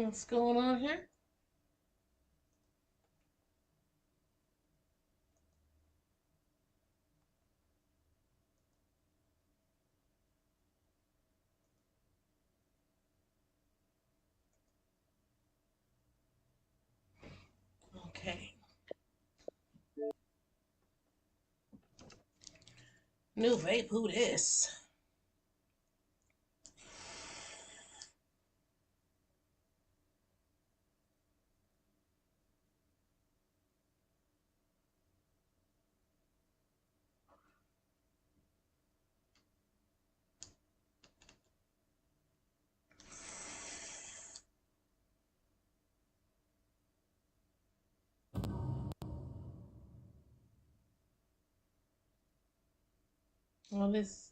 What's going on here? Okay. New vape, who this? Well, this.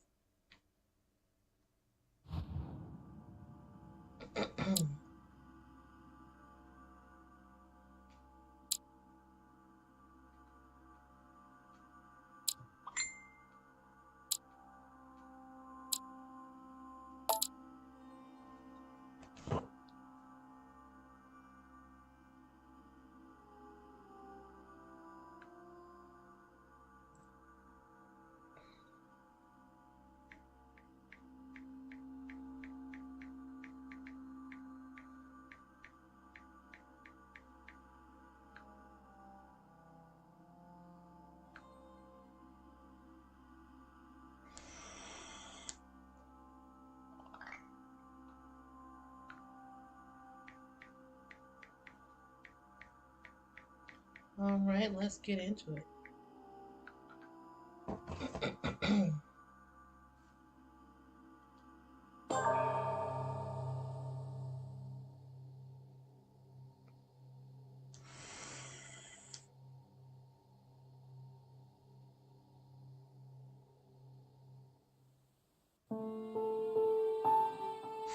All right, let's get into it.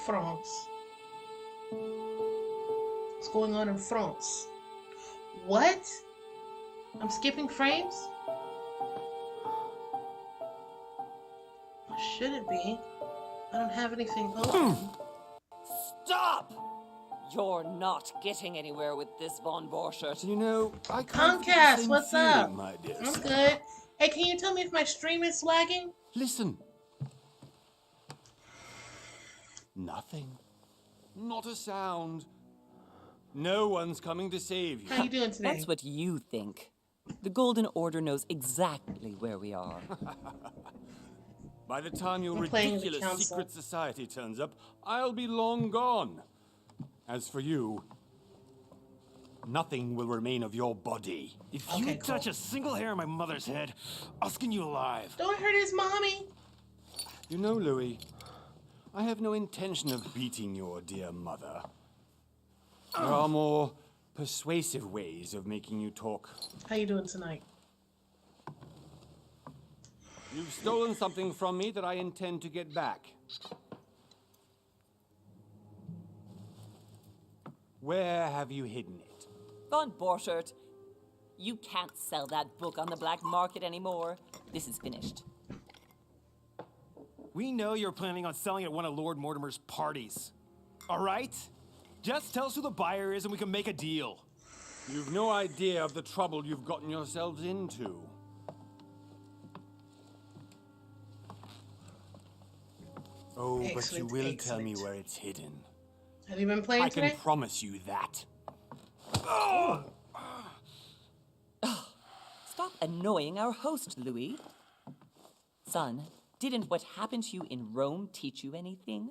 France. What's going on in France? What? I'm skipping frames? Shouldn't be. I don't have anything open. Stop! You're not getting anywhere with this, Von Borchert. You know, I can't get the Comcast, same what's feeling, up? my dear I'm sir. good. Hey, can you tell me if my stream is lagging? Listen. Nothing. Not a sound. No one's coming to save you. How you doing today? That's what you think. The Golden Order knows exactly where we are. By the time your I'm playing with the ridiculous council. secret society turns up, I'll be long gone. As for you, nothing will remain of your body. If Okay, you cool. touch a single hair on my mother's head, I'll skin you alive. Don't hurt his mommy. You know, Louis, I have no intention of beating your dear mother. There are more persuasive ways of making you talk. How you doing tonight? You've stolen something from me that I intend to get back. Where have you hidden it? Von Borchert, you can't sell that book on the black market anymore. This is finished. We know you're planning on selling at one of Lord Mortimer's parties. All right? Just tell us who the buyer is and we can make a deal. You've no idea of the trouble you've gotten yourselves into. Oh, but you Excellent, will tell me excellent. where it's hidden. Have you been playing I can today? promise you that. Stop annoying our host, Louis. Son, didn't what happened to you in Rome teach you anything?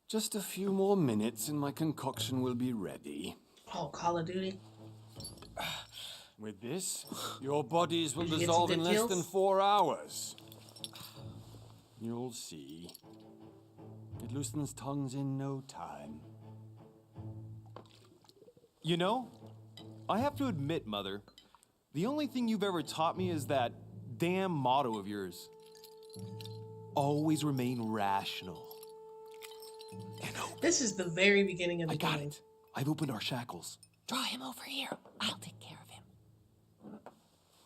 Just a few more minutes and my concoction will be ready. Oh, Call of Duty. With this, your bodies will Did you get dissolve some in good less kills? than 4 hours. You'll see. It loosens tongues in no time. You know, I have to admit, Mother, the only thing you've ever taught me is that damn motto of yours. Always remain rational. This is the very beginning of the I got game. it. I've opened our shackles. Draw him over here. I'll take care of him.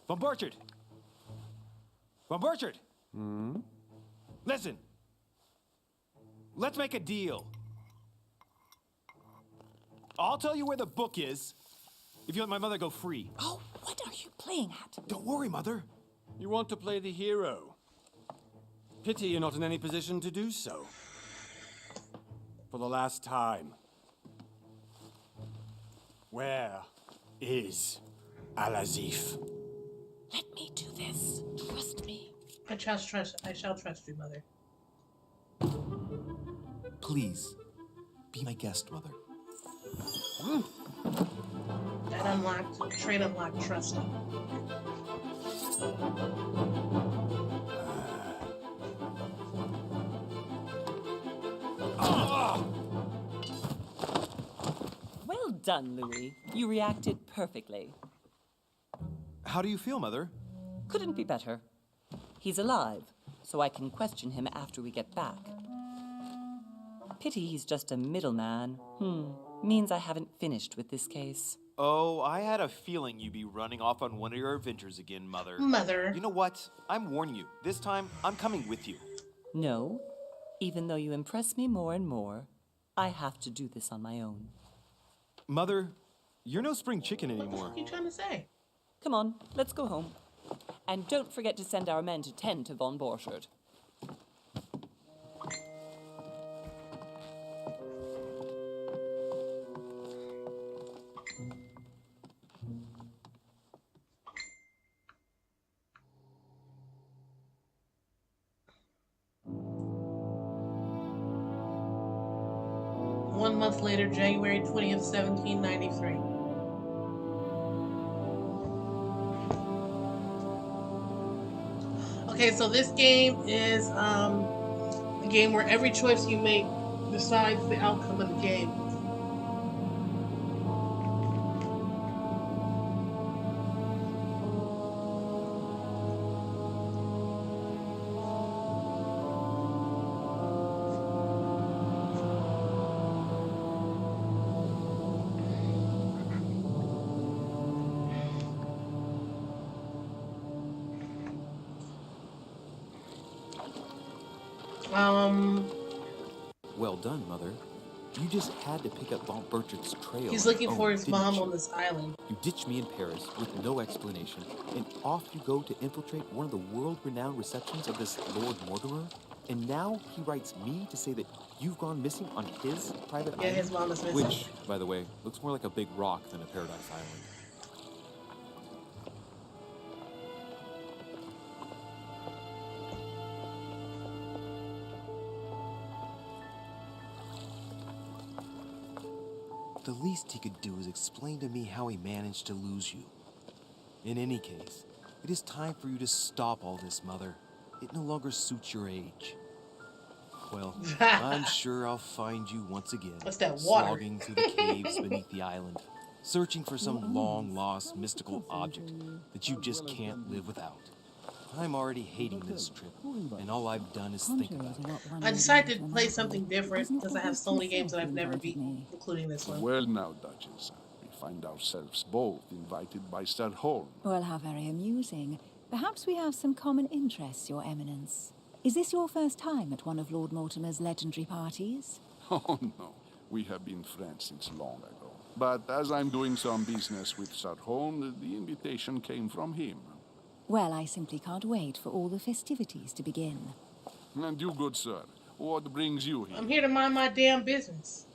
Von Borchert! Von Borchert! Listen. Let's make a deal. I'll tell you where the book is if you let my mother go free. Oh, what are you playing at? Don't worry, Mother. You want to play the hero. Pity you're not in any position to do so. For the last time. Where is Al-Azif? Let me do this. Trust me. I shall trust you, Mother. Please, be my guest, Mother. That unlocked, trade unlocked, trust him. Well done, Louis. You reacted perfectly. How do you feel, Mother? Couldn't be better. He's alive, so I can question him after we get back. Pity he's just a middleman. Means I haven't finished with this case. Oh, I had a feeling you'd be running off on one of your adventures again, Mother. Mother. You know what? I'm warning you. This time, I'm coming with you. No, even though you impress me more and more, I have to do this on my own. Mother, you're no spring chicken What the anymore. fuck are you trying to say? Come on, let's go home. And don't forget to send our men to tend to von Borchardt. One month later, January 20th, 1793. Okay, so this game is a game where every choice you make decides the outcome of the game. Well done, Mother. You just had to pick up von Burchardt's trail. He's on looking your for own, his didn't mom you? on this island. You ditched me in Paris with no explanation, and off you go to infiltrate one of the world-renowned receptions of this Lord Mortimer. And now he writes me to say that you've gone missing on his private Yeah, island? his mom is missing. Which, by the way, looks more like a big rock than a paradise island. The least he could do is explain to me how he managed to lose you. In any case, it is time for you to stop all this, Mother. It no longer suits your age. Well, I'm sure I'll find you once again, What's that, water? slogging through the caves beneath the island, searching for some long-lost mystical object that you just can't live without. I'm already hating this trip, and all I've done is think about it. I decided to play something different because I have so many games that I've never beaten, including this one. Well now, Duchess, we find ourselves both invited by Sir Holm. Well, how very amusing. Perhaps we have some common interests, Your Eminence. Is this your first time at one of Lord Mortimer's legendary parties? Oh no, we have been friends since long ago. But as I'm doing some business with Sir Holm, the invitation came from him. Well, I simply can't wait for all the festivities to begin. And you, good sir, what brings you here? I'm here to mind my damn business.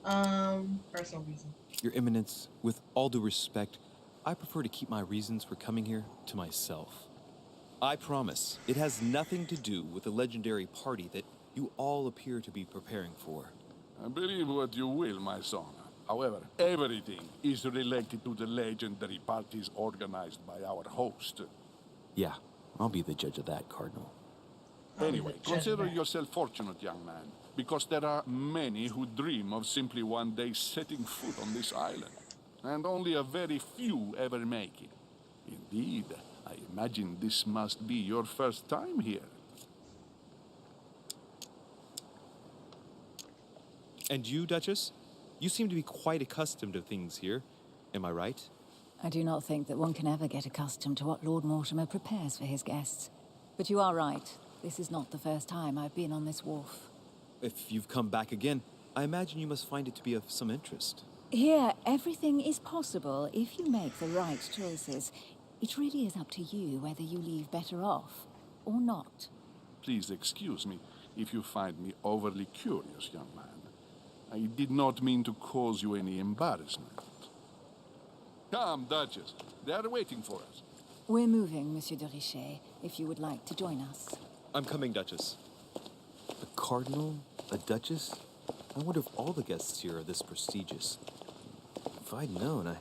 Personal reason. Your Eminence, with all due respect, I prefer to keep my reasons for coming here to myself. I promise, it has nothing to do with the legendary party that you all appear to be preparing for. Believe what you will, my son. However, everything is related to the legendary parties organized by our host. Yeah, I'll be the judge of that, Cardinal. Anyway, consider yourself fortunate, young man, because there are many who dream of simply one day setting foot on this island, and only a very few ever make it. Indeed, I imagine this must be your first time here. And you, Duchess? You seem to be quite accustomed to things here. Am I right? I do not think that one can ever get accustomed to what Lord Mortimer prepares for his guests. But you are right. This is not the first time I've been on this wharf. If you've come back again, I imagine you must find it to be of some interest. Here, everything is possible if you make the right choices. It really is up to you whether you leave better off or not. Please excuse me if you find me overly curious, young man. I did not mean to cause you any embarrassment. Come, Duchess. They are waiting for us. We're moving, Monsieur de Richet, if you would like to join us. I'm coming, Duchess. A cardinal? A duchess? I wonder if all the guests here are this prestigious. If I'd known, I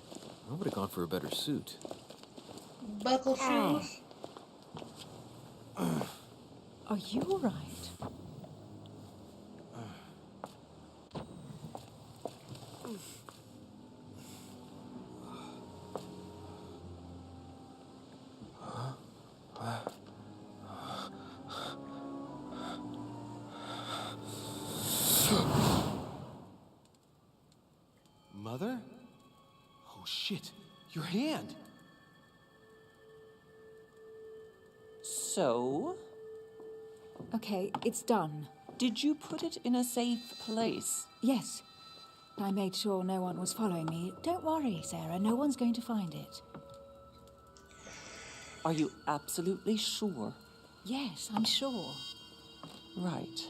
would have gone for a better suit. Buckle shoes. Are you all right? Mother? Oh, shit. Your hand! So, Okay, it's done. did you put it in a safe place? Yes. I made sure no one was following me. Don't worry, Sarah, no one's going to find it. Are you absolutely sure? Yes, I'm sure. Right.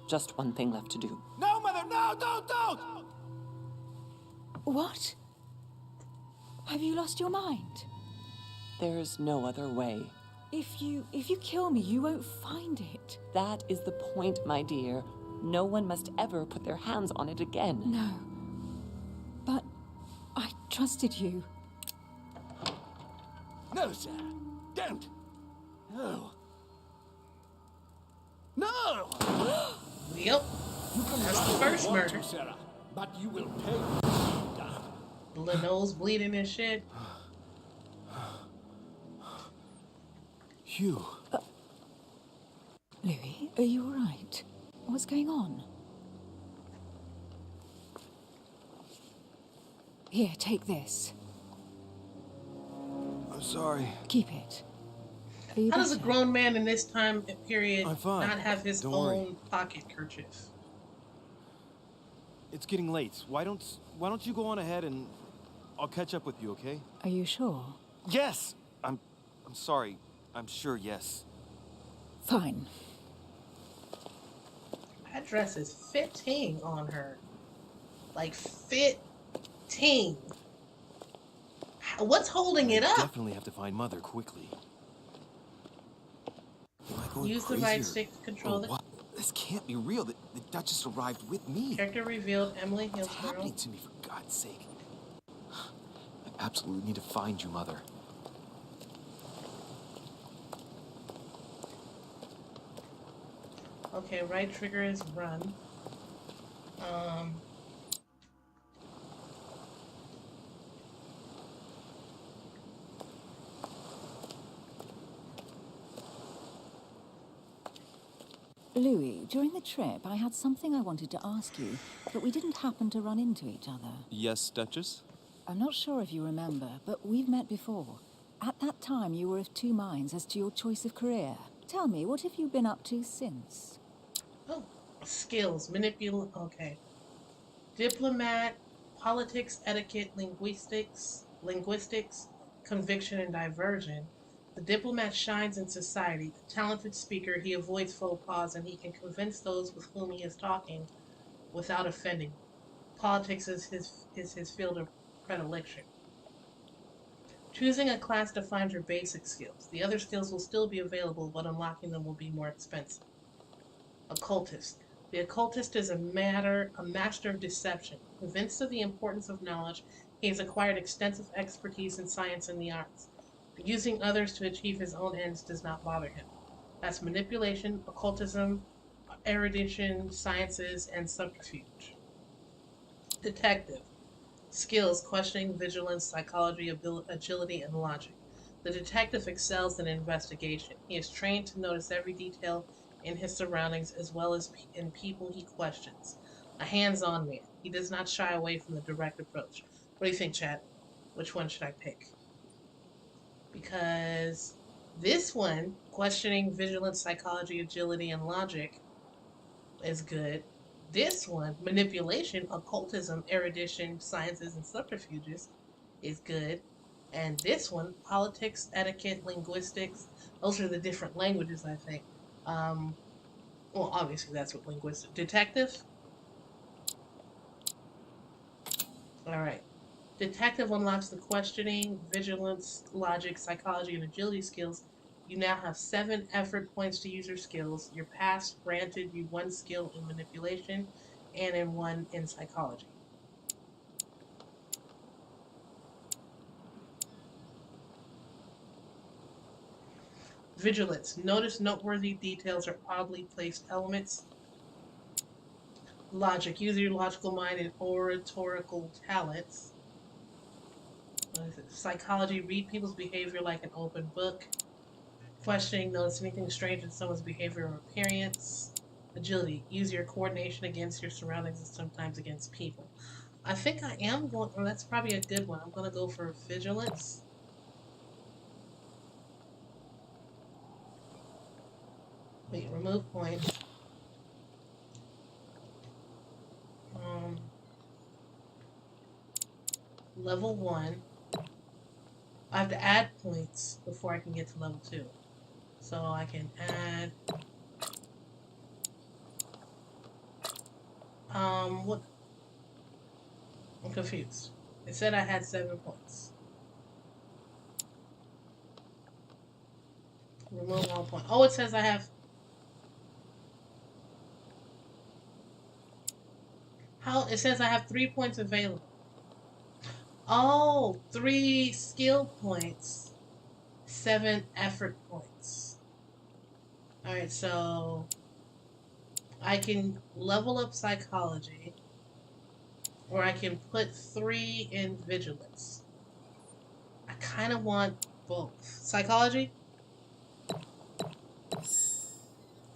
Just one thing left to do. No, Mother! No! Don't! What? Have you lost your mind? There's no other way. If you kill me, you won't find it. That is the point, my dear. No one must ever put their hands on it again. No. But I trusted you. No, sir. Don't. No. No! Yep. That's the first murder. Sarah, but you will pay. The nose bleeding and shit. Hugh. Louis, are you all right? What's going on? Here, take this. I'm sorry. Keep it. Are you How does a better? grown man in this time period I'm fine. not have his Don't own worry. pocket kerchief? It's getting late. Why don't you go on ahead and I'll catch up with you, okay? Are you sure? Yes! I'm sorry. I'm sure, yes. Fine. That dress is fitting on her. Like, fitting. What's holding it up? Definitely have to find Mother quickly. Am I going Use the crazy right or- stick to control or it. what? This can't be real. The Duchess arrived with me. Character revealed Emily What's Hillsborough. happening to me, for God's sake? I absolutely need to find you, Mother. Okay, right trigger is run. Louis, during the trip, I had something I wanted to ask you, but we didn't happen to run into each other. Yes, Duchess? I'm not sure if you remember, but we've met before. At that time, you were of two minds as to your choice of career. Tell me, what have you been up to since? Oh, skills, okay. Diplomat, politics, etiquette, linguistics, conviction, and diversion. The diplomat shines in society. A talented speaker, he avoids faux pas and he can convince those with whom he is talking without offending. Politics is his field of predilection. Choosing a class defines your basic skills. The other skills will still be available, but unlocking them will be more expensive. Occultist. The occultist is a master of deception. Convinced of the importance of knowledge, he has acquired extensive expertise in science and the arts. Using others to achieve his own ends does not bother him. That's manipulation, occultism, erudition, sciences, and subterfuge. Detective. Skills, questioning, vigilance, psychology, agility, and logic. The detective excels in investigation. He is trained to notice every detail in his surroundings as well as in people he questions. A hands-on man. He does not shy away from the direct approach. What do you think, Chad? Which one should I pick? Because this one, questioning, vigilance, psychology, agility, and logic, is good. This one, manipulation, occultism, erudition, sciences, and subterfuges, is good. And this one, politics, etiquette, linguistics, those are the different languages, I think. Um, well, obviously, that's what linguistic. Detective? All right. Detective unlocks the questioning, vigilance, logic, psychology, and agility skills. You now have 7 effort points to use your skills. Your past granted you 1 skill in manipulation and in 1 in psychology. Vigilance. Notice noteworthy details or oddly placed elements. Logic. Use your logical mind and oratorical talents. Psychology. Read people's behavior like an open book. Questioning. Notice anything strange in someone's behavior or appearance. Agility. Use your coordination against your surroundings and sometimes against people. I think I am going, or that's probably a good one. I'm going to go for vigilance. Wait, remove points. Level 1. I have to add points before I can get to level 2. So I can add... what? I'm confused. It said I had 7 points. Remove 1 point. Oh, it says I have... How? It says I have 3 points available. Oh, 3 skill points. 7 effort points. Alright, so... I can level up psychology. Or I can put 3 in vigilance. I kind of want both. Psychology?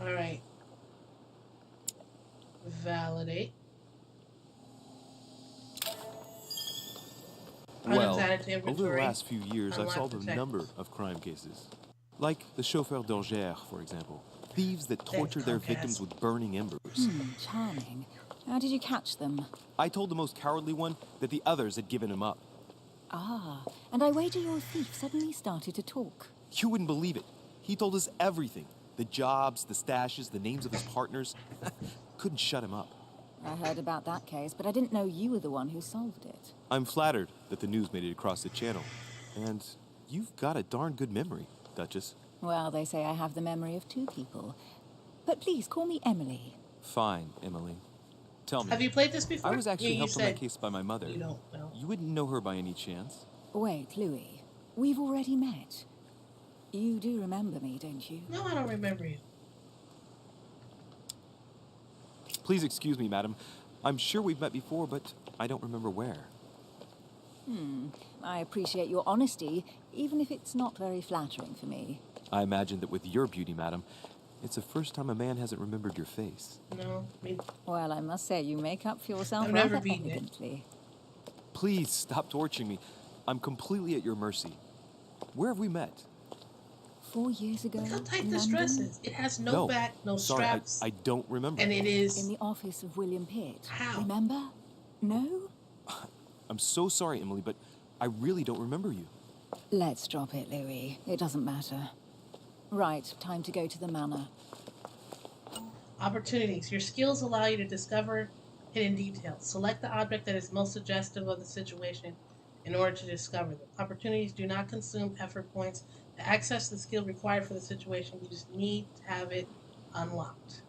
Alright. Validate. Well, Items added to over the inventory. last few years, I've Unlock solved a detective. number of crime cases. Like the chauffeur d'Angers, for example. Thieves that torture their Comcast. victims with burning embers. Charming. How did you catch them? I told the most cowardly one that the others had given him up. Ah, and I wager your thief suddenly started to talk. You wouldn't believe it. He told us everything. The jobs, the stashes, the names of his partners. Couldn't shut him up. I heard about that case, but I didn't know you were the one who solved it. I'm flattered that the news made it across the channel. And you've got a darn good memory, Duchess. Well, they say I have the memory of 2 people. But please call me Emily. Fine, Emily. Tell me. Have you played this before? I was actually Yeah, you helped on that said case by my mother. you don't know. You wouldn't know her by any chance? Wait, Louis. We've already met. You do remember me, don't you? No, I don't remember you. Please excuse me, madam. I'm sure we've met before, but I don't remember where. I appreciate your honesty, even if it's not very flattering for me. I imagine that with your beauty, madam, it's the first time a man hasn't remembered your face. No, I mean, Well, I must say, you make up for yourself I've never rather beaten it. elegantly. Please stop torturing me. I'm completely at your mercy. Where have we met? 4 years ago, look how tight in this London, dress is. It has no back, no sorry, straps, I don't remember. and it in is. the office of William Pitt. How? Remember? No? I'm so sorry, Emily, but I really don't remember you. Let's drop it, Louis. It doesn't matter. Right, time to go to the manor. Opportunities. Your skills allow you to discover hidden details. Select the object that is most suggestive of the situation in order to discover them. Opportunities do not consume effort points. To access the skill required for the situation, you just need to have it unlocked.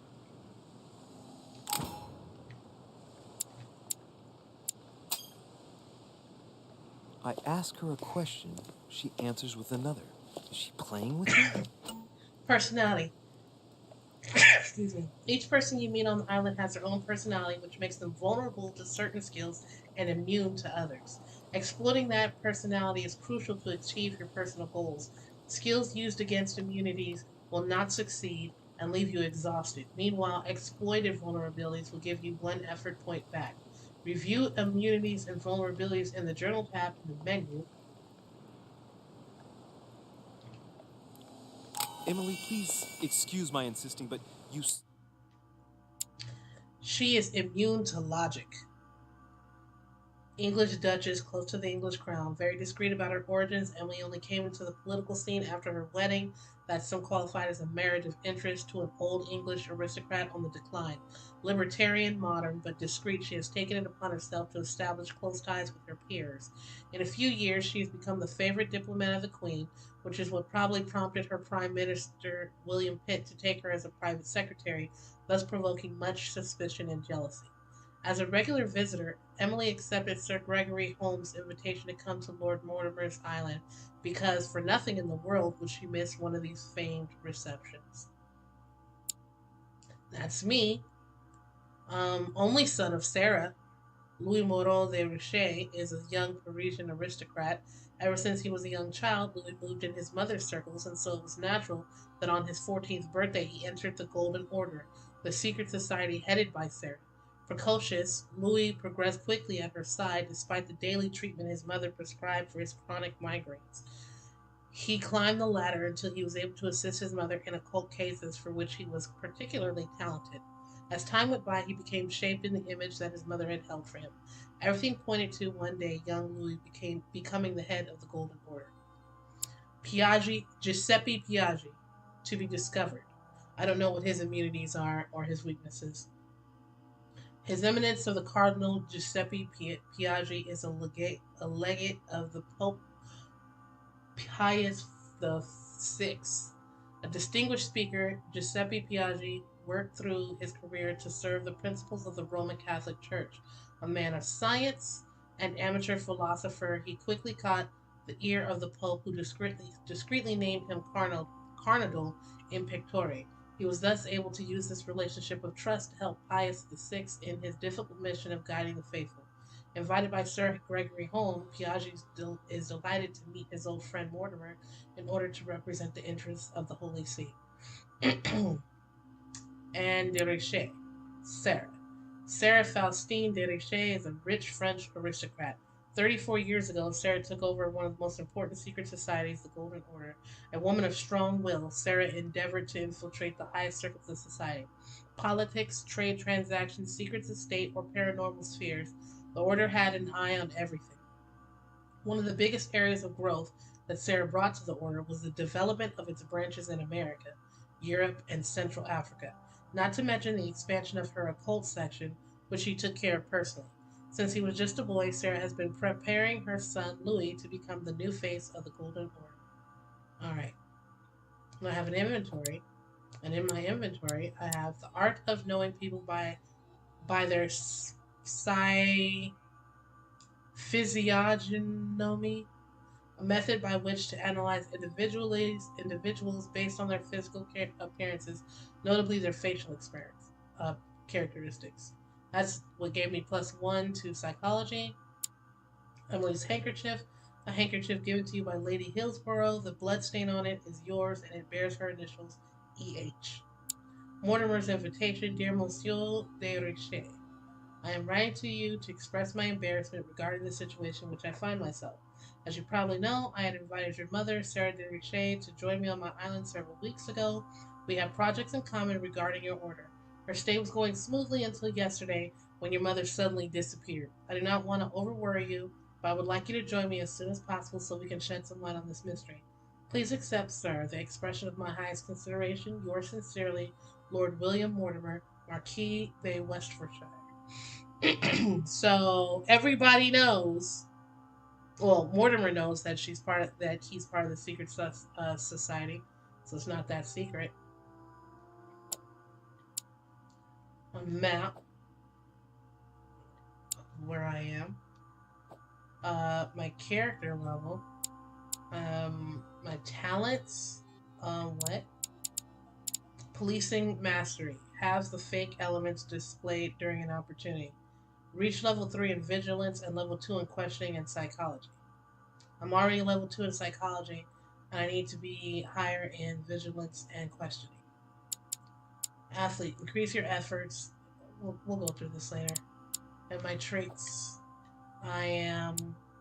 I ask her a question, she answers with another. Is she playing with me? Personality. Excuse me. Each person you meet on the island has their own personality, which makes them vulnerable to certain skills and immune to others. Exploiting that personality is crucial to achieve your personal goals. Skills used against immunities will not succeed and leave you exhausted. Meanwhile, exploited vulnerabilities will give you 1 effort point back. Review immunities and vulnerabilities in the journal tab in the menu. Emily, please excuse my insisting, but you... She is immune to logic. English Duchess, close to the English crown, very discreet about her origins. Emily only came into the political scene after her wedding, that some qualified as a marriage of interest to an old English aristocrat on the decline. Libertarian, modern, but discreet, she has taken it upon herself to establish close ties with her peers. In a few years, she has become the favorite diplomat of the Queen, which is what probably prompted her Prime Minister William Pitt to take her as a private secretary, thus provoking much suspicion and jealousy. As a regular visitor, Emily accepted Sir Gregory Holmes' invitation to come to Lord Mortimer's island because for nothing in the world would she miss one of these famed receptions. That's me. Only son of Sarah, Louis Moreau de Richet is a young Parisian aristocrat. Ever since he was a young child, Louis moved in his mother's circles, and so it was natural that on his 14th birthday he entered the Golden Order, the secret society headed by Sarah. Precocious, Louis progressed quickly at her side despite the daily treatment his mother prescribed for his chronic migraines. He climbed the ladder until he was able to assist his mother in occult cases for which he was particularly talented. As time went by, he became shaped in the image that his mother had held for him. Everything pointed to one day young Louis becoming the head of the Golden Order. Giuseppe Piaggi, to be discovered. I don't know what his immunities are or his weaknesses. His Eminence of the Cardinal Giuseppe Piaggi is a legate of the Pope Pius VI. A distinguished speaker, Giuseppe Piaggi worked through his career to serve the principles of the Roman Catholic Church. A man of science and amateur philosopher, he quickly caught the ear of the Pope, who discreetly named him Cardinal in pectore. He was thus able to use this relationship of trust to help Pius VI in his difficult mission of guiding the faithful. Invited by Sir Gregory Holmes, Piaggi is delighted to meet his old friend Mortimer in order to represent the interests of the Holy See. And de Richet, Sarah. Sarah Faustine de Richet is a rich French aristocrat. 34 years ago, Sarah took over one of the most important secret societies, the Golden Order. A woman of strong will, Sarah endeavored to infiltrate the highest circles of society. Politics, trade transactions, secrets of state, or paranormal spheres, the Order had an eye on everything. One of the biggest areas of growth that Sarah brought to the Order was the development of its branches in America, Europe, and Central Africa, not to mention the expansion of her occult section, which she took care of personally. Since he was just a boy, Sarah has been preparing her son Louis to become the new face of the Golden Order. Alright, I have an inventory, and in my inventory I have the art of knowing people by their physiognomy, a method by which to analyze individuals based on their physical appearances, notably their facial characteristics. That's what gave me +1 to psychology. Emily's handkerchief, a handkerchief given to you by Lady Hillsborough. The blood stain on it is yours, and it bears her initials, E.H. Mortimer's invitation, dear Monsieur de Richet. I am writing to you to express my embarrassment regarding the situation in which I find myself. As you probably know, I had invited your mother, Sarah de Richet, to join me on my island several weeks ago. We have projects in common regarding your order. Her stay was going smoothly until yesterday, when your mother suddenly disappeared. I do not want to overworry you, but I would like you to join me as soon as possible so we can shed some light on this mystery. Please accept, sir, the expression of my highest consideration. Yours sincerely, Lord William Mortimer, Marquis de Westfordshire. So everybody knows. Well, Mortimer knows that he's part of the secret society, so it's not that secret. A map of where I am. My character level. My talents. What? Policing mastery. Has the fake elements displayed during an opportunity. Reach level 3 in vigilance and level 2 in questioning and psychology. I'm already level 2 in psychology, and I need to be higher in vigilance and questioning. Athlete, increase your efforts. We'll go through this later. And my traits. I am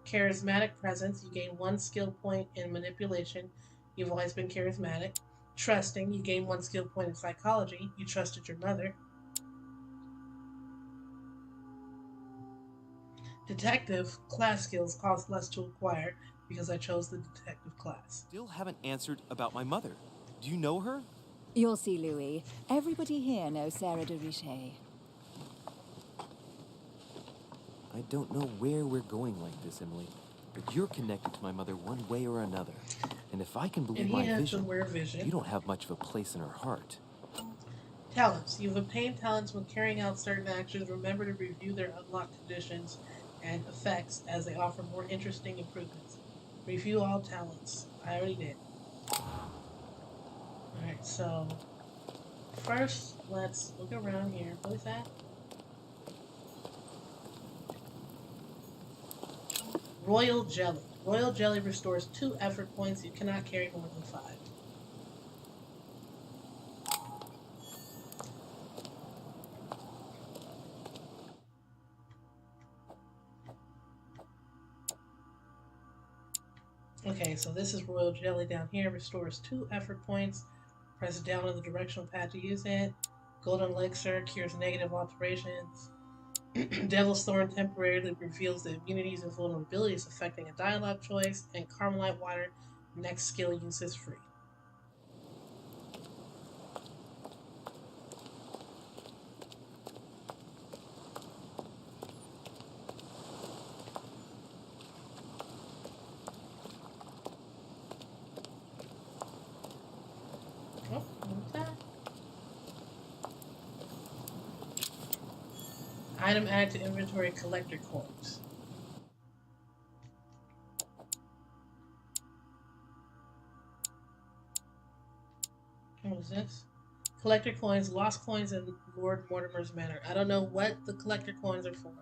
charismatic presence. You gain 1 skill point in manipulation. You've always been charismatic. Trusting. You gain 1 skill point in psychology. You trusted your mother. Detective class skills cost less to acquire because I chose the detective class. Still haven't answered about my mother. Do you know her? You'll see, Louis. Everybody here knows Sarah de Richet. I don't know where we're going like this, Emily, but you're connected to my mother one way or another. And if I can believe And he my has vision, some weird vision. you don't have much of a place in her heart. Talents. You've obtained talents when carrying out certain actions. Remember to review their unlocked conditions and effects as they offer more interesting improvements. Review all talents. I already did. Alright, so first let's look around here. What is that? Royal Jelly. Royal Jelly restores 2 effort points. You cannot carry more than 5. Okay, so this is Royal Jelly down here. Restores 2 effort points. Press down on the directional pad to use it. Golden Elixir cures negative alterations. Devil's Thorn temporarily reveals the immunities and vulnerabilities affecting a dialogue choice. And Carmelite Water, next skill use is free. Oh, what's that? Item added to inventory, collector coins. What is this? Collector coins, lost coins in Lord Mortimer's manor. I don't know what the collector coins are for.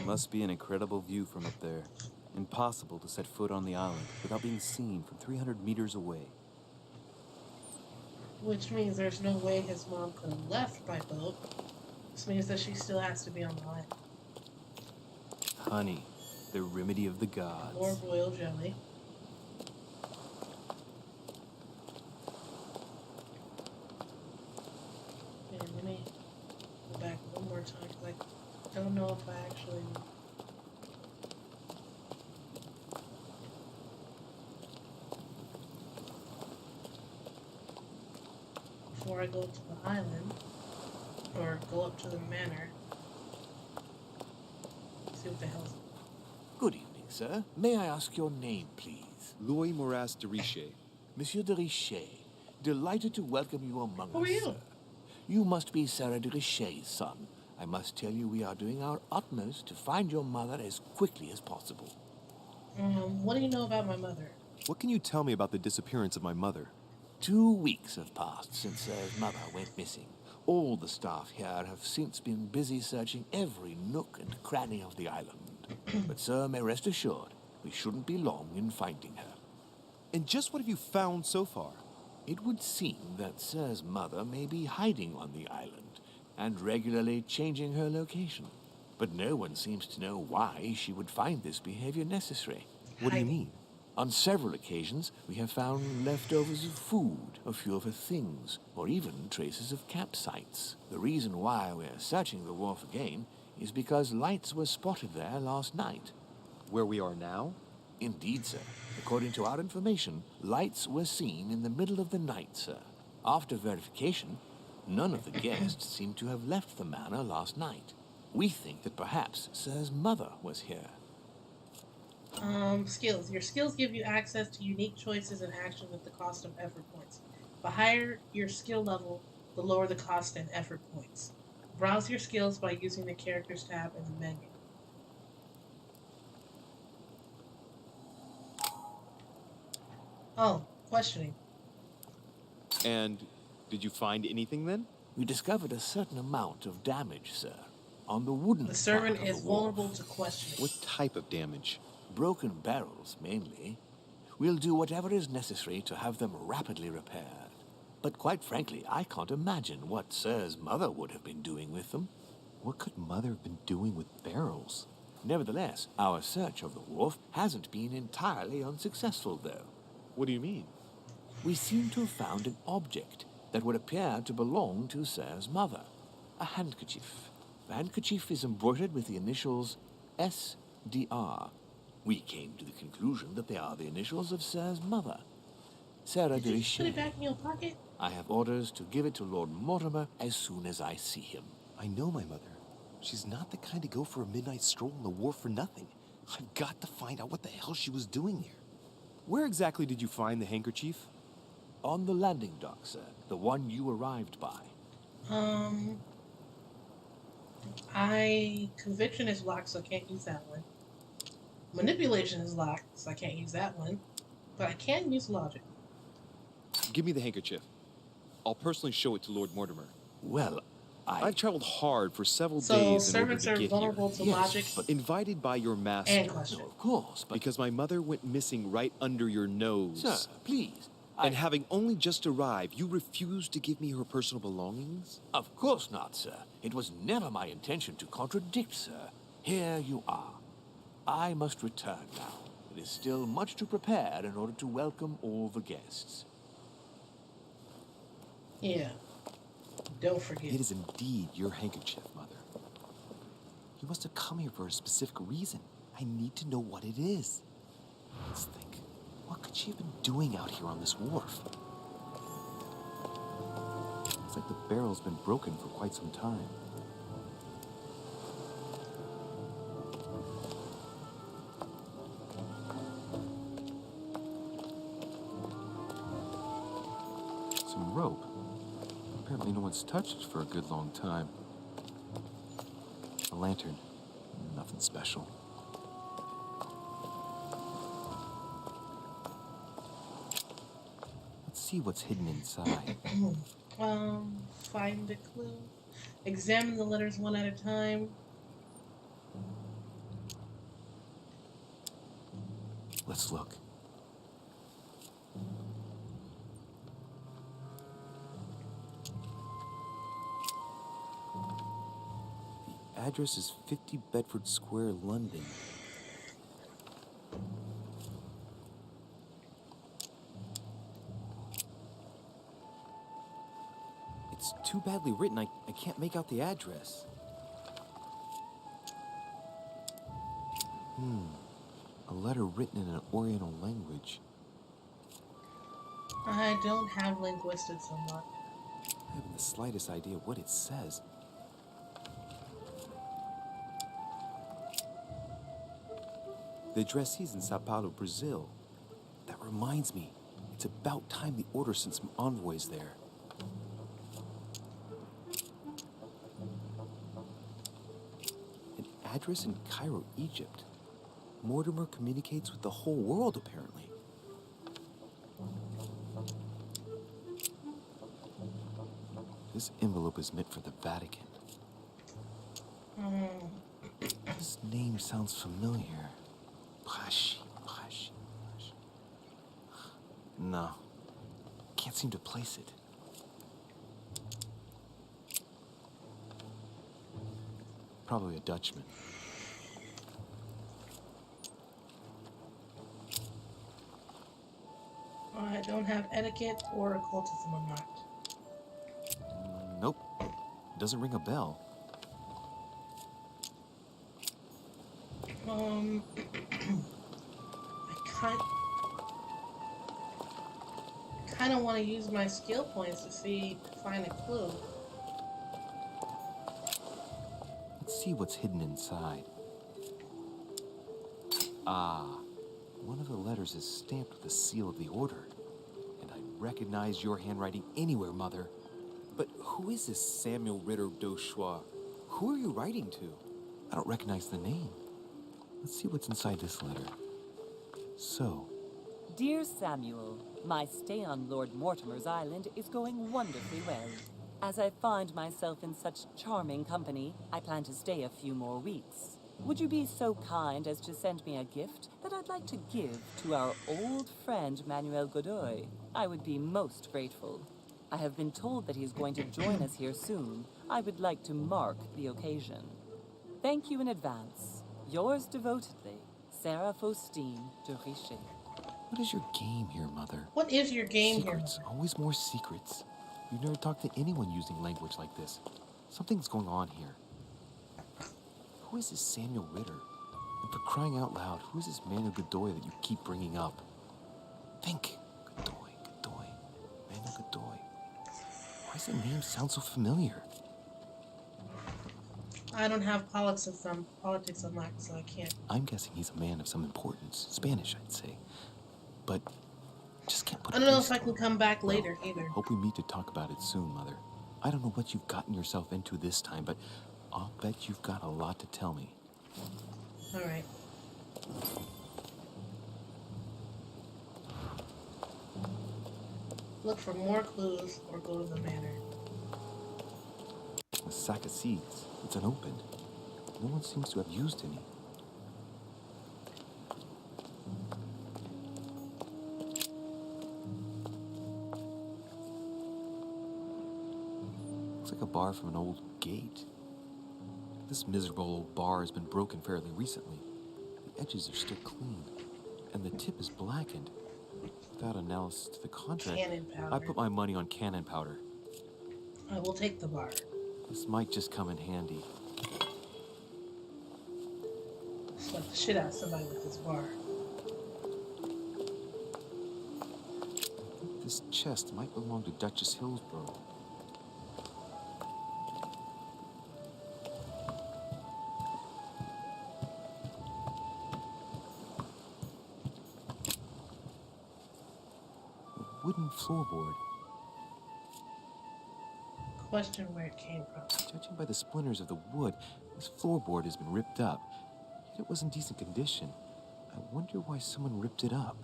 Must be an incredible view from up there. Impossible to set foot on the island without being seen from 300 meters away. Which means there's no way his mom could have left by boat. This means that she still has to be on the island. Honey, the remedy of the gods. More royal jelly. Okay, let me go back one more time because I don't know if I actually. Before I go up to the island, or go up to the manor, see what the hell's. Good evening, sir. May I ask your name, please? Louis Moras de Richet. Monsieur de Richet. Delighted to welcome you among Who us, are you? sir. You must be Sarah de Richet's son. I must tell you we are doing our utmost to find your mother as quickly as possible. What do you know about my mother? What can you tell me about the disappearance of my mother? 2 weeks have passed since Sarah's mother went missing. All the staff here have since been busy searching every nook and cranny of the island. But sir, may rest assured, we shouldn't be long in finding her. And just what have you found so far? It would seem that Sir's mother may be hiding on the island and regularly changing her location. But no one seems to know why she would find this behavior necessary. What do you Hiding. mean? On several occasions, we have found leftovers of food, a few of her things, or even traces of campsites. The reason why we're searching the wharf again is because lights were spotted there last night. Where we are now? Indeed, sir. According to our information, lights were seen in the middle of the night, sir. After verification, none of the guests seem to have left the manor last night. We think that perhaps Sir's mother was here. Skills. Your skills give you access to unique choices and actions at the cost of effort points. The higher your skill level, the lower the cost and effort points. Browse your skills by using the Characters tab in the menu. Oh, questioning. And did you find anything then? We discovered a certain amount of damage, sir, on the wooden The servant part of is the wharf. vulnerable to questioning. What type of damage? Broken barrels, mainly. We'll do whatever is necessary to have them rapidly repaired. But quite frankly, I can't imagine what Sir's mother would have been doing with them. What could Mother have been doing with barrels? Nevertheless, our search of the wharf hasn't been entirely unsuccessful, though. What do you mean? We seem to have found an object that would appear to belong to Sir's mother. A handkerchief. The handkerchief is embroidered with the initials SDR. We came to the conclusion that they are the initials of Sir's mother. Sarah Did you de put it back in your pocket? I have orders to give it to Lord Mortimer as soon as I see him. I know my mother. She's not the kind to go for a midnight stroll on the wharf for nothing. I've got to find out what the hell she was doing there. Where exactly did you find the handkerchief? On the landing dock, sir. The one you arrived by. Conviction is locked, so I can't use that one. Manipulation is locked, so I can't use that one. But I can use logic. Give me the handkerchief. I'll personally show it to Lord Mortimer. Well, I've traveled hard for several So days in order servants to are get vulnerable here. to Yes, logic but Invited by your master. and question. No, of course, but... Because my mother went missing right under your nose. Sir, please. And having only just arrived, you refused to give me her personal belongings? Of course not, sir. It was never my intention to contradict, sir. Here you are. I must return now. It is still much to prepare in order to welcome all the guests. Yeah. Don't forget. It is indeed your handkerchief, Mother. You must have come here for a specific reason. I need to know what it is. Let's think. What could she have been doing out here on this wharf? Looks like the barrel's been broken for quite some time. Some rope. Apparently no one's touched it for a good long time. A lantern. Nothing special. Let's see what's hidden inside. Find the clue. Examine the letters one at a time. Let's look. The address is 50 Bedford Square, London. It's too badly written, I can't make out the address. A letter written in an Oriental language. I don't have linguistics unlocked. I haven't the slightest idea what it says. The addressee's in Sao Paulo, Brazil. That reminds me, it's about time the Order sent some envoys there. An address in Cairo, Egypt. Mortimer communicates with the whole world, apparently. This envelope is meant for the Vatican. This name sounds familiar. Pashi. No. Can't seem to place it. Probably a Dutchman. I don't have etiquette or occultism unlocked. Nope. Doesn't ring a bell. I kind of want to use my skill points to find a clue. Let's see what's hidden inside. Ah, one of the letters is stamped with the seal of the Order. And I recognize your handwriting anywhere, Mother. But who is this Samuel Ritter d'Auchois? Who are you writing to? I don't recognize the name. Let's see what's inside this letter. So, Dear Samuel, my stay on Lord Mortimer's island is going wonderfully well. As I find myself in such charming company, I plan to stay a few more weeks. Would you be so kind as to send me a gift that I'd like to give to our old friend Manuel Godoy? I would be most grateful. I have been told that he's going to join us here soon. I would like to mark the occasion. Thank you in advance. Yours devotedly, Sarah Faustine de Richer. What is your game here, Mother? What is your game Secrets. Always more secrets. You've never talked to anyone using language like this. Something's going on here. Who is this Samuel Ritter? And for crying out loud, who is this Manuel Godoy that you keep bringing up? Think. Godoy, Godoy, Manuel Godoy. Why does the name sound so familiar? here? I don't have politics unlocked, so I can't. I'm guessing he's a man of some importance. Spanish, I'd say. But just can't put I a don't know face if I to can it. come back Well, later either. Hope we meet to talk about it soon, Mother. I don't know what you've gotten yourself into this time, but I'll bet you've got a lot to tell me. All right. Look for more clues or go to the manor. A sack of seeds. It's unopened. No one seems to have used any. Looks like a bar from an old gate. This miserable old bar has been broken fairly recently. The edges are still clean, and the tip is blackened. Without analysis to the contrary, Cannon powder. I put my money on cannon powder. I will take the bar. This might just come in handy. Slap the shit out of somebody with this bar. This chest might belong to Duchess Hillsborough. A wooden floorboard. Question where it came from. Judging by the splinters of the wood, this floorboard has been ripped up. Yet it was in decent condition. I wonder why someone ripped it up.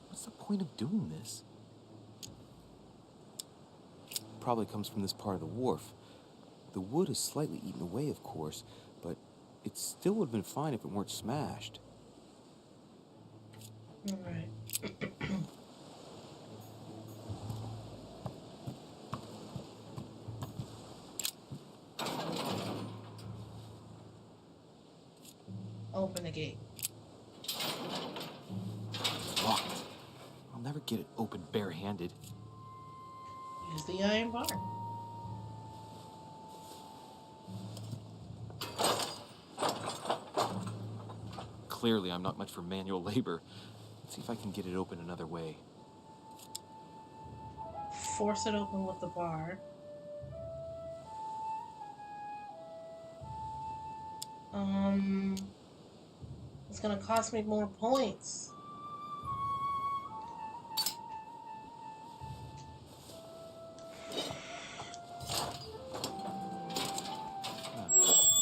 What's the point of doing this? Probably comes from this part of the wharf. The wood is slightly eaten away, of course, but it still would have been fine if it weren't smashed. All right. Open the gate. Locked. I'll never get it open barehanded. Use the iron bar. Clearly, I'm not much for manual labor. Let's see if I can get it open another way. Force it open with the bar. It's gonna cost me more points.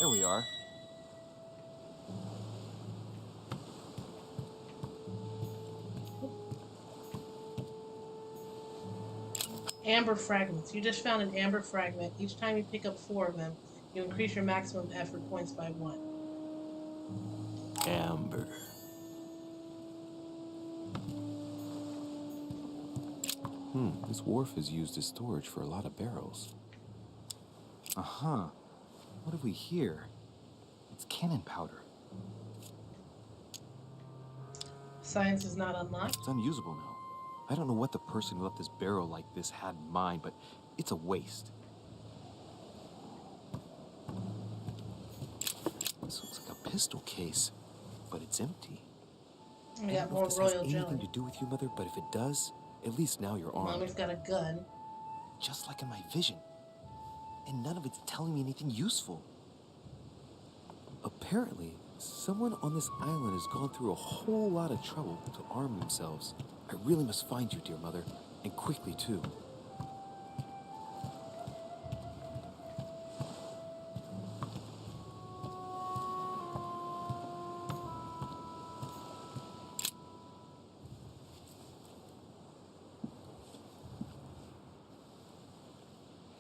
There we are. Amber fragments. You just found an amber fragment. Each time you pick up 4 of them, you increase your maximum effort points by 1. Amber. This wharf is used as storage for a lot of barrels. Uh-huh. What have we here? It's cannon powder. Science is not unlocked. It's unusable now. I don't know what the person who left this barrel like this had in mind, but it's a waste. This looks like a pistol case, but it's empty. We I got don't know more if this has royal anything jelly. to do with you, Mother, but if it does, at least now you're armed. Mommy's got a gun. Just like in my vision. And none of it's telling me anything useful. Apparently, someone on this island has gone through a whole lot of trouble to arm themselves. I really must find you, dear Mother, and quickly, too.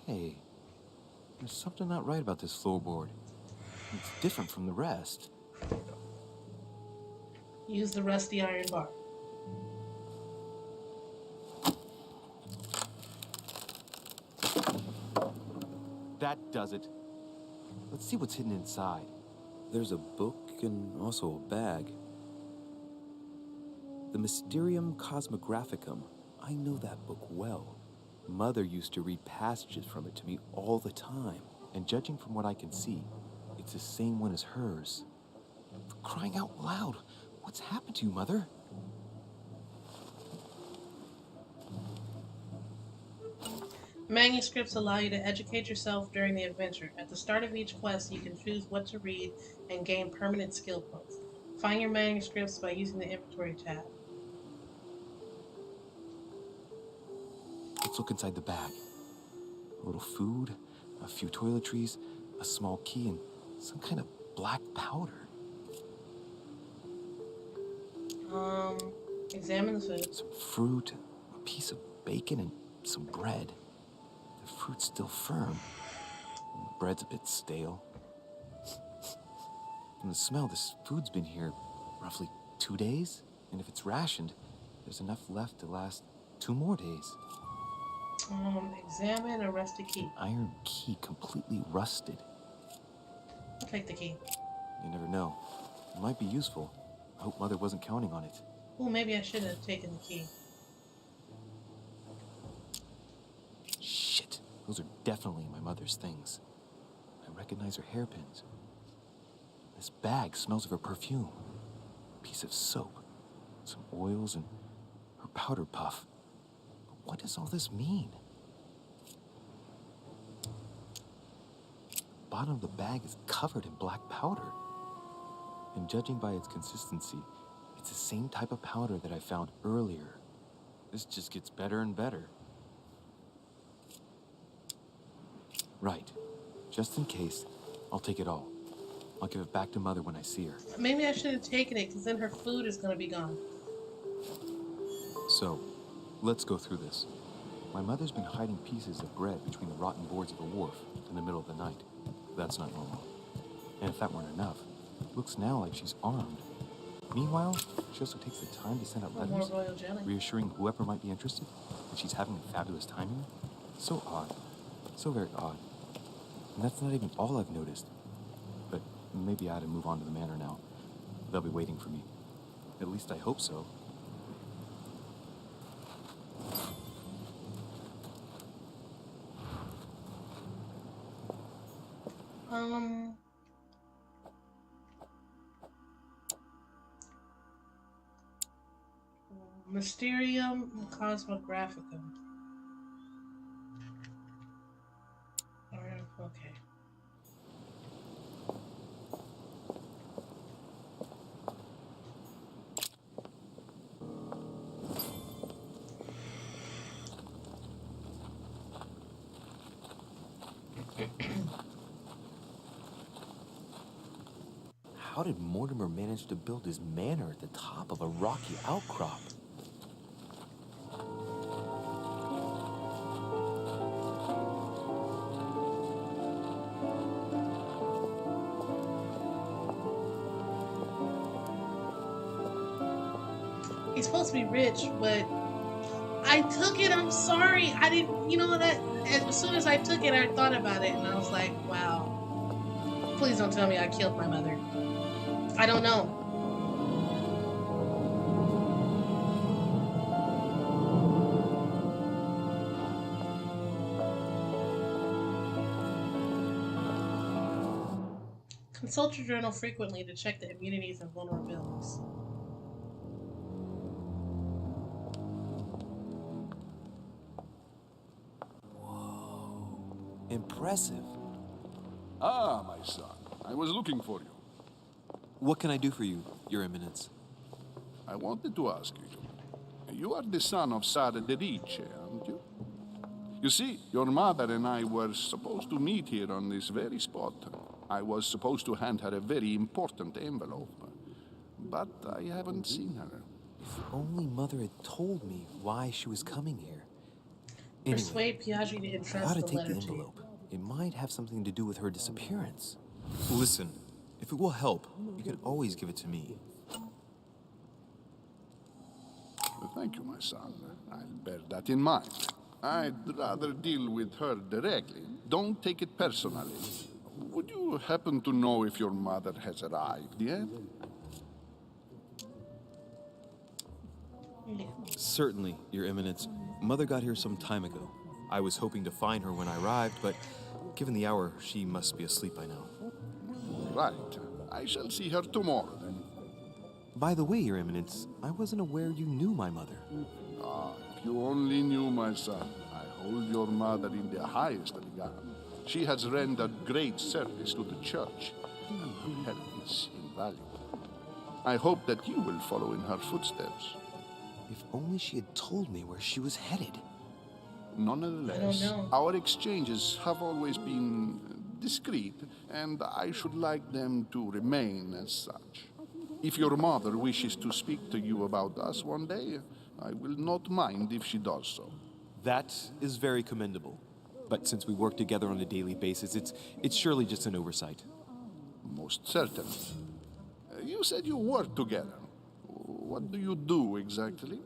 Hey, there's something not right about this floorboard. It's different from the rest. Use the rusty iron bar. That does it. Let's see what's hidden inside. There's a book and also a bag. The Mysterium Cosmographicum. I know that book well. Mother used to read passages from it to me all the time. And judging from what I can see, it's the same one as hers. For crying out loud, what's happened to you, Mother? Manuscripts allow you to educate yourself during the adventure. At the start of each quest, you can choose what to read and gain permanent skill points. Find your manuscripts by using the inventory tab. Let's look inside the bag. A little food, a few toiletries, a small key, and some kind of black powder. Examine the food. Some fruit, a piece of bacon, and some bread. The fruit's still firm. And the bread's a bit stale. From the smell, this food's been here roughly 2 days. And if it's rationed, there's enough left to last 2 more days. Examine a rusty key. An iron key completely rusted. I'll take the key. You never know. It might be useful. I hope Mother wasn't counting on it. Oh, maybe I should have taken the key. Shit. Those are definitely my mother's things. I recognize her hairpins. This bag smells of her perfume. A piece of soap. Some oils and her powder puff. But what does all this mean? The bottom of the bag is covered in black powder. And judging by its consistency, it's the same type of powder that I found earlier. This just gets better and better. Right. Just in case, I'll take it all. I'll give it back to Mother when I see her. Maybe I should have taken it, because then her food is going to be gone. So, let's go through this. My mother's been hiding pieces of bread between the rotten boards of a wharf in the middle of the night. That's not normal. And if that weren't enough, it looks now like she's armed. Meanwhile, she also takes the time to send out More letters, royal jelly. reassuring whoever might be interested that she's having a fabulous time here. So odd. So very odd. And that's not even all I've noticed. But maybe I ought to move on to the manor now. They'll be waiting for me. At least I hope so. Mysterium Cosmographicum. Okay. How did Mortimer manage to build his manor at the top of a rocky outcrop? He's supposed to be rich, but I took it. I'm sorry. I didn't, you know, that as soon as I took it, I thought about it and I was like, wow. Please don't tell me I killed my mother. I don't know. Consult your journal frequently to check the immunities and vulnerabilities. Impressive. Ah, my son. I was looking for you. What can I do for you, Your Eminence? I wanted to ask you. You are the son of Sara de Riche, aren't you? You see, your mother and I were supposed to meet here on this very spot. I was supposed to hand her a very important envelope. But I haven't seen her. If only Mother had told me why she was coming here. Anyway, Persuade Piaggi to I entrust ought to the take letter the to you. envelope. It might have something to do with her disappearance. Listen, if it will help, you can always give it to me. Thank you, my son. I'll bear that in mind. I'd rather deal with her directly. Don't take it personally. Would you happen to know if your mother has arrived yet? Yeah. Certainly, Your Eminence. Mother got here some time ago. I was hoping to find her when I arrived, but given the hour, she must be asleep by now. Right. I shall see her tomorrow then. By the way, Your Eminence, I wasn't aware you knew my mother. Ah, if you only knew, my son. I hold your mother in the highest regard. She has rendered great service to the church, and her help is invaluable. I hope that you will follow in her footsteps. If only she had told me where she was headed. Nonetheless, I don't know. our exchanges have always been discreet, and I should like them to remain as such. If your mother wishes to speak to you about us one day, I will not mind if she does so. That is very commendable. But since we work together on a daily basis, it's surely just an oversight. Most certainly. You said you work together. What do you do exactly?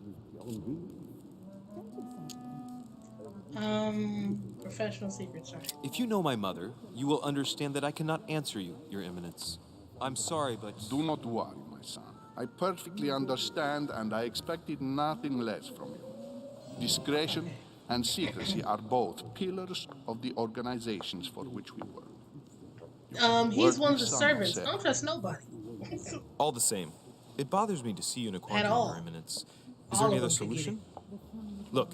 Professional secret, sorry. If you know my mother, you will understand that I cannot answer you, Your Eminence. I'm sorry, but... Do not worry, my son. I perfectly understand, and I expected nothing less from you. Discretion and secrecy are both pillars of the organizations for which we work. He's Work one of with the some, servants. sir. I don't trust nobody. All the same, it bothers me to see you in a quandary, all. Your Eminence. Is All there any of other them could get solution? Look,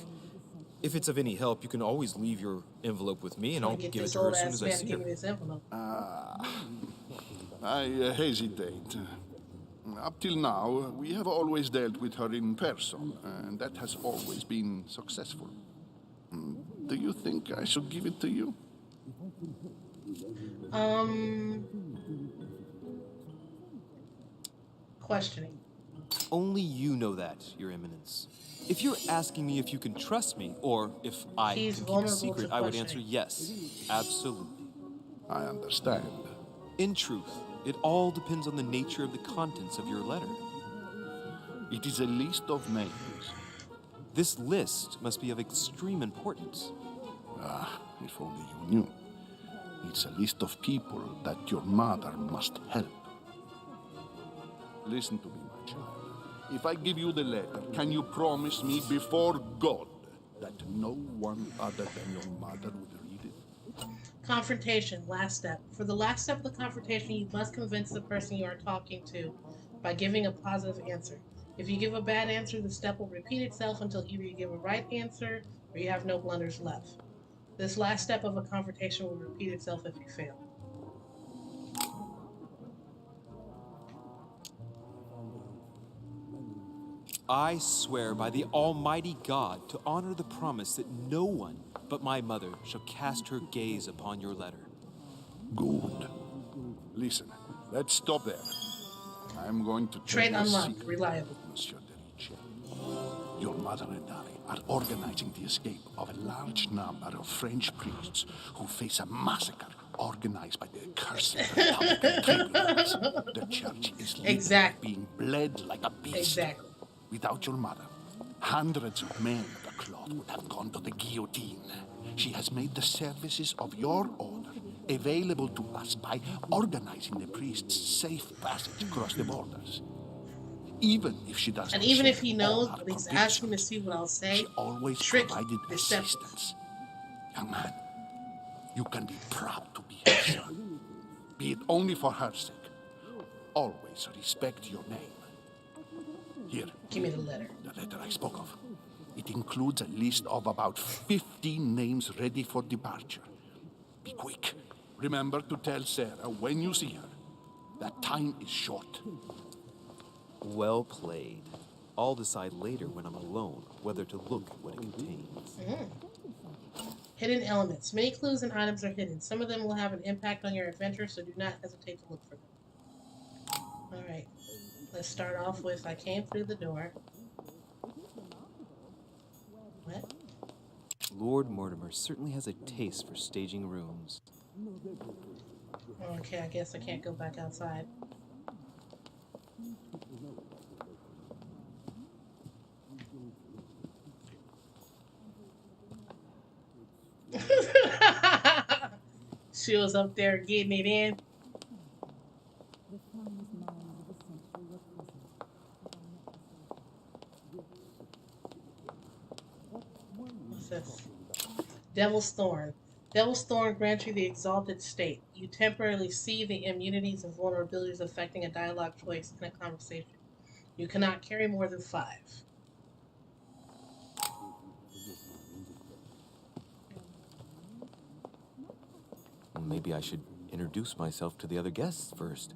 if it's of any help, you can always leave your envelope with me, and I'll Get give it this to her old as soon ass as I man to see give me her. this envelope. I hesitate. Up till now, we have always dealt with her in person, and that has always been successful. Do you think I should give it to you? Questioning. Only you know that, Your Eminence. If you're asking me if you can trust me, or if I He's can keep a vulnerable secret, to I would answer questioning. yes. Absolutely. I understand. In truth, it all depends on the nature of the contents of your letter. It is a list of names. This list must be of extreme importance. Ah, if only you knew. It's a list of people that your mother must help. Listen to me, my child. If I give you the letter, can you promise me before God that no one other than your mother would read it? Confrontation, last step. For the last step of the confrontation, you must convince the person you are talking to by giving a positive answer. If you give a bad answer, the step will repeat itself until either you give a right answer or you have no blunders left. This last step of a confrontation will repeat itself if you fail. I swear by the Almighty God to honor the promise that no one but my mother shall cast her gaze upon your letter. Good. Listen, let's stop there. I'm going to tell Trade you a unlocked. secret, Reliable. Monsieur de Ricci. Your mother and I are organizing the escape of a large number of French priests who face a massacre organized by the accursed Republican tribunals. The church is literally Exactly. being bled like a beast. Exactly. Without your mother, hundreds of men of the cloth would have gone to the guillotine. She has made the services of your order available to us by organizing the priests' safe passage across the borders. Even if she doesn't And even if share he all knows, our but he's asking to convictions, see what I'll say, she always tricky, provided deceptive. assistance. Young man, you can be proud to be her son. Be it only for her sake. Always respect your name. Here, Give me the letter. the letter I spoke of. It includes a list of about 15 names ready for departure. Be quick. Remember to tell Sarah when you see her that time is short. Well played. I'll decide later when I'm alone whether to look at what it contains. Hidden elements. Many clues and items are hidden. Some of them will have an impact on your adventure, so do not hesitate to look for them. Alright. Let's start off with I came through the door. What? Lord Mortimer certainly has a taste for staging rooms. Okay, I guess I can't go back outside. She was up there getting it in. What's this? Devil's Thorn. Devil's Thorn grants you the exalted state. You temporarily see the immunities and vulnerabilities affecting a dialogue choice in a conversation. You cannot carry more than 5. Well, maybe I should introduce myself to the other guests first.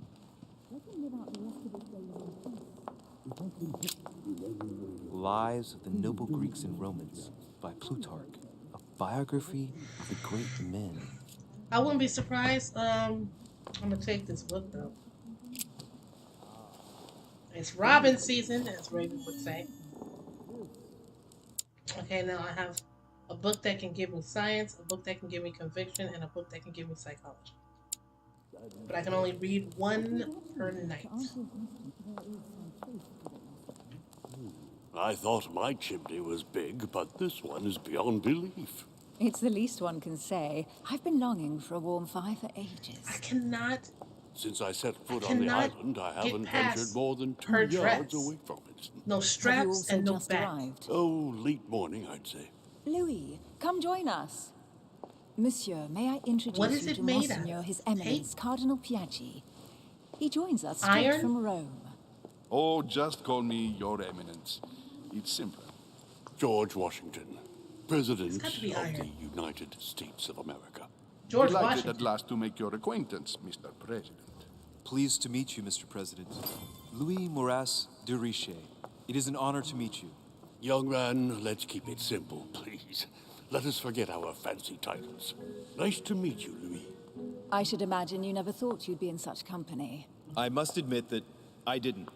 Lives of the Noble Greeks and Romans by Plutarch, a biography of the great men. I wouldn't be surprised. I'm gonna take this book though. It's Robin season, as Raven would say. Okay, now I have a book that can give me science, a book that can give me conviction, and a book that can give me psychology. But I can only read one per night. I thought my chimney was big, but this one is beyond belief. It's the least one can say. I've been longing for a warm fire for ages. I cannot. Since I set foot on the island, I haven't ventured more than 2 her yards dress. away from it. No Have you straps also and no just back. arrived? Oh, late morning, I'd say. Louis, come join us. Monsieur, may I introduce What is you it to made out Monsignor of? His Eminence, Tape? Cardinal Piaggi. He joins us straight Iron? from Rome. Oh, just call me Your Eminence. It's simpler. George Washington, President got to be of iron. the United States of America. George Delighted Washington. at last to make your acquaintance, Mr. President. Pleased to meet you, Mr. President. Louis Moras de Richet. It is an honor to meet you. Young man, let's keep it simple, please. Let us forget our fancy titles. Nice to meet you, Louis. I should imagine you never thought you'd be in such company. I must admit that I didn't.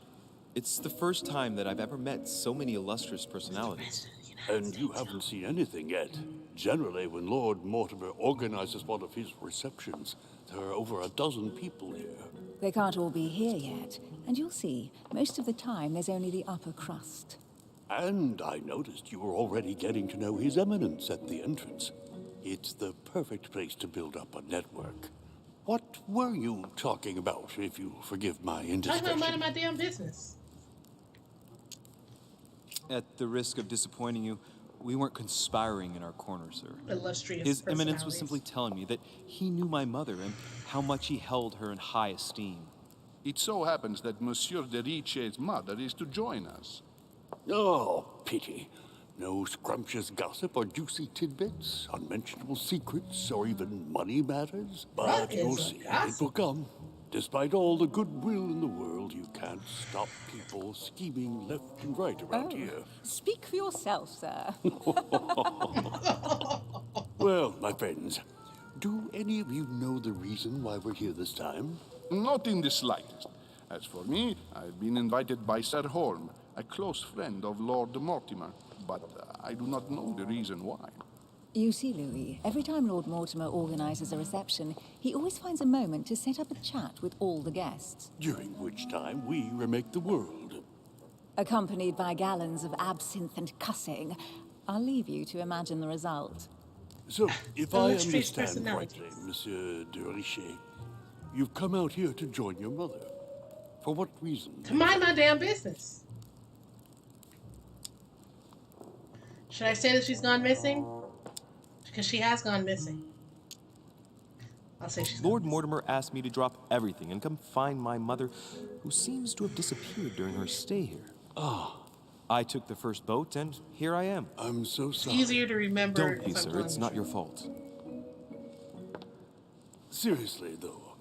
It's the first time that I've ever met so many illustrious personalities. And you haven't seen anything yet. Generally, when Lord Mortimer organizes one of his receptions, there are over a dozen people here. They can't all be here yet, and you'll see, most of the time there's only the upper crust. And I noticed you were already getting to know His Eminence at the entrance. It's the perfect place to build up a network. What were you talking about, if you forgive my Talking indiscretion? about minding my damn business. At the risk of disappointing you, we weren't conspiring in our corner, sir. Illustrious His Eminence was personalities. simply telling me that he knew my mother and how much he held her in high esteem. It so happens that Monsieur de Richet's mother is to join us. Oh, pity. No scrumptious gossip or juicy tidbits, unmentionable secrets, or even money matters. But What you'll is a see, it gossip? will come. Despite all the goodwill in the world, you can't stop people scheming left and right around here. Speak for yourself, sir. Well, my friends, do any of you know the reason why we're here this time? Not in the slightest. As for me, I've been invited by Sir Holm, a close friend of Lord Mortimer, but I do not know the reason why. You see, Louis, every time Lord Mortimer organizes a reception, he always finds a moment to set up a chat with all the guests, During which time we remake the world. accompanied by gallons of absinthe and cussing. I'll leave you to imagine the result. So, if I Illustrious understand correctly, personalities. Monsieur de Richet, you've come out here to join your mother. For what reason? To mind my damn business. Should I say that she's gone missing? Because she has gone missing. I'll say she's Lord gone Mortimer asked me to drop everything and come find my mother, who seems to have disappeared during her stay here. I took the first boat, and here I am. I'm so It's sorry. easier to remember. Don't be, if I'm sir. telling It's the not your truth. fault. Seriously, though,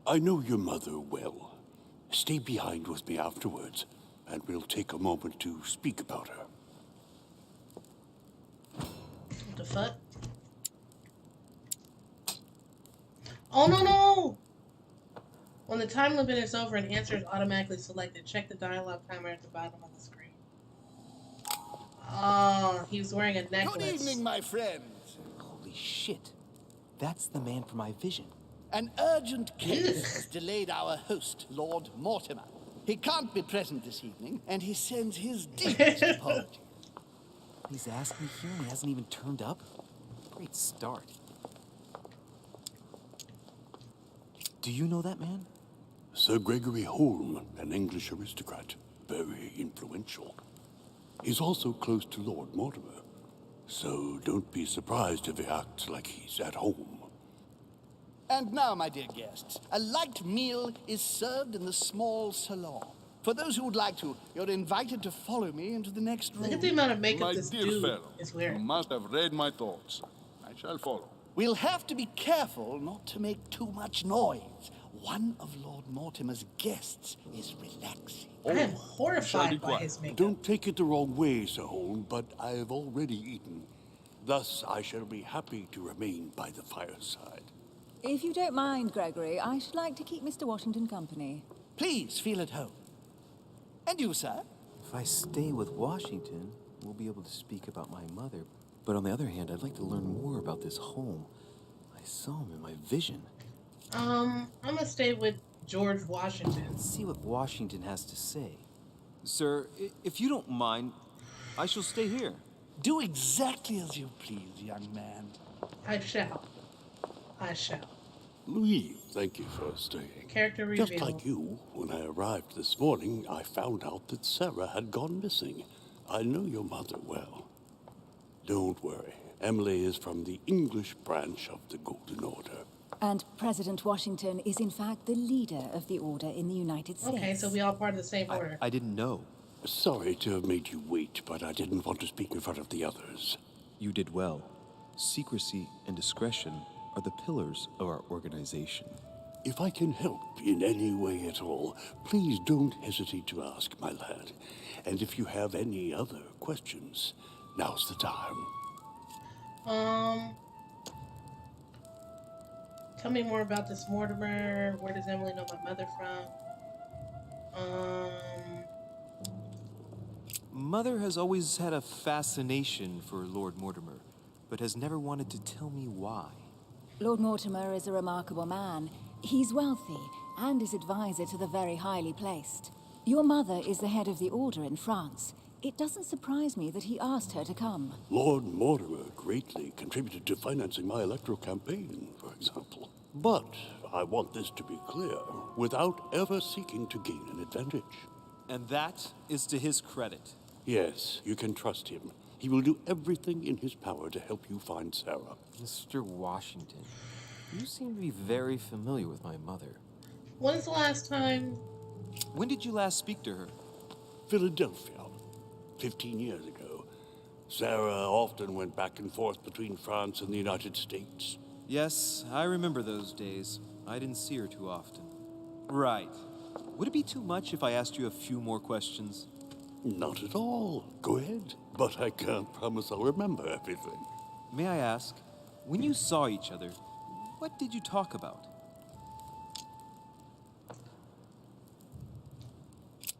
I know your mother well. Stay behind with me afterwards, and we'll take a moment to speak about her. What the fuck? Oh no! When the time limit is over, an answer is automatically selected. Check the dialogue timer at the bottom of the screen. Oh, he's wearing a necklace. Good evening, my friends. Holy shit. That's the man for my vision. An urgent case Ugh. has delayed our host, Lord Mortimer. He can't be present this evening, and he sends his deepest apologies. He's asked me here and he hasn't even turned up? Great start. Do you know that man? Sir Gregory Holm, an English aristocrat, very influential. He's also close to Lord Mortimer, so don't be surprised if he acts like he's at home. And now, my dear guests, a light meal is served in the small salon. For those who would like to, you're invited to follow me into the next room. Look at the amount of makeup My this dear dude fellow, is you wearing. must have read my thoughts. I shall follow. We'll have to be careful not to make too much noise. One of Lord Mortimer's guests is relaxing. I am Shall be horrified by quiet. his makeup. Don't take it the wrong way, Sir Holm, but I've already eaten. Thus, I shall be happy to remain by the fireside. If you don't mind, Gregory, I should like to keep Mr. Washington company. Please feel at home. And you, sir? If I stay with Washington, we'll be able to speak about my mother. But on the other hand, I'd like to learn more about this home. I saw him in my vision. I'm gonna stay with George Washington. Let's see what Washington has to say. Sir, if you don't mind, I shall stay here. Do exactly as you please, young man. I shall. I shall. Louis, thank you for staying. Character reveal. Just like you, when I arrived this morning, I found out that Sarah had gone missing. I know your mother well. Don't worry. Emily is from the English branch of the Golden Order. And President Washington is in fact the leader of the Order in the United States. Okay, so we all part of the same order. I didn't know. Sorry to have made you wait, but I didn't want to speak in front of the others. You did well. Secrecy and discretion are the pillars of our organization. If I can help in any way at all, please don't hesitate to ask, my lad. And if you have any other questions, now's the time. Tell me more about this Mortimer. Where does Emily know my mother from? Mother has always had a fascination for Lord Mortimer, but has never wanted to tell me why. Lord Mortimer is a remarkable man. He's wealthy and is advisor to the very highly placed. Your mother is the head of the Order in France. It doesn't surprise me that he asked her to come. Lord Mortimer greatly contributed to financing my electoral campaign, for example. But I want this to be clear, without ever seeking to gain an advantage. And that is to his credit. Yes, you can trust him. He will do everything in his power to help you find Sarah. Mr. Washington, you seem to be very familiar with my mother. When's the last time? When did you last speak to her? Philadelphia, 15 years ago. Sarah often went back and forth between France and the United States. Yes, I remember those days. I didn't see her too often. Right. Would it be too much if I asked you a few more questions? Not at all. Go ahead. But I can't promise I'll remember everything. May I ask, when you saw each other, what did you talk about?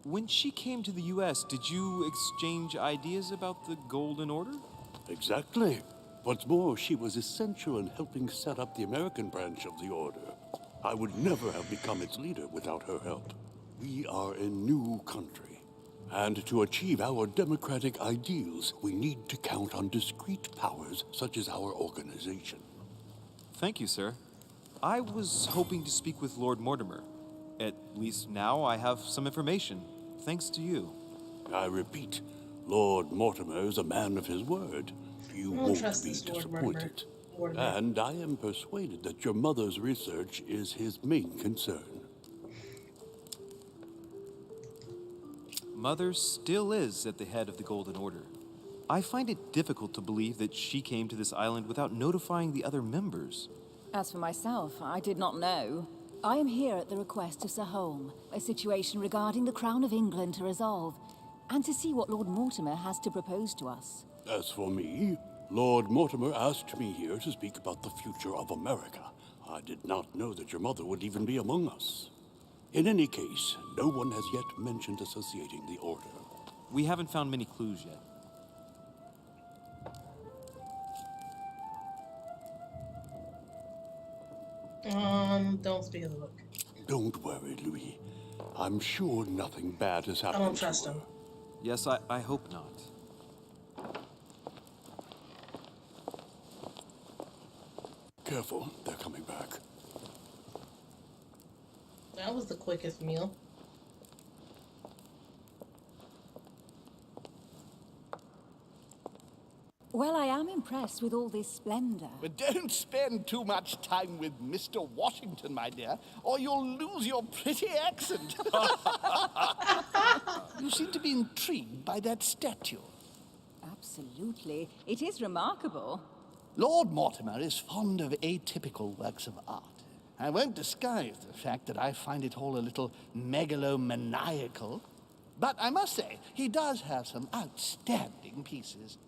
When she came to the U.S., did you exchange ideas about the Golden Order? Exactly. What's more, she was essential in helping set up the American branch of the Order. I would never have become its leader without her help. We are a new country, and to achieve our democratic ideals, we need to count on discrete powers such as our organization. Thank you, sir. I was hoping to speak with Lord Mortimer. At least now I have some information, thanks to you. I repeat, Lord Mortimer is a man of his word. You I don't won't trust be this Lord disappointed. Mortimer. And I am persuaded that your mother's research is his main concern. Mother still is at the head of the Golden Order. I find it difficult to believe that she came to this island without notifying the other members. As for myself, I did not know. I am here at the request of Sir Holm, a situation regarding the Crown of England to resolve, and to see what Lord Mortimer has to propose to us. As for me, Lord Mortimer asked me here to speak about the future of America. I did not know that your mother would even be among us. In any case, no one has yet mentioned associating the Order. We haven't found many clues yet. Don't speak of the book. Don't worry, Louis. I'm sure nothing bad has I happened don't trust to her. him. Yes, I hope not. Careful, they're coming back. That was the quickest meal. Well, I am impressed with all this splendor. But don't spend too much time with Mr. Washington, my dear, or you'll lose your pretty accent. You seem to be intrigued by that statue. Absolutely. It is remarkable. Lord Mortimer is fond of atypical works of art. I won't disguise the fact that I find it all a little megalomaniacal. But I must say, he does have some outstanding pieces.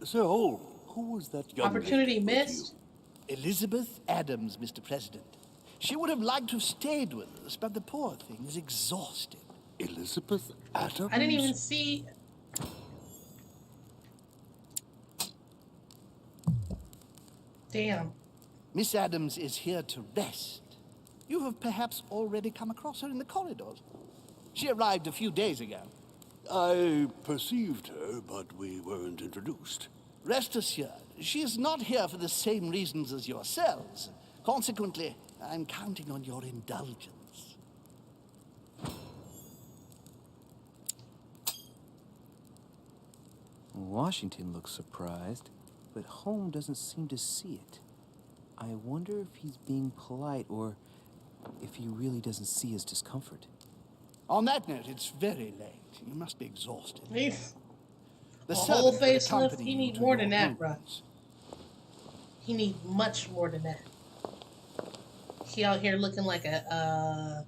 So, who was that young Opportunity lady with missed. Elizabeth Adams, Mr. President. She would have liked to have stayed with us, but the poor thing is exhausted. you? Elizabeth Adams? I didn't even see. Damn. Miss Adams is here to rest. You have perhaps already come across her in the corridors. She arrived a few days ago. I perceived her, but we weren't introduced. Rest assured, she is not here for the same reasons as yourselves. Consequently, I'm counting on your indulgence. Washington looks surprised, but Holmes doesn't seem to see it. I wonder if he's being polite or if he really doesn't see his discomfort. On that note, it's very late. You must be exhausted. He's The a whole servant will facelift. accompany He you need to more your than that, bruh. rooms. He need much more than that. He out here looking like a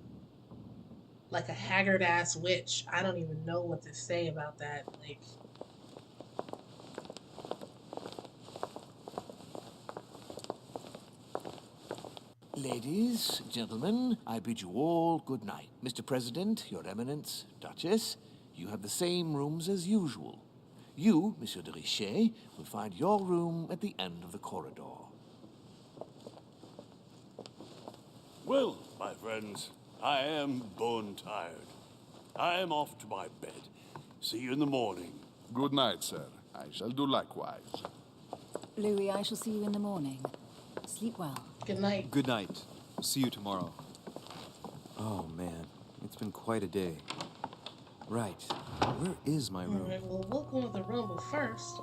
haggard ass witch. I don't even know what to say about that. Like, Ladies, gentlemen, I bid you all good night. Mr. President, Your Eminence, Duchess, you have the same rooms as usual. You, Monsieur de Richet, will find your room at the end of the corridor. Well, my friends, I am bone tired. I am off to my bed. See you in the morning. Good night, sir. I shall do likewise. Louis, I shall see you in the morning. Sleep well. good night. Good night. See you tomorrow. Oh, man. It's been quite a day. Right. Where is my room? Alright, well, we'll go to the room, but first.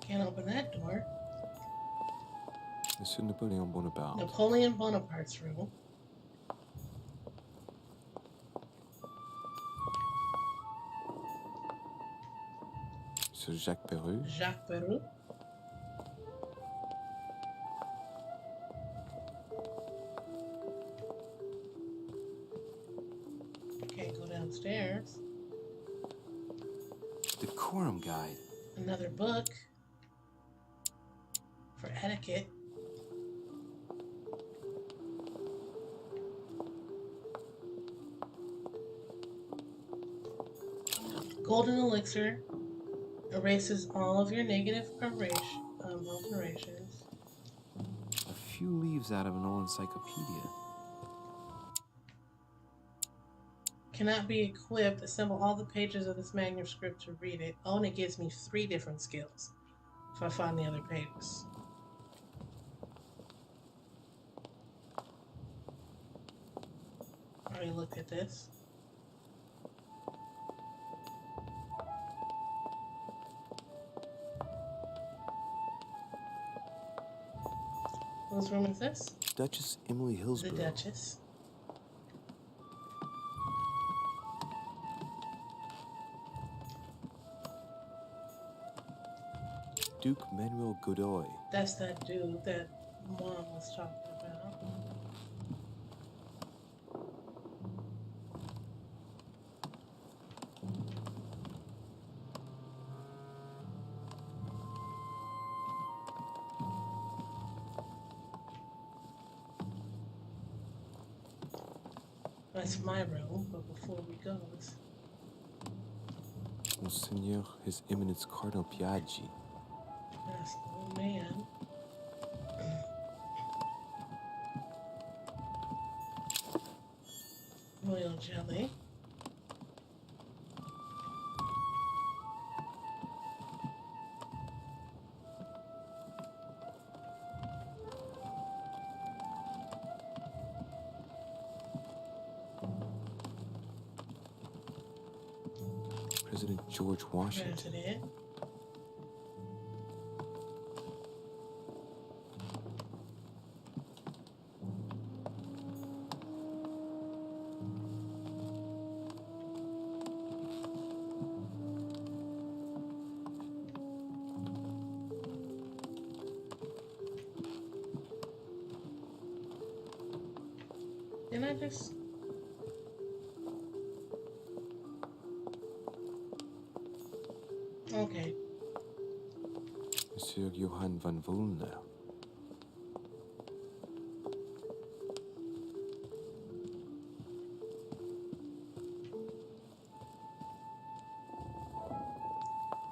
Can't open that door. Monsieur Napoleon Bonaparte. Napoleon Bonaparte's room. Monsieur Jacques Perru. Jacques Perrou. Okay, go downstairs. Decorum Guide. Another book for etiquette. Golden elixir erases all of your negative alterations. A few leaves out of an old encyclopedia. Cannot be equipped. Assemble all the pages of this manuscript to read it. Oh, and it gives me 3 different skills if I find the other pages. Already looked at this. Whose room is this? Duchess Emily The Hillsborough. Duchess. Duke Manuel Godoy. That's that dude that Mom was talking about. That's my room, but before we go, let's Monseigneur His Eminence Cardinal Piaggi. ask the old man. Royal jelly. President George Washington. President. Didn't I just... Okay. Monsieur Johann van Volner.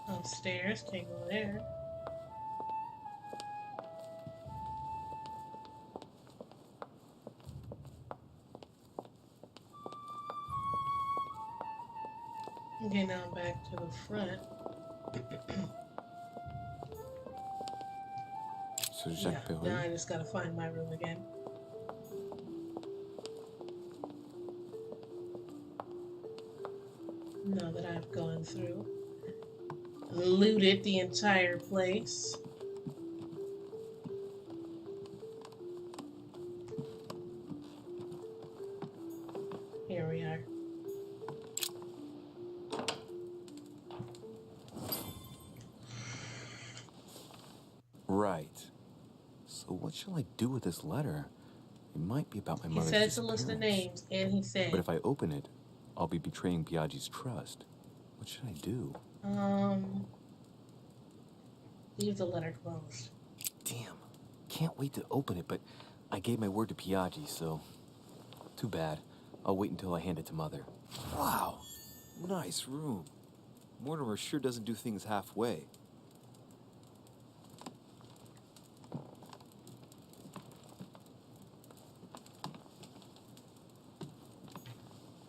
Upstairs, can't go there. Okay, now I'm back to the front. Sir Jacques Yeah, Perret. now I just gotta find my room again. Now that I've gone through, looted the entire place. Here we are. Right. So what shall I do with this letter? It might be about my He mother's said it's a list of disappearance. names, and he said, But if I open it, I'll be betraying Biaggi's trust. What should I do? leave the letter closed. Damn. Can't wait to open it, but I gave my word to Biaggi, so... Too bad. I'll wait until I hand it to Mother. Wow. Nice room. Mortimer sure doesn't do things halfway.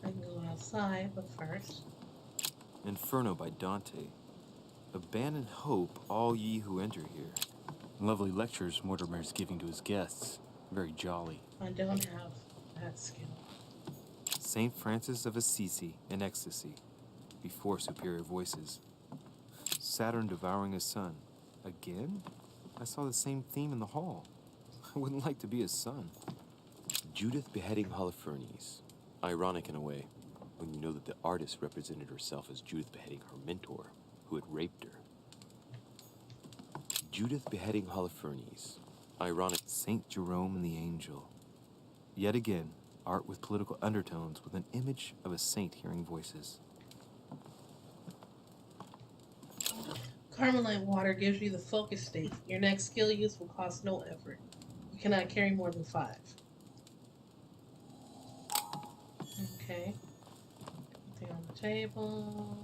I can go outside, but first. Inferno by Dante. Abandon hope, all ye who enter here. Lovely lectures Mortimer's giving to his guests. Very jolly. I don't have that skill. Saint Francis of Assisi in ecstasy, before superior voices. Saturn devouring his son. Again? I saw the same theme in the hall. I wouldn't like to be his son. Judith beheading Holofernes. Ironic in a way, when you know that the artist represented herself as Judith beheading her mentor, who had raped her. Judith beheading Holofernes. Ironic. Saint Jerome and the Angel. Yet again, art with political undertones with an image of a saint hearing voices. Carmelite water gives you the focus state. Your next skill use will cost no effort. You cannot carry more than 5. Okay. Anything on the table.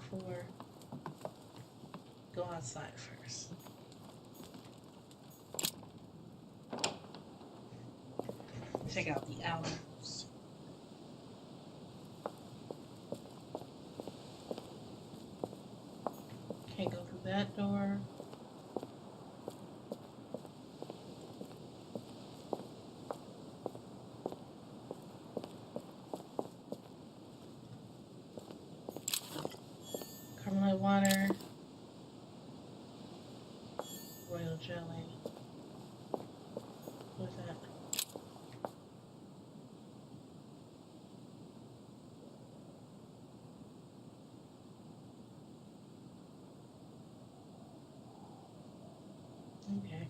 4. Go outside first. Check out the owls. Can't go through that door. Carmelite water. Royal jelly. What's that? Okay.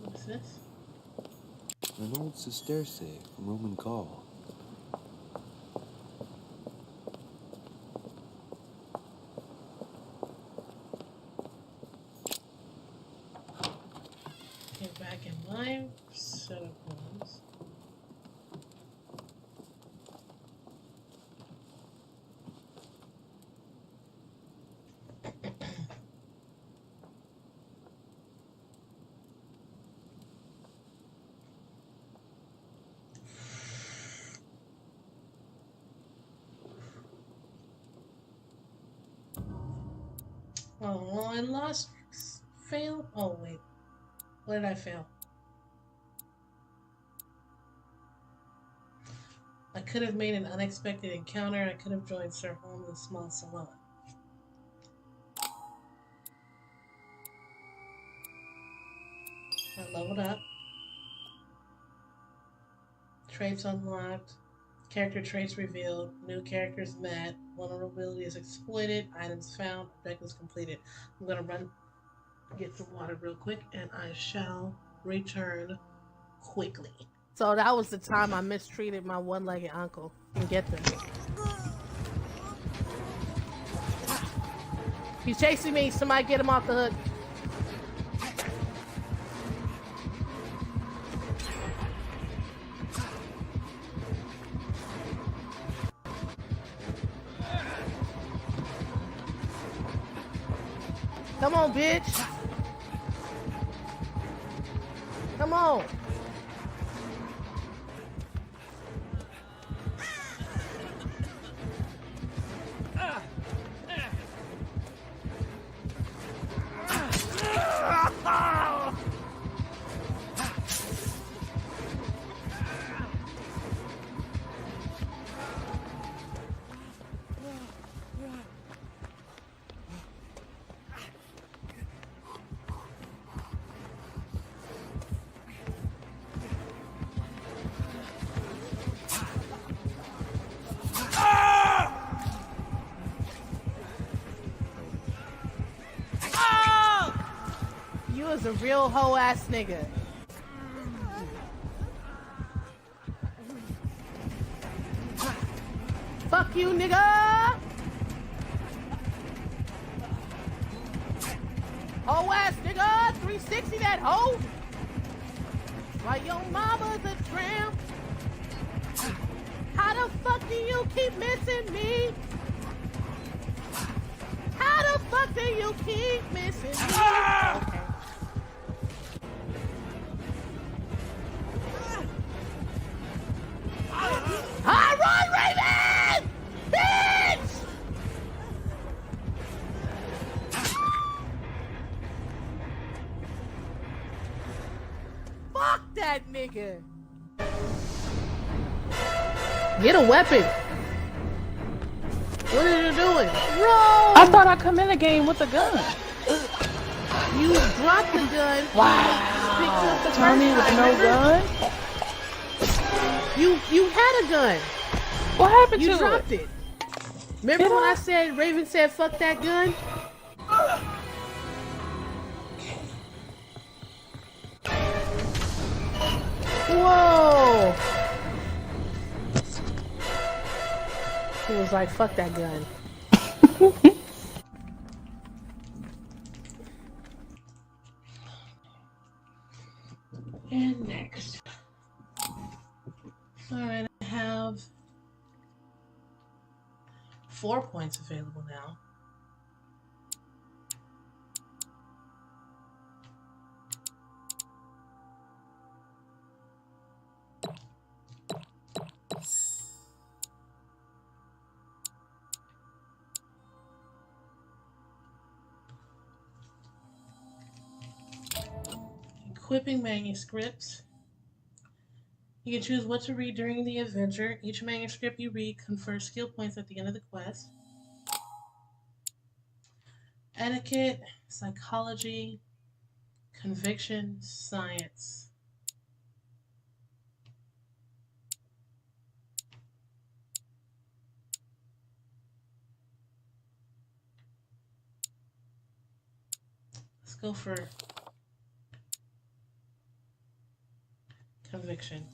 What's this? An old sesterce from Roman Gaul. Get back in my set of rooms. Oh, well, I lost. Fail? Oh, wait. What did I fail? I could have made an unexpected encounter. I could have joined Sir Holmes' small salon. I leveled up. Traits unlocked. Character traits revealed. New characters met. Vulnerability is exploited. Items found. Objectives completed. I'm gonna get some water real quick, and I shall return quickly. So that was the time I mistreated my one-legged uncle. And get this. He's chasing me. Somebody get him off the hook. Come on, bitch. Come on. You was a real hoe ass nigga. Fuck you, nigga! Hoe ass nigga! 360 that hoe! Why your mama's a tramp? How the fuck do you keep missing me? How the fuck do you keep missing me? Okay. Hi, run, Raven! Bitch! Fuck that nigga! Get a weapon! What are you doing? Roll! I thought I come in the game with a gun. You dropped the gun. Wow. Picked up the Tommy first with time, no remember? gun? You had a gun. What happened to You it? dropped it. Remember Did when I? I said Raven said fuck that gun? Whoa! He was like, fuck that gun. And next. Alright, I have 4 points available now. Equipping manuscripts. You can choose what to read during the adventure. Each manuscript you read confers skill points at the end of the quest. Etiquette, psychology, conviction, science. Let's go for conviction.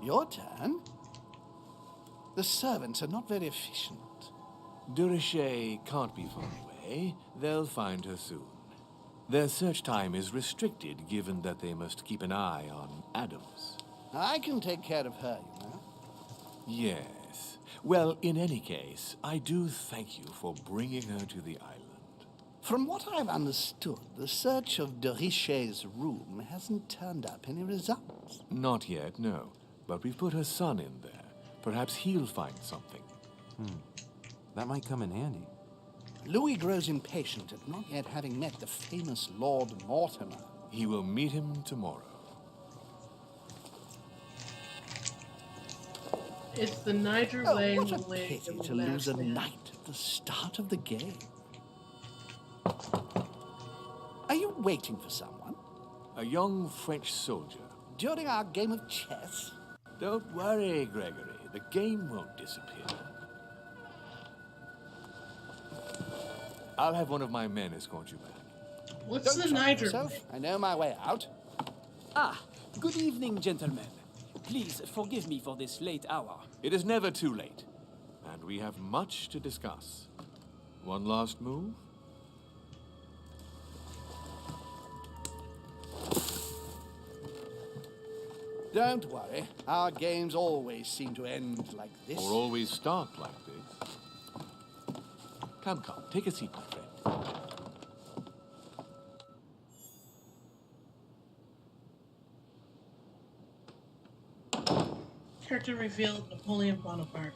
Your turn? The servants are not very efficient. Durocher can't be far away. They'll find her soon. Their search time is restricted, given that they must keep an eye on Adams. I can take care of her, you know. Yes. Well, in any case, I do thank you for bringing her to the island. From what I've understood, the search of de Richet's room hasn't turned up any results. Not yet, no. But we've put her son in there. Perhaps he'll find something. That might come in handy. Louis grows impatient at not yet having met the famous Lord Mortimer. He will meet him tomorrow. It's the Niger Oh, Lane what a League pity of to lose a Last Man. knight at the start of the game. Are you waiting for someone? A young French soldier. During our game of chess? Don't worry, Gregory. The game won't disappear. I'll have one of my men escort you back. What's Don't the trouble Niger yourself. Lane? I know my way out. Ah, good evening, gentlemen. Please forgive me for this late hour. It is never too late, and we have much to discuss. One last move? Don't worry. Our games always seem to end like this. Or always start like this. Come, take a seat, my friend. Character revealed Napoleon Bonaparte.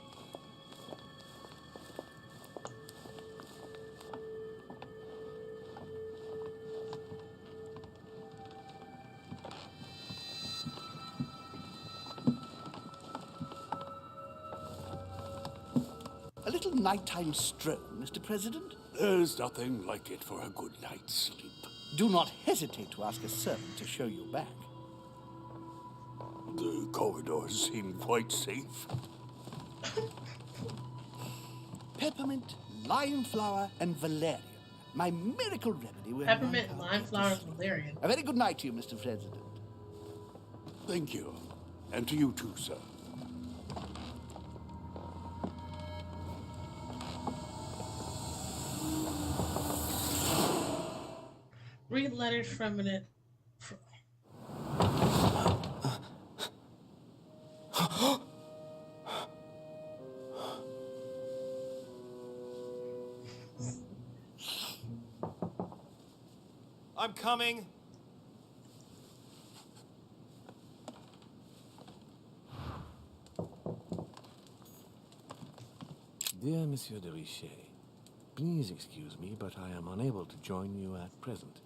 A little nighttime stroll, Mr. President? There's nothing like it for a good night's sleep. Do not hesitate to ask a servant to show you back. The corridors seem quite safe. Peppermint, lime flower, and valerian. My miracle remedy will... Peppermint, lime flower, and valerian. A very good night to you, Mr. President. Thank you. And to you too, sir. Read letters from an... I'm coming. Dear Monsieur de Richet, please excuse me, but I am unable to join you at present.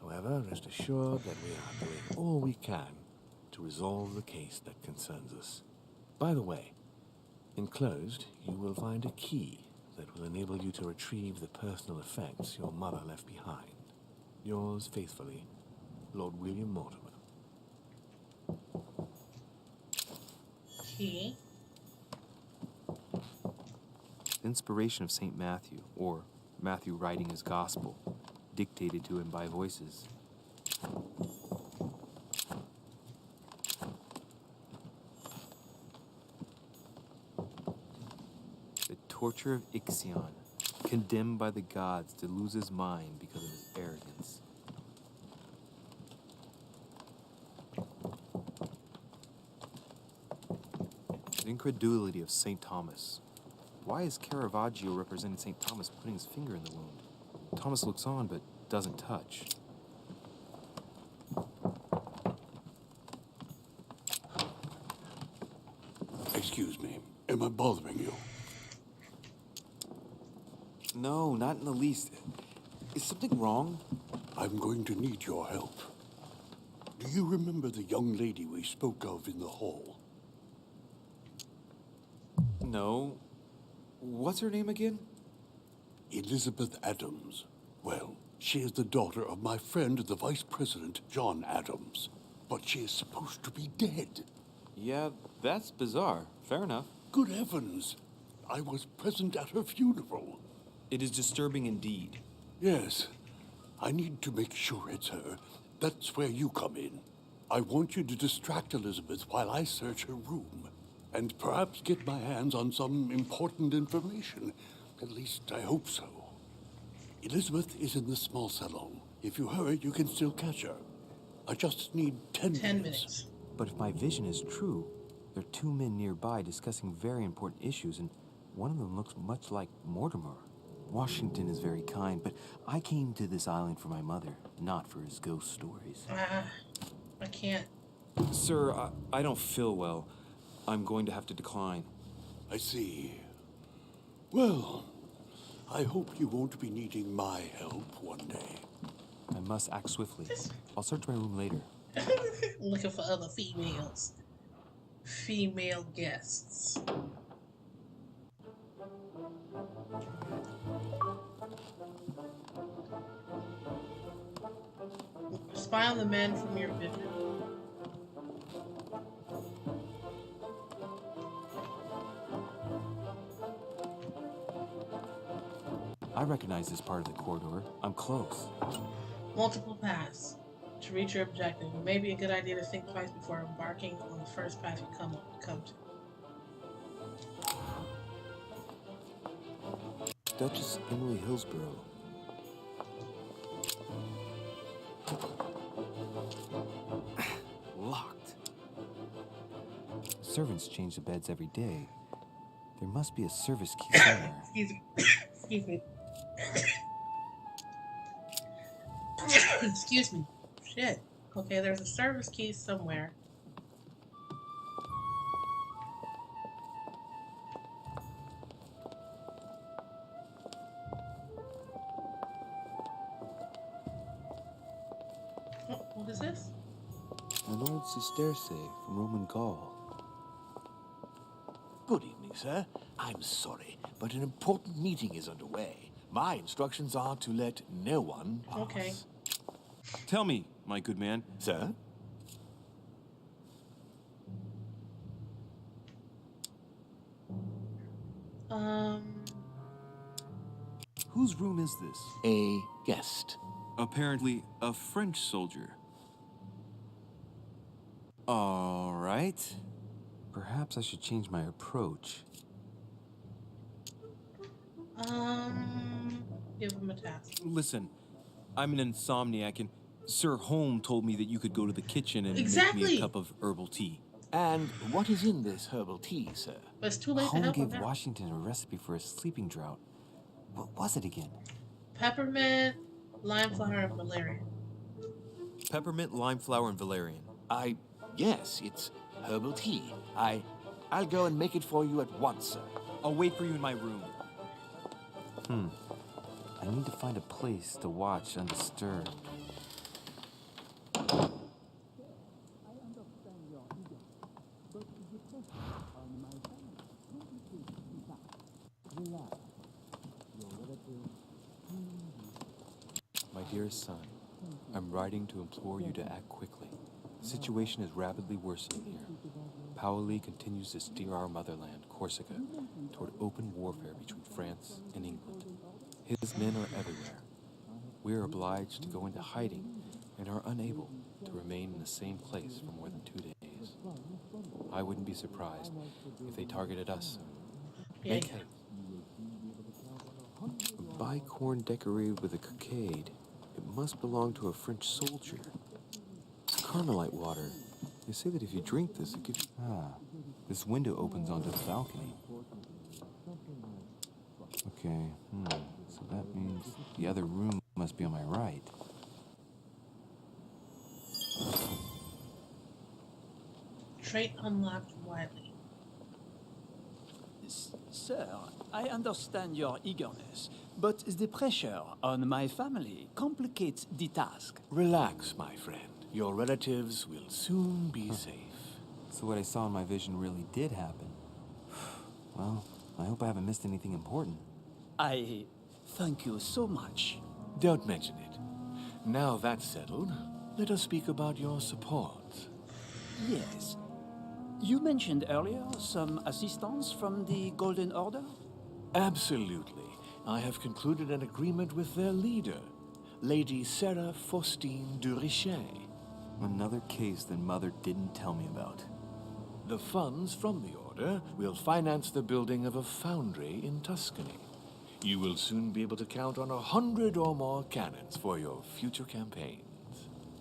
However, rest assured that we are doing all we can to resolve the case that concerns us. By the way, enclosed, you will find a key that will enable you to retrieve the personal effects your mother left behind. Yours faithfully, Lord William Mortimer. Key. Inspiration of St. Matthew, or Matthew writing his gospel, dictated to him by voices. The torture of Ixion, condemned by the gods to lose his mind because of his arrogance. The incredulity of St. Thomas. Why is Caravaggio representing St. Thomas putting his finger in the wound? Thomas looks on but doesn't touch. Excuse me. Am I bothering you? No, not in the least. Is something wrong? I'm going to need your help. Do you remember the young lady we spoke of in the hall? No. What's her name again? Elizabeth Adams. Well, she is the daughter of my friend, the Vice President, John Adams. But she is supposed to be dead. Yeah, that's bizarre. Fair enough. Good heavens! I was present at her funeral. It is disturbing indeed. Yes. I need to make sure it's her. That's where you come in. I want you to distract Elizabeth while I search her room. And perhaps get my hands on some important information. At least, I hope so. Elizabeth is in the small salon. If you hurry, you can still catch her. I just need 10 10 minutes. minutes. But if my vision is true, there are two men nearby discussing very important issues, and one of them looks much like Mortimer. Washington is very kind, but I came to this island for my mother, not for his ghost stories. I can't. Sir, I don't feel well. I'm going to have to decline. I see. Well, I hope you won't be needing my help one day. I must act swiftly. I'll search my room later. Looking for other females. Female guests. Spy on the man from your vision. I recognize this part of the corridor. I'm close. Multiple paths. To reach your objective, it may be a good idea to think twice before embarking on the first path you come to. Duchess Emily Hillsborough. Locked. Servants change the beds every day. There must be a service key somewhere. Excuse me. Excuse me. Excuse me. Shit. Okay, there's a service key somewhere. Oh, what is this? An old sesterce from Roman Gaul. Good evening, sir. I'm sorry, but an important meeting is underway. My instructions are to let no one pass. Okay. Tell me, my good man. Sir? Whose room is this? A guest. Apparently a French soldier. All right. Perhaps I should change my approach. Give him a task. Listen, I'm an insomniac, and Sir Home told me that you could go to the kitchen and make me Exactly. a cup of herbal tea. And what is in this herbal tea, sir? But it's too late to Home help him gave now. Washington a recipe for a sleeping draught. What was it again? Peppermint, lime flower, and valerian. Peppermint, lime flower, and valerian. Yes, it's herbal tea. I'll go and make it for you at once, sir. I'll wait for you in my room. I need to find a place to watch undisturbed. My dearest son, I'm writing to implore you to act quickly. The situation is rapidly worsening here. Paoli continues to steer our motherland, Corsica, toward open warfare between France and England. His men are everywhere. We are obliged to go into hiding and are unable to remain in the same place for more than 2 days. I wouldn't be surprised if they targeted us. Yeah. Make haste. A bicorn decorated with a cockade. It must belong to a French soldier. Carmelite water. They say that if you drink this, it gives... this window opens onto the balcony. Okay, so that means the other room must be on my right. Trait unlocked widely. Sir, I understand your eagerness, but the pressure on my family complicates the task. Relax, my friend. Your relatives will soon be safe. So what I saw in my vision really did happen. Well, I hope I haven't missed anything important. I thank you so much. Don't mention it. Now that's settled, let us speak about your support. Yes. You mentioned earlier some assistance from the Golden Order? Absolutely. I have concluded an agreement with their leader, Lady Sarah Faustine de Richet. Another case that Mother didn't tell me about. The funds from the order will finance the building of a foundry in Tuscany. You will soon be able to count on 100 or more cannons for your future campaigns.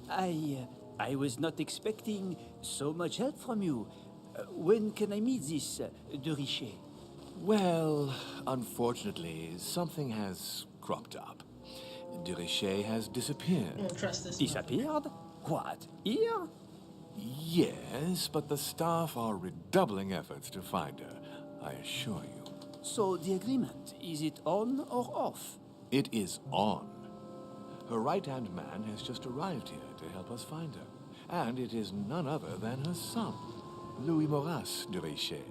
I was not expecting so much help from you. When can I meet this de Richet? Well, unfortunately, something has cropped up. De Richet has disappeared. I don't trust this. Disappeared? What? Here? Yes, but the staff are redoubling efforts to find her, I assure you. So the agreement, is it on or off? It is on. Her right-hand man has just arrived here to help us find her. And it is none other than her son, Louis Maurice de Richet.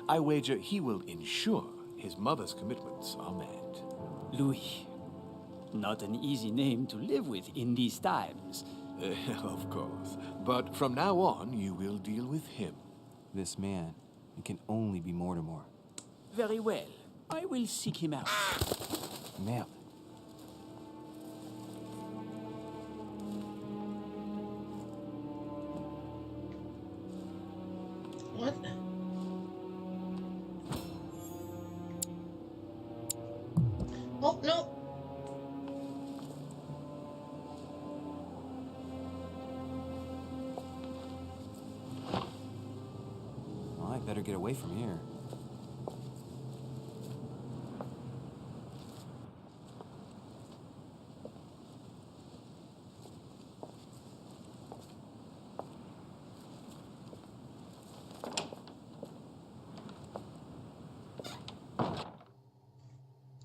I wager he will ensure his mother's commitments are met. Louis. Not an easy name to live with in these times. Of course. But from now on, you will deal with him. This man, it can only be Mortimer. Very well. I will seek him out. Now. What? Oh, no. Well, I better get away from here.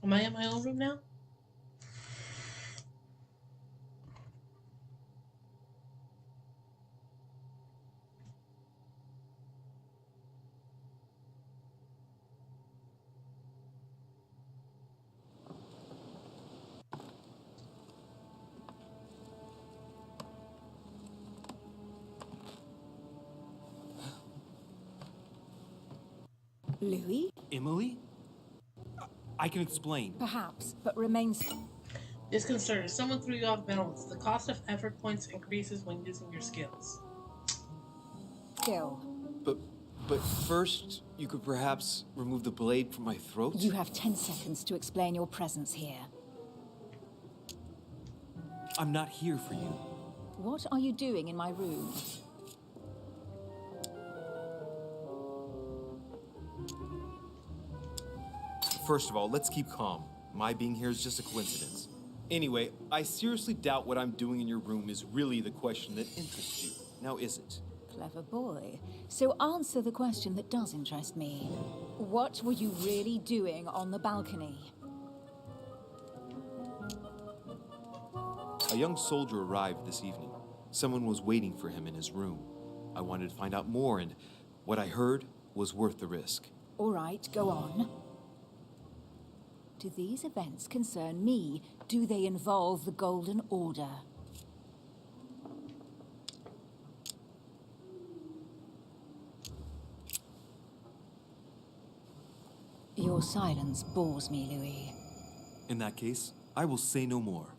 Am I in my own room now? Louis? Emily? I can explain. Perhaps, but remains. Disconcerted. Someone threw you off balance. The cost of effort points increases when using your skills. Skill. But first, you could perhaps remove the blade from my throat? You have 10 seconds to explain your presence here. I'm not here for you. What are you doing in my room? First of all, let's keep calm. My being here is just a coincidence. Anyway, I seriously doubt what I'm doing in your room is really the question that interests you. Now, is it? Clever boy. So answer the question that does interest me. What were you really doing on the balcony? A young soldier arrived this evening. Someone was waiting for him in his room. I wanted to find out more, and what I heard was worth the risk. All right, go on. Do these events concern me? Do they involve the Golden Order? Your silence bores me, Louis. In that case, I will say no more.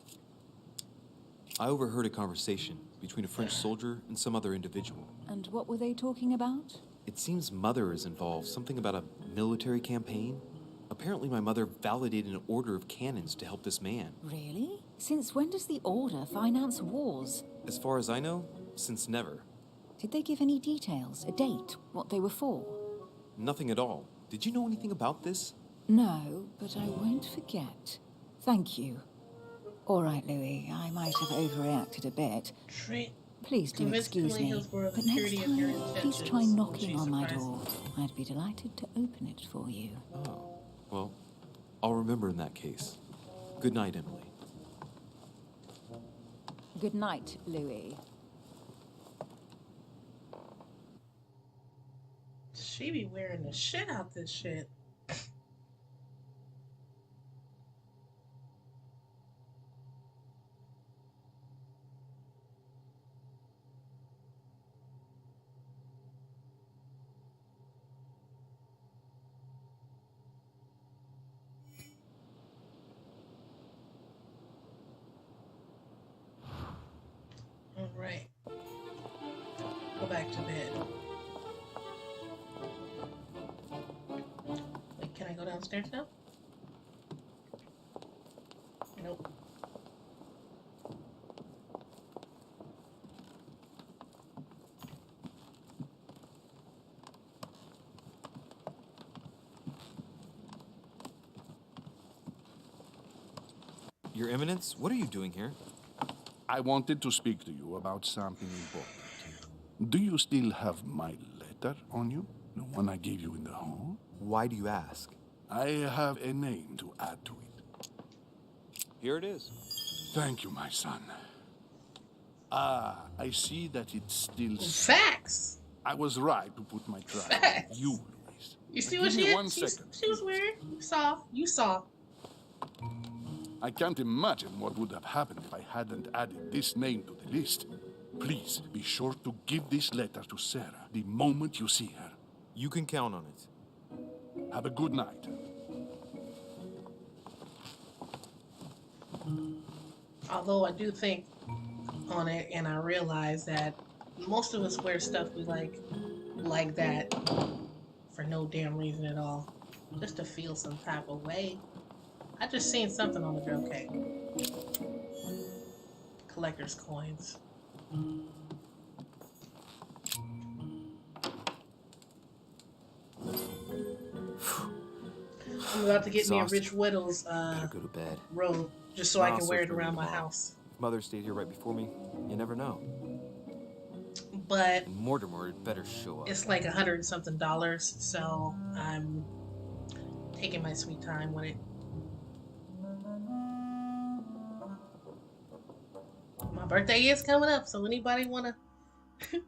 I overheard a conversation between a French soldier and some other individual. And what were they talking about? It seems Mother is involved, something about a military campaign. Apparently my mother validated an order of cannons to help this man. Really? Since when does the Order finance wars? As far as I know, since never. Did they give any details, a date, what they were for? Nothing at all. Did you know anything about this? No, but I won't forget. Thank you. All right, Louis, I might have overreacted a bit. Please do excuse me, but next time, please try knocking on my door. I'd be delighted to open it for you. Oh, well, I'll remember in that case. Good night, Emily. Good night, Louis. She be wearing the shit out this shit. All right. Go back to bed. Wait, can I go downstairs now? Your Eminence, what are you doing here? I wanted to speak to you about something important. Do you still have my letter on you? The one I gave you in the hall? Why do you ask? I have a name to add to it. Here it is. Thank you, my son. Ah, I see that it's still... Facts. I was right to put my trust Facts. in you, Louise. You see Now, what give me she one is? second, She was please. weird. You saw. You saw. I can't imagine what would have happened if I hadn't added this name to the list. Please be sure to give this letter to Sarah the moment you see her. You can count on it. Have a good night. Although I do think on it, and I realize that most of us wear stuff we like that for no damn reason at all, just to feel some type of way. I just seen something on the okay. Collector's coins. I'm about to get me a Rich Widows Better go to bed. robe just so I can I'll wear it search for around you my tomorrow. house. If Mother stayed here right before me, you never know. But And Mortimer had better show up. it's like $100 and something, so I'm taking my sweet time with it. My birthday is coming up, so anybody wanna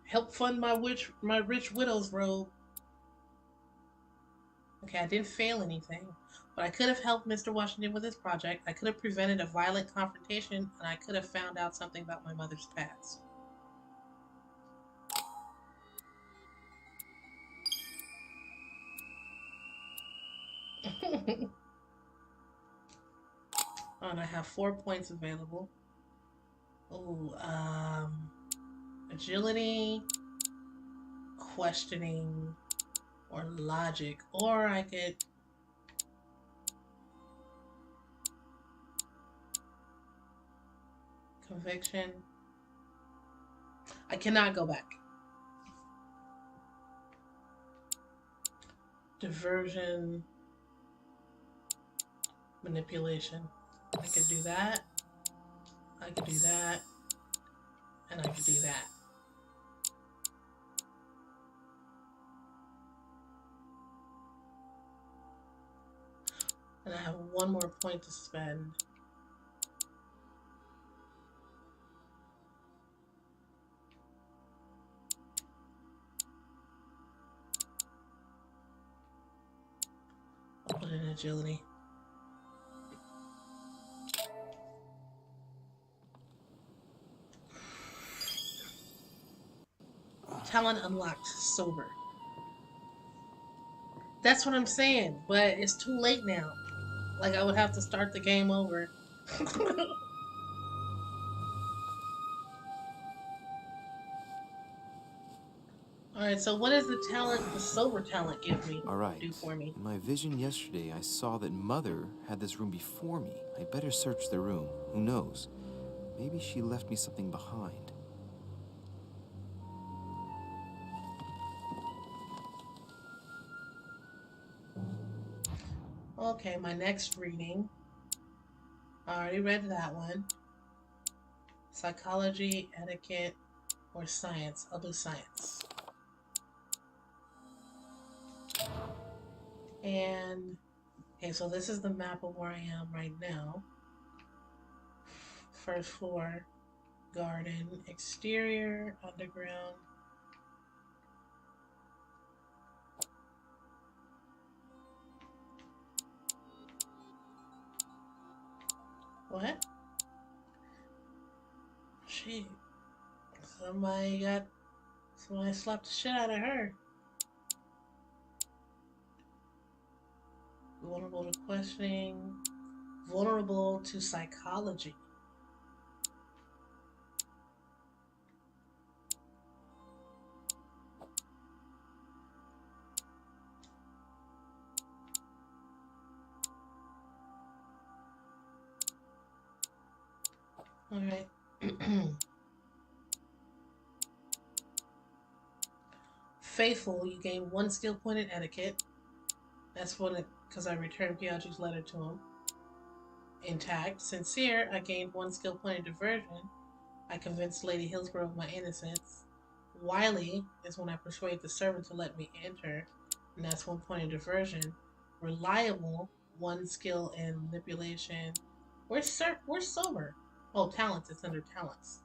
help fund my Rich Widow's robe? Okay, I didn't fail anything, but I could have helped Mr. Washington with his project. I could have prevented a violent confrontation, and I could have found out something about my mother's past. And I have 4 points available. Oh, agility, questioning, or logic. Or I could... conviction. I cannot go back. Diversion. Manipulation. I could do that. I could do that. And I could do that. And I have 1 more point to spend. I'll put in agility. Talent unlocked, sober. That's what I'm saying, but it's too late now. Like, I would have to start the game over. Alright, so what does the talent, the sober talent, give me? All right. Do for me? In my vision yesterday, I saw that Mother had this room before me. I better search the room. Who knows? Maybe she left me something behind. Okay, my next reading. I already read that one. Psychology, etiquette, or science. I'll do science. And, okay, so this is the map of where I am right now. First floor, garden, exterior, underground. What? Shit. Somebody slapped the shit out of her. Vulnerable to questioning. Vulnerable to psychology. Alright. Faithful, you gain 1 skill point in etiquette. That's what it, because I returned Piaget's letter to him. intact. Sincere, I gained 1 skill point of diversion. I convinced Lady Hillsborough of my innocence. Wily is when I persuade the servant to let me enter, and that's 1 point of diversion. Reliable, 1 skill in manipulation. Where's sober? Oh, talents. It's under talents.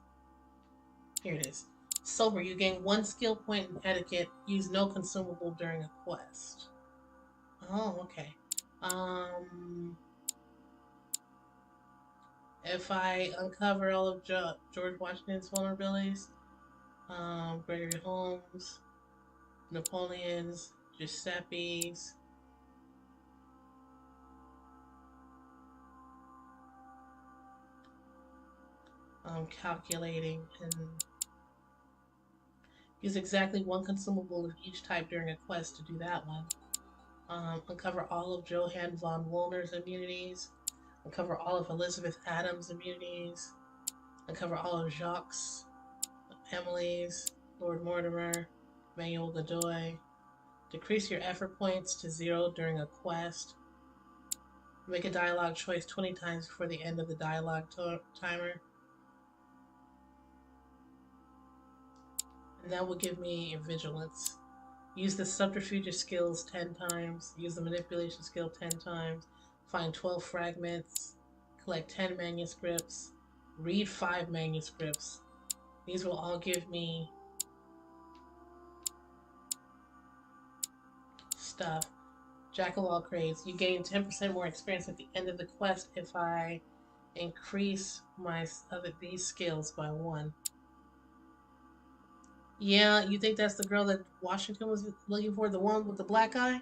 Here it is. Sober, you gain 1 skill point in etiquette. Use no consumable during a quest. Oh, okay. If I uncover all of George Washington's vulnerabilities, Gregory Holmes, Napoleon's, Giuseppe's, calculating, and use exactly 1 consumable of each type during a quest to do that one. Uncover all of Johann von Wollner's immunities. Uncover all of Elizabeth Adams' immunities. Uncover all of Jacques, Emily's, Lord Mortimer, Manuel Godoy. Decrease your effort points to 0 during a quest. Make a dialogue choice 20 times before the end of the dialogue timer. And that will give me vigilance. Use the subterfuge skills 10 times. Use the manipulation skill 10 times. Find 12 fragments. Collect 10 manuscripts. Read 5 manuscripts. These will all give me stuff. Jack of all trades. You gain 10% more experience at the end of the quest if I increase these skills by 1. Yeah, you think that's the girl that Washington was looking for? The one with the black eye?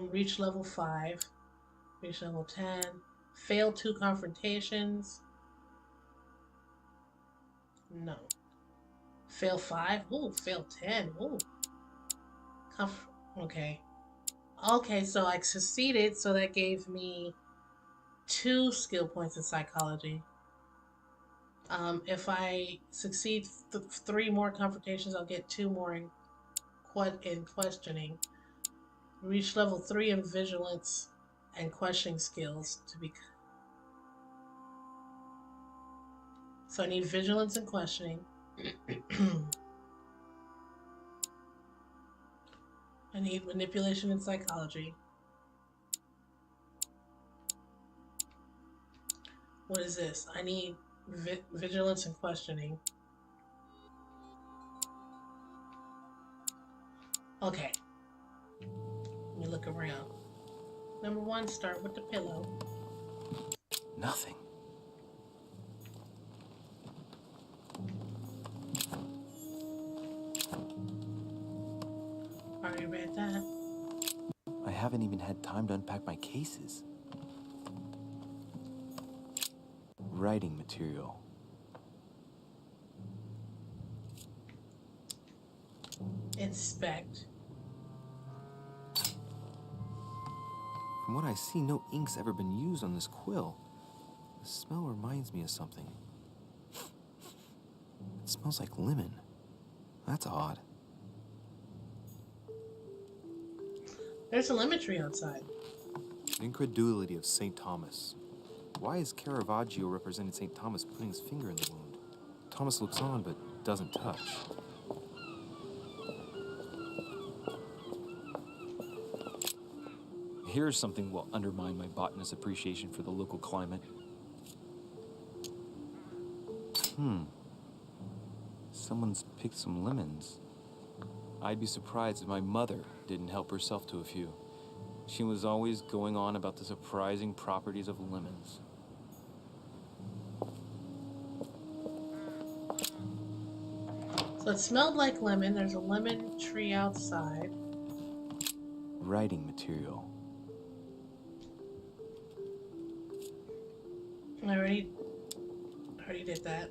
Reach level 5. Reach level 10. Fail 2 confrontations. No. Fail 5? Ooh, fail 10. Ooh. Okay. Okay, so I succeeded, so that gave me 2 skill points in psychology. If I succeed 3 more confrontations, I'll get 2 more in questioning. Reach level 3 in vigilance and questioning skills to be. So I need vigilance and questioning. I need manipulation and psychology. What is this? I need vigilance and questioning. Okay. Let me look around. Number 1, start with the pillow. Nothing. Already read that. I haven't even had time to unpack my cases. Writing material. Inspect. From what I see, no ink's ever been used on this quill. The smell reminds me of something. It smells like lemon. That's odd. There's a lemon tree outside. The incredulity of St. Thomas. Why is Caravaggio representing St. Thomas putting his finger in the wound? Thomas looks on but doesn't touch. Here's something will undermine my botanist's appreciation for the local climate. Someone's picked some lemons. I'd be surprised if my mother didn't help herself to a few. She was always going on about the surprising properties of lemons. So it smelled like lemon. There's a lemon tree outside. Writing material. I already did that.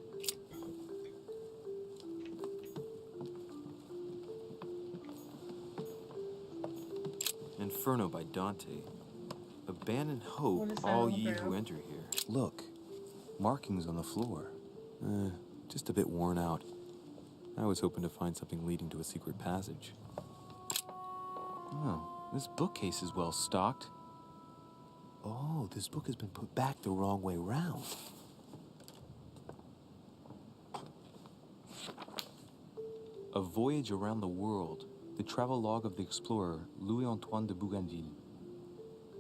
Inferno by Dante. Abandon hope, What is that all all ye about? who enter here. Look, markings on the floor. Just a bit worn out. I was hoping to find something leading to a secret passage. Oh, this bookcase is well stocked. Oh, this book has been put back the wrong way round. A Voyage Around the World, the travelogue of the explorer Louis-Antoine de Bougainville.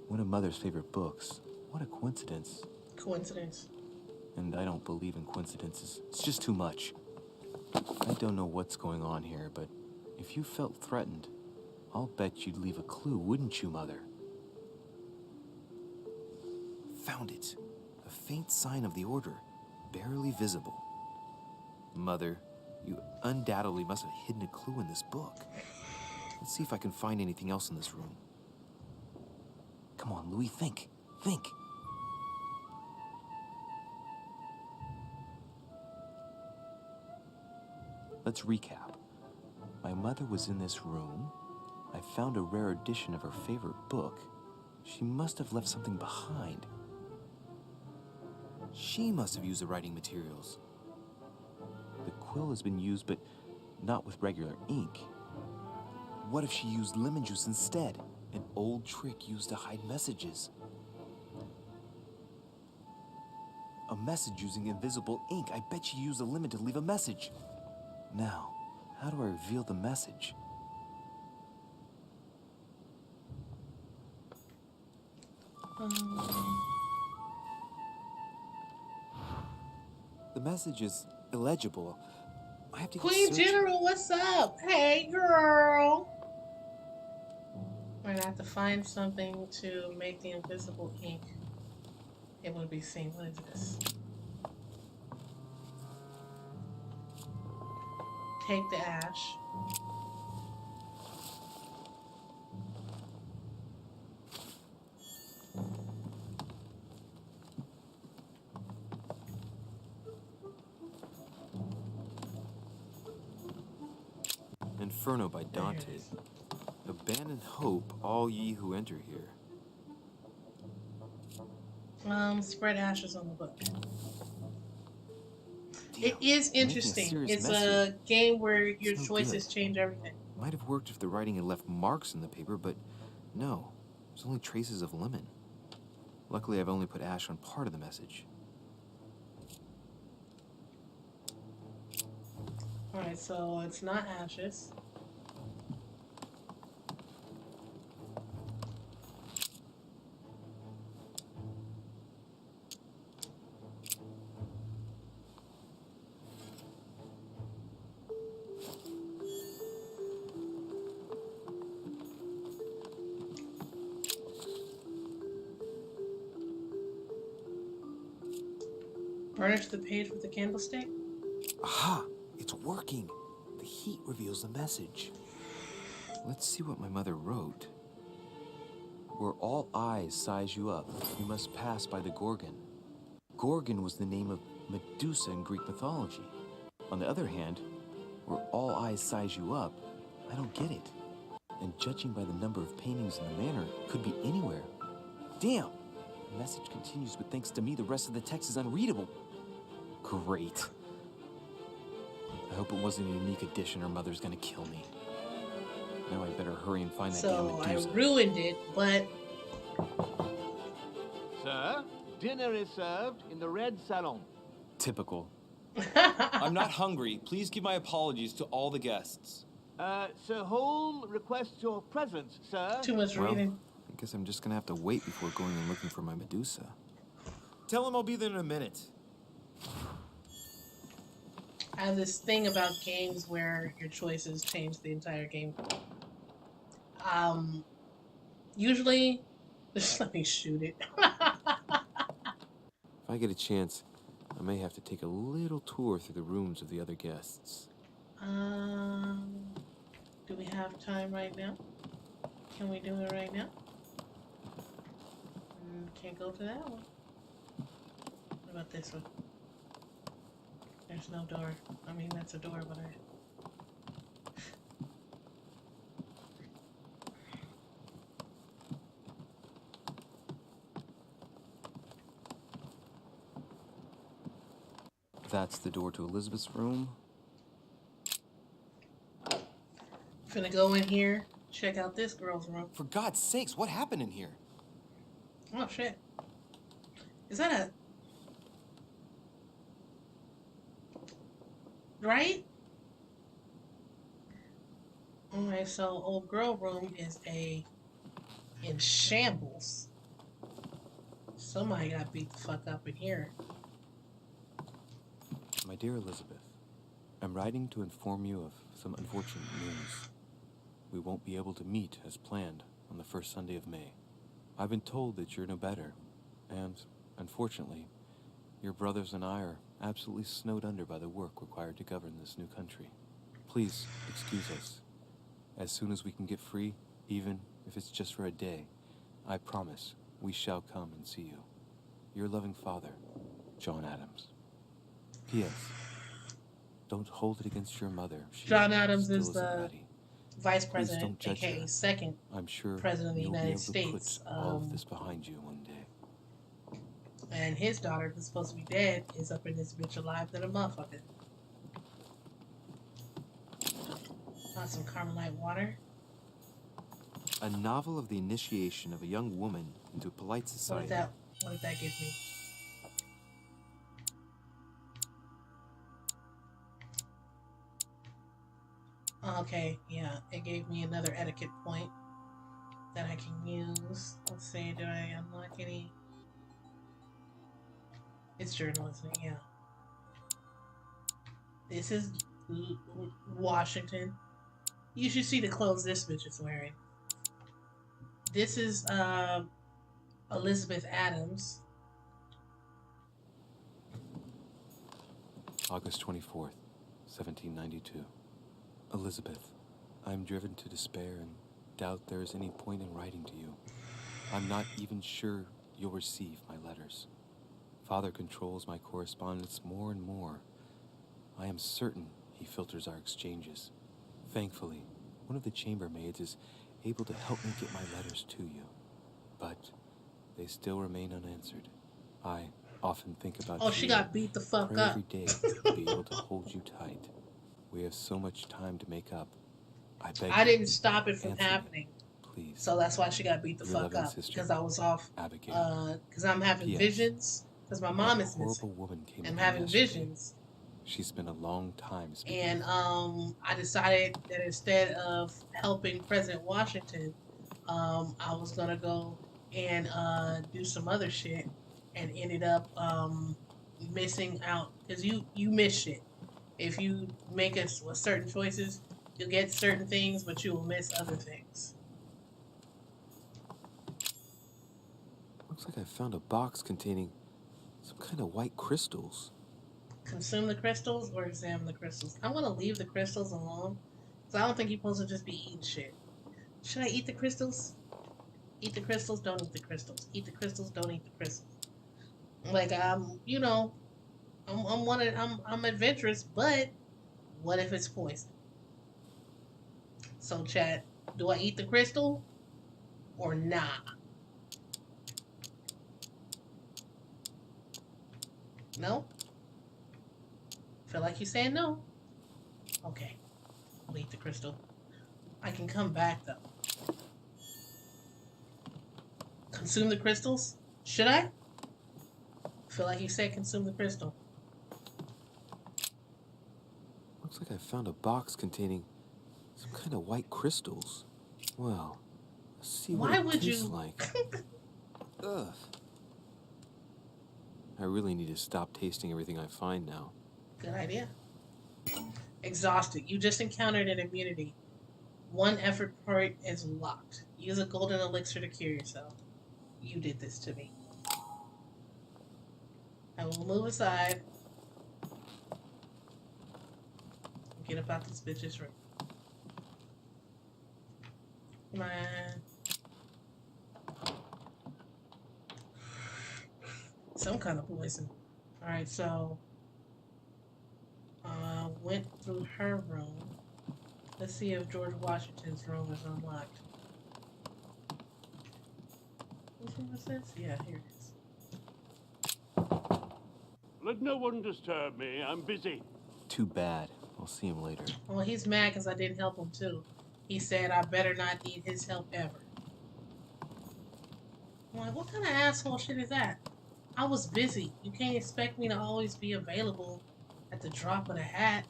One of Mother's favorite books. What a coincidence. Coincidence. And I don't believe in coincidences. It's just too much. I don't know what's going on here, but if you felt threatened, I'll bet you'd leave a clue, wouldn't you, Mother? Found it. A faint sign of the order, barely visible. Mother, you undoubtedly must have hidden a clue in this book. Let's see if I can find anything else in this room. Come on, Louis, think. Think. Let's recap. My mother was in this room. I found a rare edition of her favorite book. She must have left something behind. She must have used the writing materials. The quill has been used, but not with regular ink. What if she used lemon juice instead? An old trick used to hide messages. A message using invisible ink. I bet she used a lemon to leave a message. Now, how do I reveal the message? The message is illegible. I have to Queen General, what's up? Hey, girl. We're gonna have to find something to make the invisible ink able to be seen. What is this? Take the ash. Inferno by Dante. Abandon hope, all ye who enter here. Spread ashes on the book. Damn, It is making a interesting. serious It's mess a here. game where your It's no choices good. change everything. Might have worked if the writing had left marks in the paper, but no. There's only traces of lemon. Luckily, I've only put ash on part of the message. Alright, so it's not ashes. Burnish the page with the candlestick. Aha! It's working! The heat reveals the message. Let's see what my mother wrote. Where all eyes size you up, you must pass by the Gorgon. Gorgon was the name of Medusa in Greek mythology. On the other hand, where all eyes size you up, I don't get it. And judging by the number of paintings in the manor, it could be anywhere. Damn! The message continues, but thanks to me, the rest of the text is unreadable. Great. I hope it wasn't a unique edition or Mother's gonna kill me. Now I better hurry and find that damn So I Medusa. ruined it, but Sir, dinner is served in the red salon. Typical. I'm not hungry. Please give my apologies to all the guests. Sir Holm requests your presence, sir. too much Well, reading. I guess I'm just gonna have to wait before going and looking for my Medusa. Tell him I'll be there in a minute. I have this thing about games where your choices change the entire game. Usually, just let me shoot it. If I get a chance, I may have to take a little tour through the rooms of the other guests. Do we have time right now? Can we do it right now? Can't go to that one. What about this one? There's no door. I mean, that's a door, but That's the door to Elizabeth's room. Finna go in here, check out this girl's room. For God's sakes, what happened in here? Oh shit. Is that a right? Alright, so old girl room is in shambles. Somebody got beat the fuck up in here. My dear Elizabeth, I'm writing to inform you of some unfortunate news. We won't be able to meet as planned on the first Sunday of May. I've been told that you're no better, and, unfortunately, your brothers and I are absolutely snowed under by the work required to govern this new country. Please excuse us. As soon as we can get free, even if it's just for a day, I promise we shall come and see you. Your loving father, John Adams. P.S. Don't hold it against your mother. She John Adams still is isn't the ready. vice Please president, don't judge aka her. second I'm sure president of the you'll be United able to States. put all of this behind you one day. And his daughter, who's supposed to be dead, is up in this bitch alive than a motherfucker. Want some Carmelite water? A novel of the initiation of a young woman into polite society. What did that give me? Okay, yeah, it gave me another etiquette point that I can use. Let's see, did I unlock any? It's journalism, yeah. This is Washington. You should see the clothes this bitch is wearing. This is Elizabeth Adams. August 24th, 1792. Elizabeth, I'm driven to despair and doubt there is any point in writing to you. I'm not even sure you'll receive my letters. Father controls my correspondence more and more. I am certain he filters our exchanges. Thankfully, one of the chambermaids is able to help me get my letters to you. But they still remain unanswered. I often think about you. Oh, she got beat the fuck Pray up. every day to be able to hold you tight. We have so much time to make up. I didn't stop it from answer me, happening. please. So that's why she got beat the Your fuck loving up. sister, Because I was off. Abigail. Because I'm having P.S. visions. Because my mom is horrible missing. woman came I'm in having yesterday. visions. She's been a long time speaking. And I decided that instead of helping President Washington, I was going to go and do some other shit. And ended up missing out. Because you miss shit. If you make certain choices, you'll get certain things, but you will miss other things. Looks like I found a box containing some kind of white crystals. Consume the crystals or examine the crystals. I'm gonna leave the crystals alone, because I don't think you're supposed to just be eating shit. Should I eat the crystals? Eat the crystals, don't eat the crystals. Eat the crystals, don't eat the crystals. Like you know, I'm adventurous, but what if it's poison? So chat, do I eat the crystal or nah? No? Feel like you're saying no? Okay. I'll eat the crystal. I can come back though. Consume the crystals? Should I? Feel like you said consume the crystal. Looks like I found a box containing some kind of white crystals. Well, let's see what Why it would tastes you? like. Ugh. I really need to stop tasting everything I find now. Good idea. Exhausted. You just encountered an immunity. One effort point is locked. Use a golden elixir to cure yourself. You did this to me. I will move aside. Get up out this bitch's room. Come on. Some kind of poison. Alright, so went through her room. Let's see if George Washington's room is unlocked. Which one was this? Yeah, here it is. Let no one disturb me. I'm busy. Too bad. I'll see him later. Well, he's mad because I didn't help him too. He said I better not need his help ever. I'm like, what kind of asshole shit is that? I was busy. You can't expect me to always be available at the drop of a hat.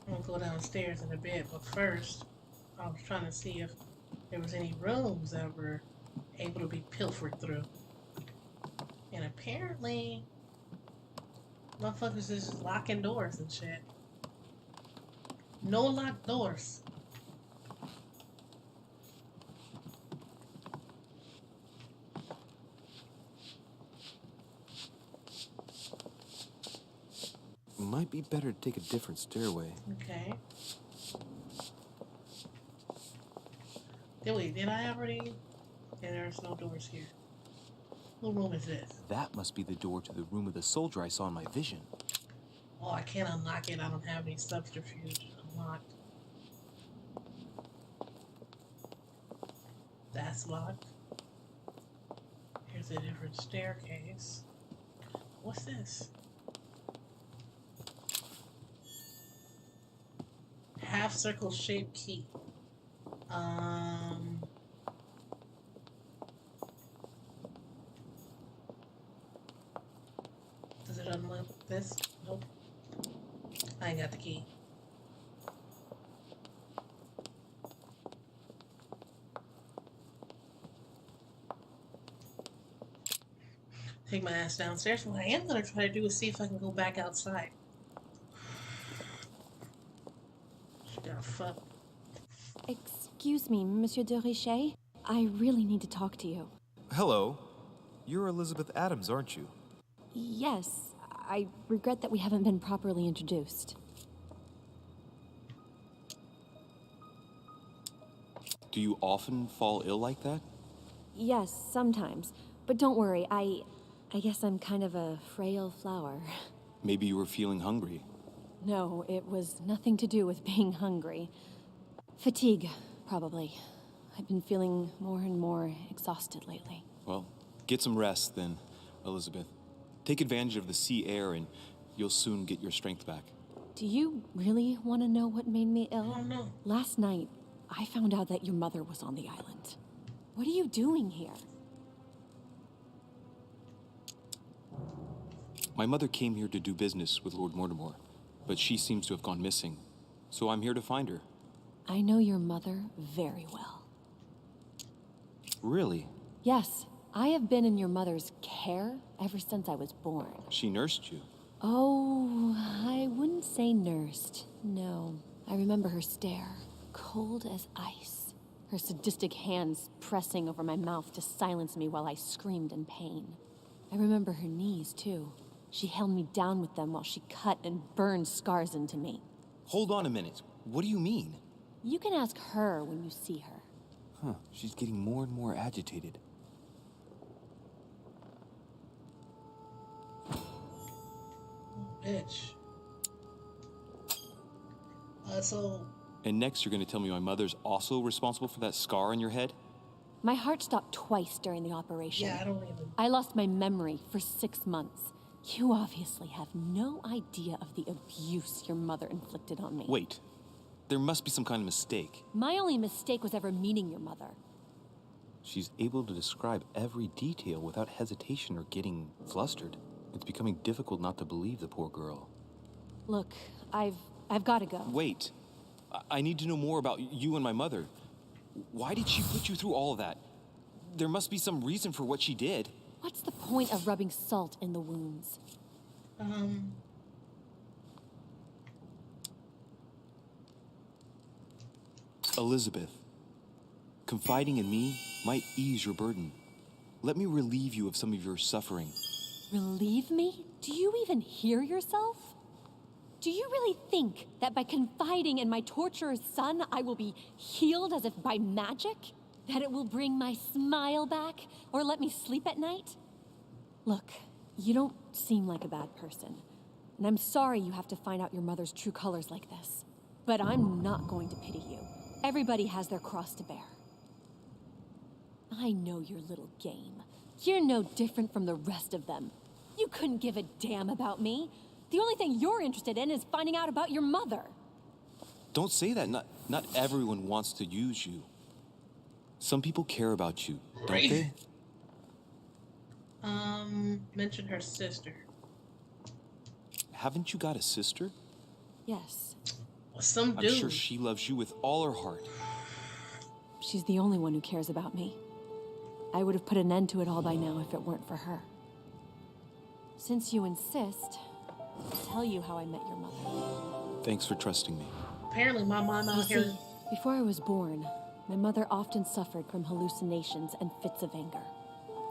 I'm gonna go downstairs in a bit, but first, I was trying to see if there was any rooms that were able to be pilfered through. And apparently, motherfuckers is locking doors and shit. No locked doors. Might be better to take a different stairway. Okay. Did I already? Okay, there's no doors here. What room is this? That must be the door to the room of the soldier I saw in my vision. Oh, I can't unlock it. I don't have any subterfuge unlocked. That's locked. Here's a different staircase. What's this? Half circle shaped key. Does it unlock this? Nope. I ain't got the key. Take my ass downstairs. What I am gonna try to do is see if I can go back outside. Fuck. Excuse me, Monsieur de Richet. I really need to talk to you. Hello. You're Elizabeth Adams, aren't you? Yes, I regret that we haven't been properly introduced. Do you often fall ill like that? Yes, sometimes. But don't worry, I guess I'm kind of a frail flower. Maybe you were feeling hungry. No, it was nothing to do with being hungry. Fatigue, probably. I've been feeling more and more exhausted lately. Well, get some rest then, Elizabeth. Take advantage of the sea air and you'll soon get your strength back. Do you really want to know what made me ill? Oh, no. Last night, I found out that your mother was on the island. What are you doing here? My mother came here to do business with Lord Mortimer, but she seems to have gone missing. So I'm here to find her. I know your mother very well. Really? Yes, I have been in your mother's care ever since I was born. She nursed you? Oh, I wouldn't say nursed. No. I remember her stare, cold as ice. Her sadistic hands pressing over my mouth to silence me while I screamed in pain. I remember her knees, too. She held me down with them while she cut and burned scars into me. Hold on a minute. What do you mean? You can ask her when you see her. Huh, she's getting more and more agitated. Bitch. So... And next you're gonna tell me my mother's also responsible for that scar on your head? My heart stopped twice during the operation. Yeah, I don't even... I lost my memory for 6 months. You obviously have no idea of the abuse your mother inflicted on me. Wait. There must be some kind of mistake. My only mistake was ever meeting your mother. She's able to describe every detail without hesitation or getting flustered. It's becoming difficult not to believe the poor girl. Look, I've got to go. Wait. I need to know more about you and my mother. Why did she put you through all of that? There must be some reason for what she did. What's the point of rubbing salt in the wounds? Elizabeth, confiding in me might ease your burden. Let me relieve you of some of your suffering. Relieve me? Do you even hear yourself? Do you really think that by confiding in my torturer's son, I will be healed as if by magic? That it will bring my smile back or let me sleep at night? Look, you don't seem like a bad person. And I'm sorry you have to find out your mother's true colors like this. But I'm not going to pity you. Everybody has their cross to bear. I know your little game. You're no different from the rest of them. You couldn't give a damn about me. The only thing you're interested in is finding out about your mother. Don't say that. Not everyone wants to use you. Some people care about you, don't Right. they? Mention her sister. Haven't you got a sister? Yes. Some I'm dude. sure she loves you with all her heart. She's the only one who cares about me. I would have put an end to it all by now if it weren't for her. Since you insist, I'll tell you how I met your mother. Thanks for trusting me. Apparently, my mom You out here. see, before I was born, my mother often suffered from hallucinations and fits of anger.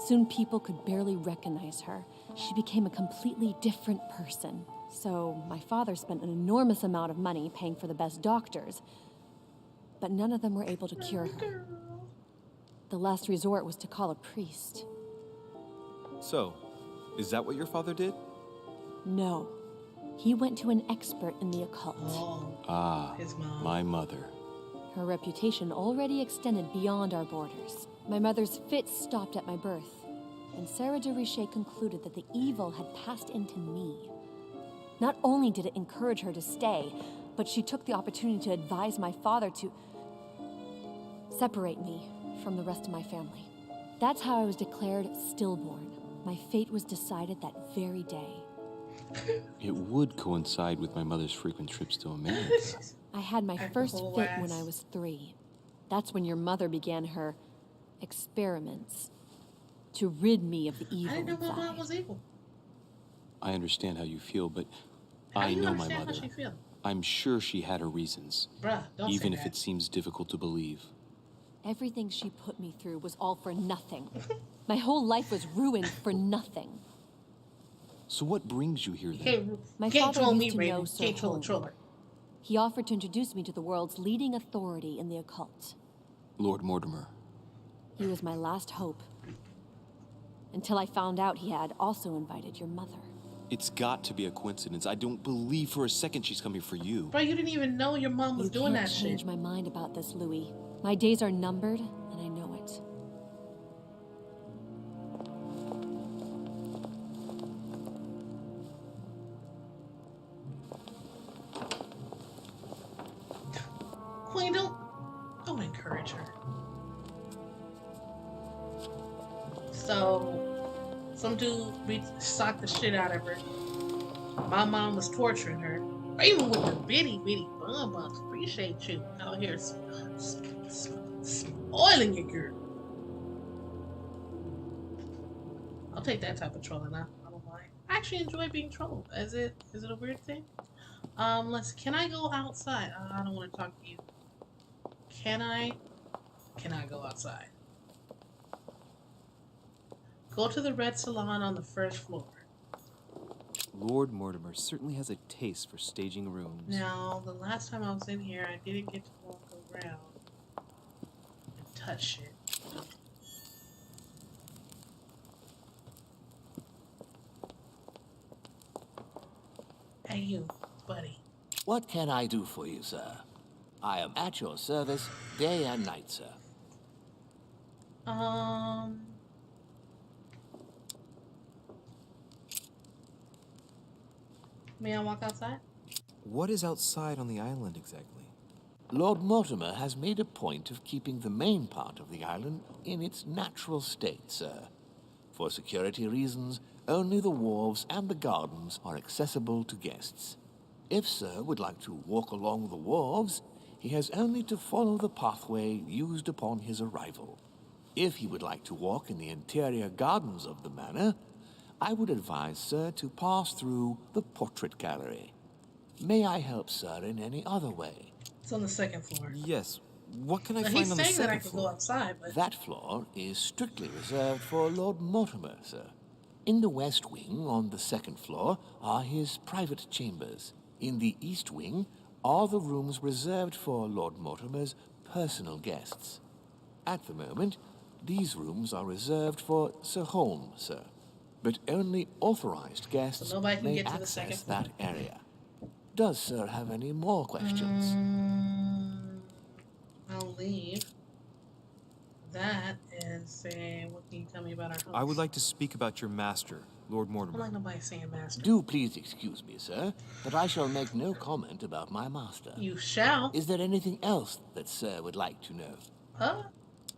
Soon people could barely recognize her. She became a completely different person. So my father spent an enormous amount of money paying for the best doctors, but none of them were able to cure her. The last resort was to call a priest. So, is that what your father did? No. He went to an expert in the occult. Ah, His mom. my mother. Her reputation already extended beyond our borders. My mother's fits stopped at my birth, and Sarah de Richet concluded that the evil had passed into me. Not only did it encourage her to stay, but she took the opportunity to advise my father to separate me from the rest of my family. That's how I was declared stillborn. My fate was decided that very day. It would coincide with my mother's frequent trips to Emmaus. I had my Act first whole fit ass. when I was 3. That's when your mother began her experiments to rid me of the I evil didn't know my mom inside. was evil. I understand how you feel, but How I do you know my understand mother. how she feel? I'm sure she had her reasons, Bruh, don't even say if that. it seems difficult to believe. Everything she put me through was all for nothing. My whole life was ruined for nothing. So what brings you here You then? can't, My you can't father troll used me, to Raven. know You Sir can't troll a Holm. troller. He offered to introduce me to the world's leading authority in the occult. Lord Mortimer. He was my last hope. Until I found out he had also invited your mother. It's got to be a coincidence. I don't believe for a second she's coming for you. Bro, you didn't even know your mom was You doing can't that change shit. my mind about this, Louis. My days are numbered, and I know it. Queen, don't encourage her. So, some dude socked the shit out of her. My mom was torturing her. Even with the bitty bum bumps. Appreciate you out here spoiling your girl. I'll take that type of trolling. I don't mind. I actually enjoy being trolled. Is it a weird thing? Can I go outside? I don't want to talk to you. Can I go outside? Go to the Red Salon on the first floor. Lord Mortimer certainly has a taste for staging rooms. Now, the last time I was in here, I didn't get to walk around and touch shit. Hey, you, buddy. What can I do for you, sir? I am at your service day and night, sir. May I walk outside? What is outside on the island exactly? Lord Mortimer has made a point of keeping the main part of the island in its natural state, sir. For security reasons, only the wharves and the gardens are accessible to guests. If Sir would like to walk along the wharves, he has only to follow the pathway used upon his arrival. If he would like to walk in the interior gardens of the manor, I would advise Sir to pass through the portrait gallery. May I help Sir in any other way? It's on the second floor. Yes. What can I Now, find he's on the saying that I second can floor? go outside, but That floor is strictly reserved for Lord Mortimer, sir. In the west wing, on the second floor, are his private chambers. In the east wing are the rooms reserved for Lord Mortimer's personal guests. At the moment, these rooms are reserved for Sir Holm, sir. But only authorized guests So nobody can may get to the access second floor. that area. Does Sir have any more questions? I'll leave. That and say, what can you tell me about our host? I would like to speak about your master, Lord I Mortimer. don't like nobody saying master. Do please excuse me, sir, but I shall make no comment about my master. You shall. Is there anything else that Sir would like to know? Huh?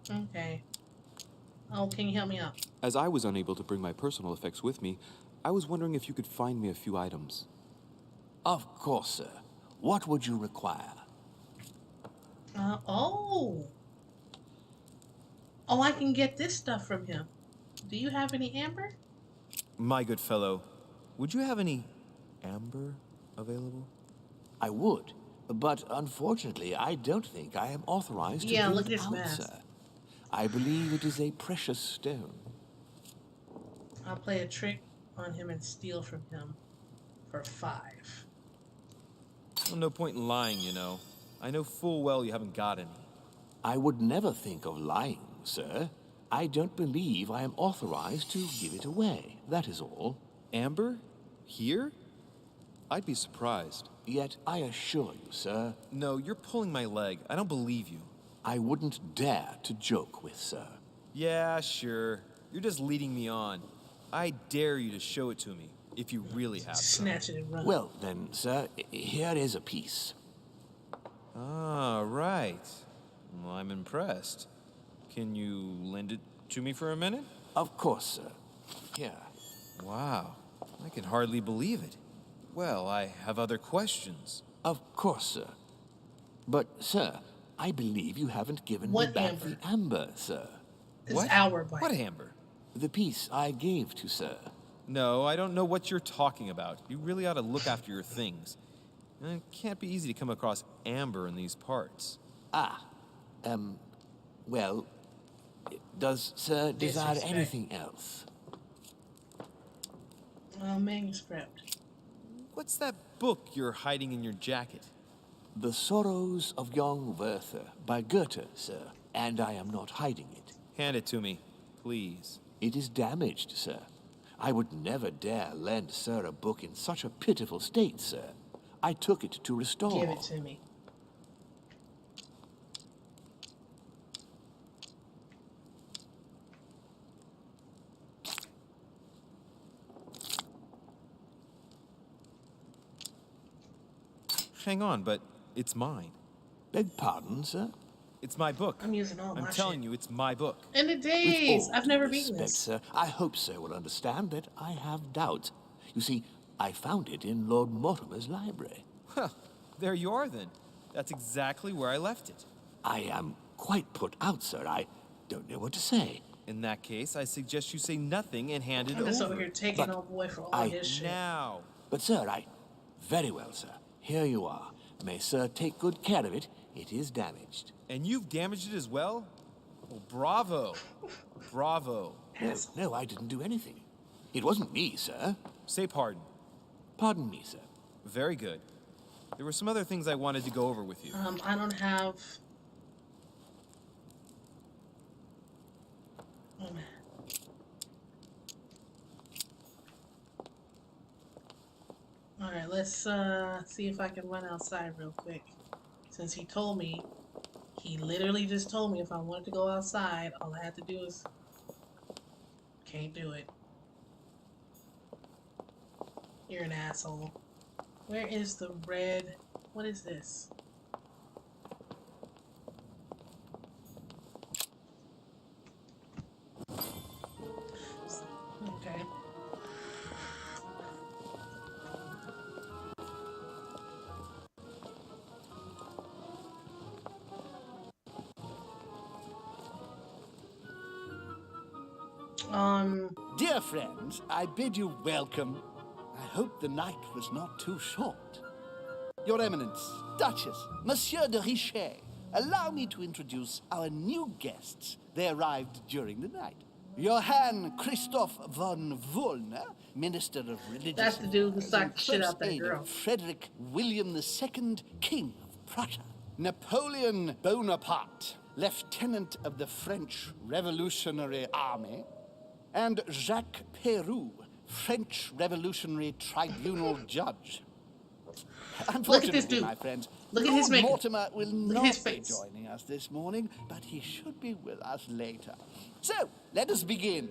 Okay. Oh, can you help me out? As I was unable to bring my personal effects with me, I was wondering if you could find me a few items. Of course, sir. What would you require? Oh. Oh, I can get this stuff from him. Do you have any amber? My good fellow, would you have any amber available? I would, but unfortunately, I don't think I am authorized to give look at it his out, mask. sir. I believe it is a precious stone. I'll play a trick on him and steal from him for 5. Well, no point in lying, you know. I know full well you haven't got any. I would never think of lying, sir. I don't believe I am authorized to give it away. That is all. Amber? Here? I'd be surprised. Yet I assure you, sir. No, you're pulling my leg. I don't believe you. I wouldn't dare to joke with, sir. Yeah, sure. You're just leading me on. I dare you to show it to me, if you really have to. Snatch it and run. Well, then, sir, here is a piece. Ah, right. Well, I'm impressed. Can you lend it to me for a minute? Of course, sir. Here. Wow. I can hardly believe it. Well, I have other questions. Of course, sir. But, sir, I believe you haven't given What me back amber? the amber, sir. It's What? our bite. What amber? The piece I gave to sir. No, I don't know what you're talking about. You really ought to look after your things. It can't be easy to come across amber in these parts. Well, does sir desire Disrespect. anything else? Manuscript. What's that book you're hiding in your jacket? The Sorrows of Young Werther by Goethe, sir. And I am not hiding it. Hand it to me, please. It is damaged, sir. I would never dare lend sir a book in such a pitiful state, sir. I took it to restore. Give it to me. Hang on, but it's mine. Beg pardon, sir? It's my book. I'm using all my I'm telling shit. you, it's my book. In the With days, all I've never due beaten respect, this. sir, I hope sir will understand that I have doubts. You see, I found it in Lord Mortimer's library. Huh, there you are then. That's exactly where I left it. I am quite put out, sir. I don't know what to say. In that case, I suggest you say nothing and hand it I'm just over over. here taking But old boy for all I- his shit. Now. But, sir, Very well, sir. Here you are. May sir take good care of it. It is damaged. And you've damaged it as well? Well, bravo. Bravo. No, I didn't do anything. It wasn't me, sir. Say pardon. Pardon me, sir. Very good. There were some other things I wanted to go over with you. I don't have. All right, let's see if I can run outside real quick. Since he told me, he literally just told me if I wanted to go outside, all I had to do is. Can't do it. You're an asshole. Where is the red? What is this? Okay. Dear friends, I bid you welcome. I hope the night was not too short. Your Eminence, Duchess, Monsieur de Richet, allow me to introduce our new guests. They arrived during the night. Johann Christoph von Wollner, Minister of Religious That's the dude who Affairs sucked and the shit First out that Aid girl. of Frederick William II, King of Prussia. Napoleon Bonaparte, Lieutenant of the French Revolutionary Army. And Jacques Peroux, French Revolutionary Tribunal Judge. Unfortunately, dude. my friends, Look at Lord his makeup. Mortimer will Look at not his be face. joining us this morning, but he should be with us later. So, let us begin.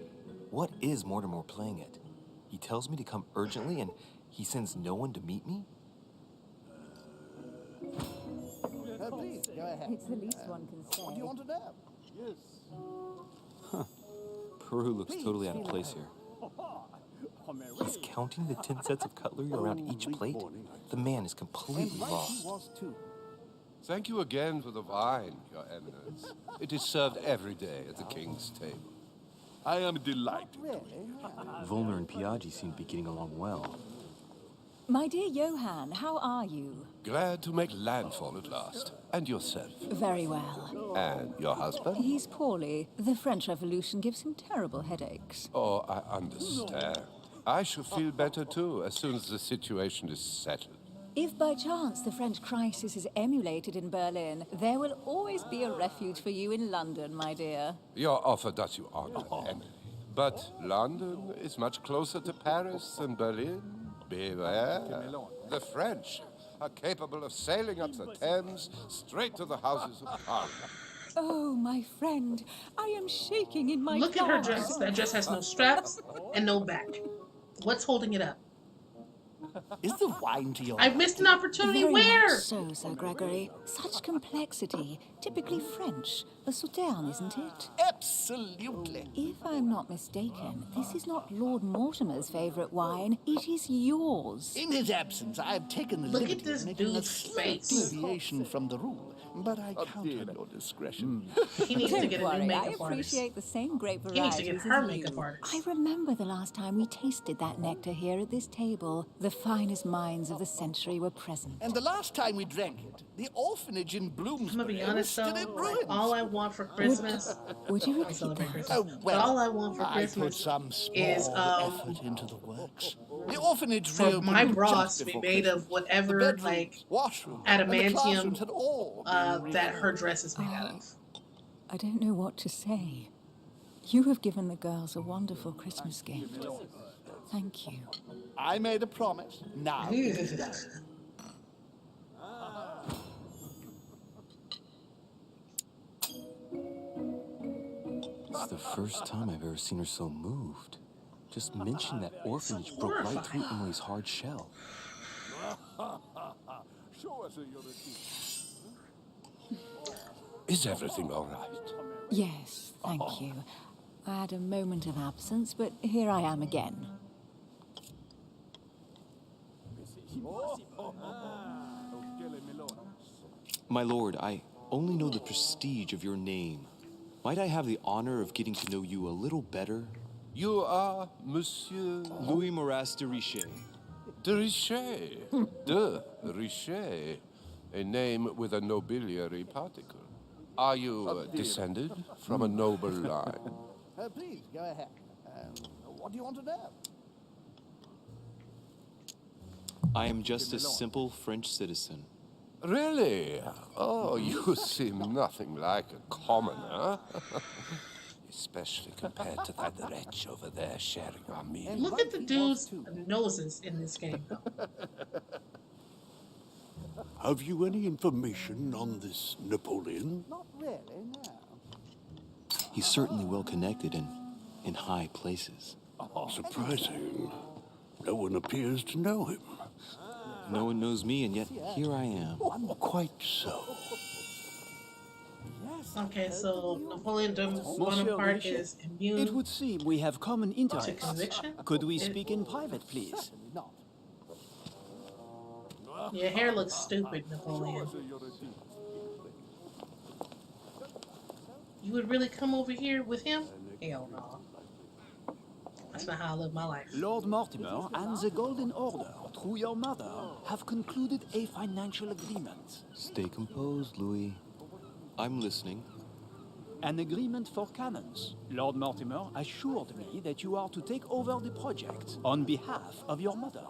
What is Mortimer playing at? He tells me to come urgently and he sends no one to meet me? Please, go ahead. It's the least one can say. What do you want to know? Yes. Peru looks totally out of place here. He's counting the 10 sets of cutlery around each plate? The man is completely lost. Thank you again for the wine, Your Eminence. It is served every day at the king's table. I am delighted. Volner and Piaggi seem to be getting along well. My dear Johann, how are you? Glad to make landfall at last. And yourself? Very well. And your husband? He's poorly. The French Revolution gives him terrible headaches. Oh, I understand. I shall feel better too, as soon as the situation is settled. If by chance the French crisis is emulated in Berlin, there will always be a refuge for you in London, my dear. Your offer does you honor, Emily. But London is much closer to Paris than Berlin. Beware. The French are capable of sailing up the Thames straight to the Houses of Parliament. Oh, my friend, I am shaking in my Look at her dress. That dress has no straps and no back. What's holding it up? Is the wine to your I've missed an opportunity. Very Where? much so, Sir Gregory. Such complexity. Typically French. A Sauterne, isn't it? Absolutely. If I'm not mistaken, this is not Lord Mortimer's favourite wine. It is yours. In his absence, I have taken the Look liberty at this of making a dude's slight face. deviation from the rule, but I count on your discretion. He needs to Don't get a new worry, I makeup artist. appreciate the same grape He needs to varieties get her as makeup you. artist. I remember the last time we tasted that nectar here at this table. The finest minds of the century were present. And the last time we drank it, the orphanage in I'm gonna Bloomsbury be was honest still though, in ruins. all I want for Christmas, Would you I repeat celebrate that? Christmas, Oh, but well, all I want for I put Christmas some small is effort into the works. The orphanage for reopened my just bras to be before made Christmas. of whatever, The bedrooms, like, washroom, and the classrooms adamantium had all been that her refurbished. dress is made out of. I don't know what to say. You have given the girls a wonderful Christmas gift. Thank you. I made a promise. Now it is done. It's the first time I've ever seen her so moved. Just mention that orphanage broke right through Emily's hard shell. Show us your receipt. Is everything all right? Yes, thank you. I had a moment of absence, but here I am again. My lord, I only know the prestige of your name. Might I have the honor of getting to know you a little better? You are Monsieur Louis Moras de Richet. de Richet. De Richet. A name with a nobiliary particle. Are you descended from a noble line? Please, go ahead. What do you want to know? I am just a simple French citizen. Really? Oh, you seem nothing like a commoner. Especially compared to that wretch over there sharing our meal. Look at the dude's noses in this game. Have you any information on this Napoleon? Not really, no. He's certainly well connected and in high places. Surprising. No one appears to know him. No one knows me, and yet here I am. Quite so. Okay, so Napoleon Monsieur Bonaparte Richet, is immune it would seem we have common to interests. conviction. Could we speak in private, please? Your hair looks stupid, Napoleon. You would really come over here with him? Hell no. That's not how I live my life. Lord Mortimer and the Golden Order, through your mother, have concluded a financial agreement. Stay composed, Louis. I'm listening. An agreement for cannons. Lord Mortimer assured me that you are to take over the project on behalf of your mother.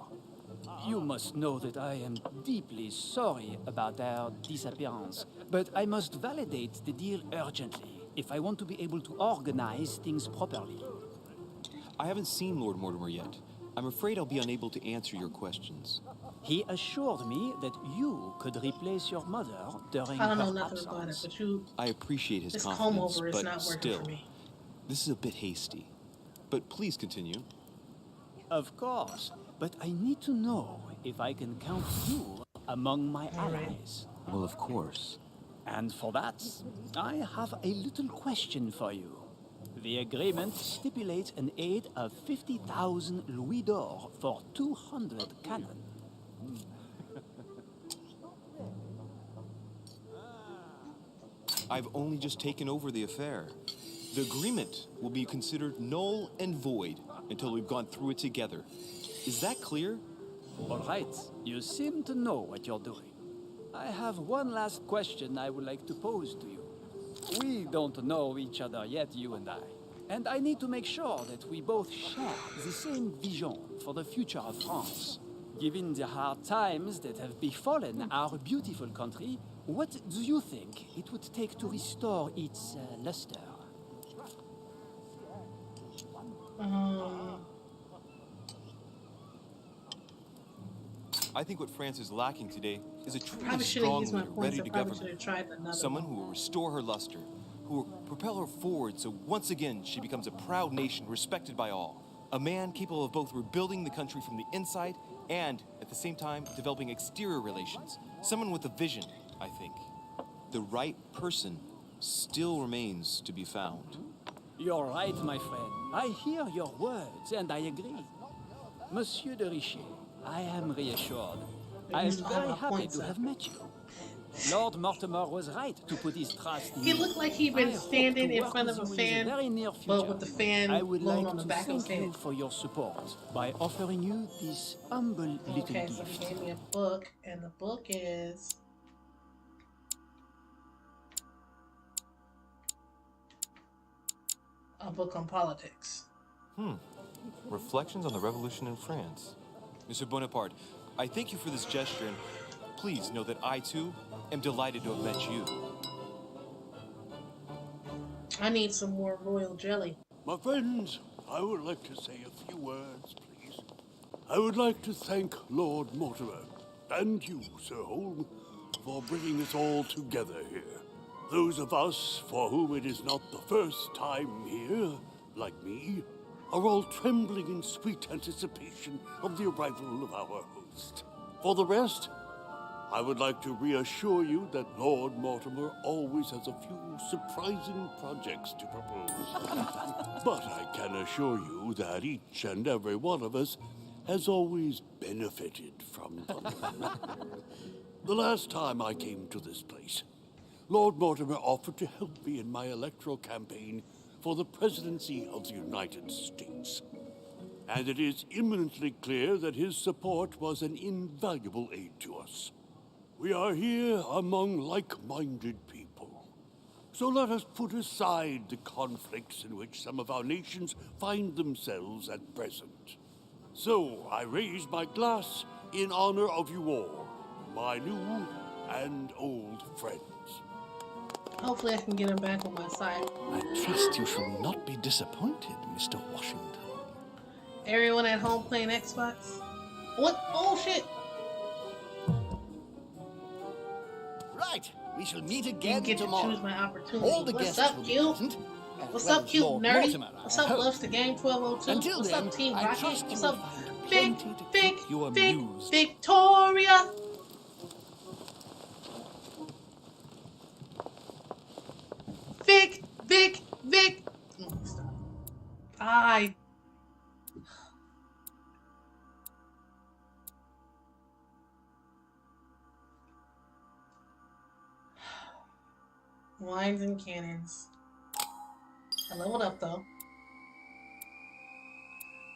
You must know that I am deeply sorry about their disappearance, but I must validate the deal urgently if I want to be able to organize things properly. I haven't seen Lord Mortimer yet. I'm afraid I'll be unable to answer your questions. He assured me that you could replace your mother during I don't know her nothing about it, absence. but you. I appreciate his This confidence, comb over is but not working still, for me. this is a bit hasty. But please continue. Of course, but I need to know if I can count you among my allies. Well, of course. And for that, I have a little question for you. The agreement stipulates an aid of 50,000 louis d'or for 200 cannon. I've only just taken over the affair. The agreement will be considered null and void until we've gone through it together. Is that clear? All right, you seem to know what you're doing. I have one last question I would like to pose to you. We don't know each other yet, you and I. And I need to make sure that we both share the same vision for the future of France. Given the hard times that have befallen our beautiful country, what do you think it would take to restore its luster? I think what France is lacking today is a truly Probably should have strong used my leader points. ready I to probably govern. should have tried another Someone one. who will restore her luster, who will propel her forward so once again she becomes a proud nation respected by all. A man capable of both rebuilding the country from the inside and, at the same time, developing exterior relations. Someone with a vision, I think. The right person still remains to be found. You're right, my friend. I hear your words, and I agree. Monsieur de Richet, I am reassured. I am very happy to have met you. Lord Mortimer was right to put his trust in He you. looked like he'd been I hope standing to in work front of with a you in the fan, very near but future. with the fan I would blown like on the to back of his thank you head. for your support by offering you this humble little Okay, so gift. he gave me a book, and the book is a book on politics. Reflections on the Revolution in France. Mr. Bonaparte, I thank you for this gesture, and please know that I, too, am delighted to have met you. I need some more royal jelly. My friends, I would like to say a few words, please. I would like to thank Lord Mortimer and you, Sir Holm, for bringing us all together here. Those of us for whom it is not the first time here, like me, are all trembling in sweet anticipation of the arrival of our host. For the rest, I would like to reassure you that Lord Mortimer always has a few surprising projects to propose. But I can assure you that each and every one of us has always benefited from them. The last time I came to this place, Lord Mortimer offered to help me in my electoral campaign for the presidency of the United States. And it is imminently clear that his support was an invaluable aid to us. We are here among like-minded people. So let us put aside the conflicts in which some of our nations find themselves at present. So I raise my glass in honor of you all, my new and old friends. Hopefully I can get him back on my side. I trust you shall not be disappointed, Mr. Washington. Everyone at home playing Xbox? What bullshit? Right, we shall meet Didn't again get tomorrow. to choose my opportunity. All the What's guests up, will be Q? present, as What's well up, as Q, Lord nerdy? Mortimer, I What's up, hope. Loves the Game 1202? Until What's then, up, Team I Rocket? trust What's you up, will find Big, plenty to Big, keep you Big, amused. Victoria? Vic. Oh, stop. I. Wines and cannons. I leveled up though.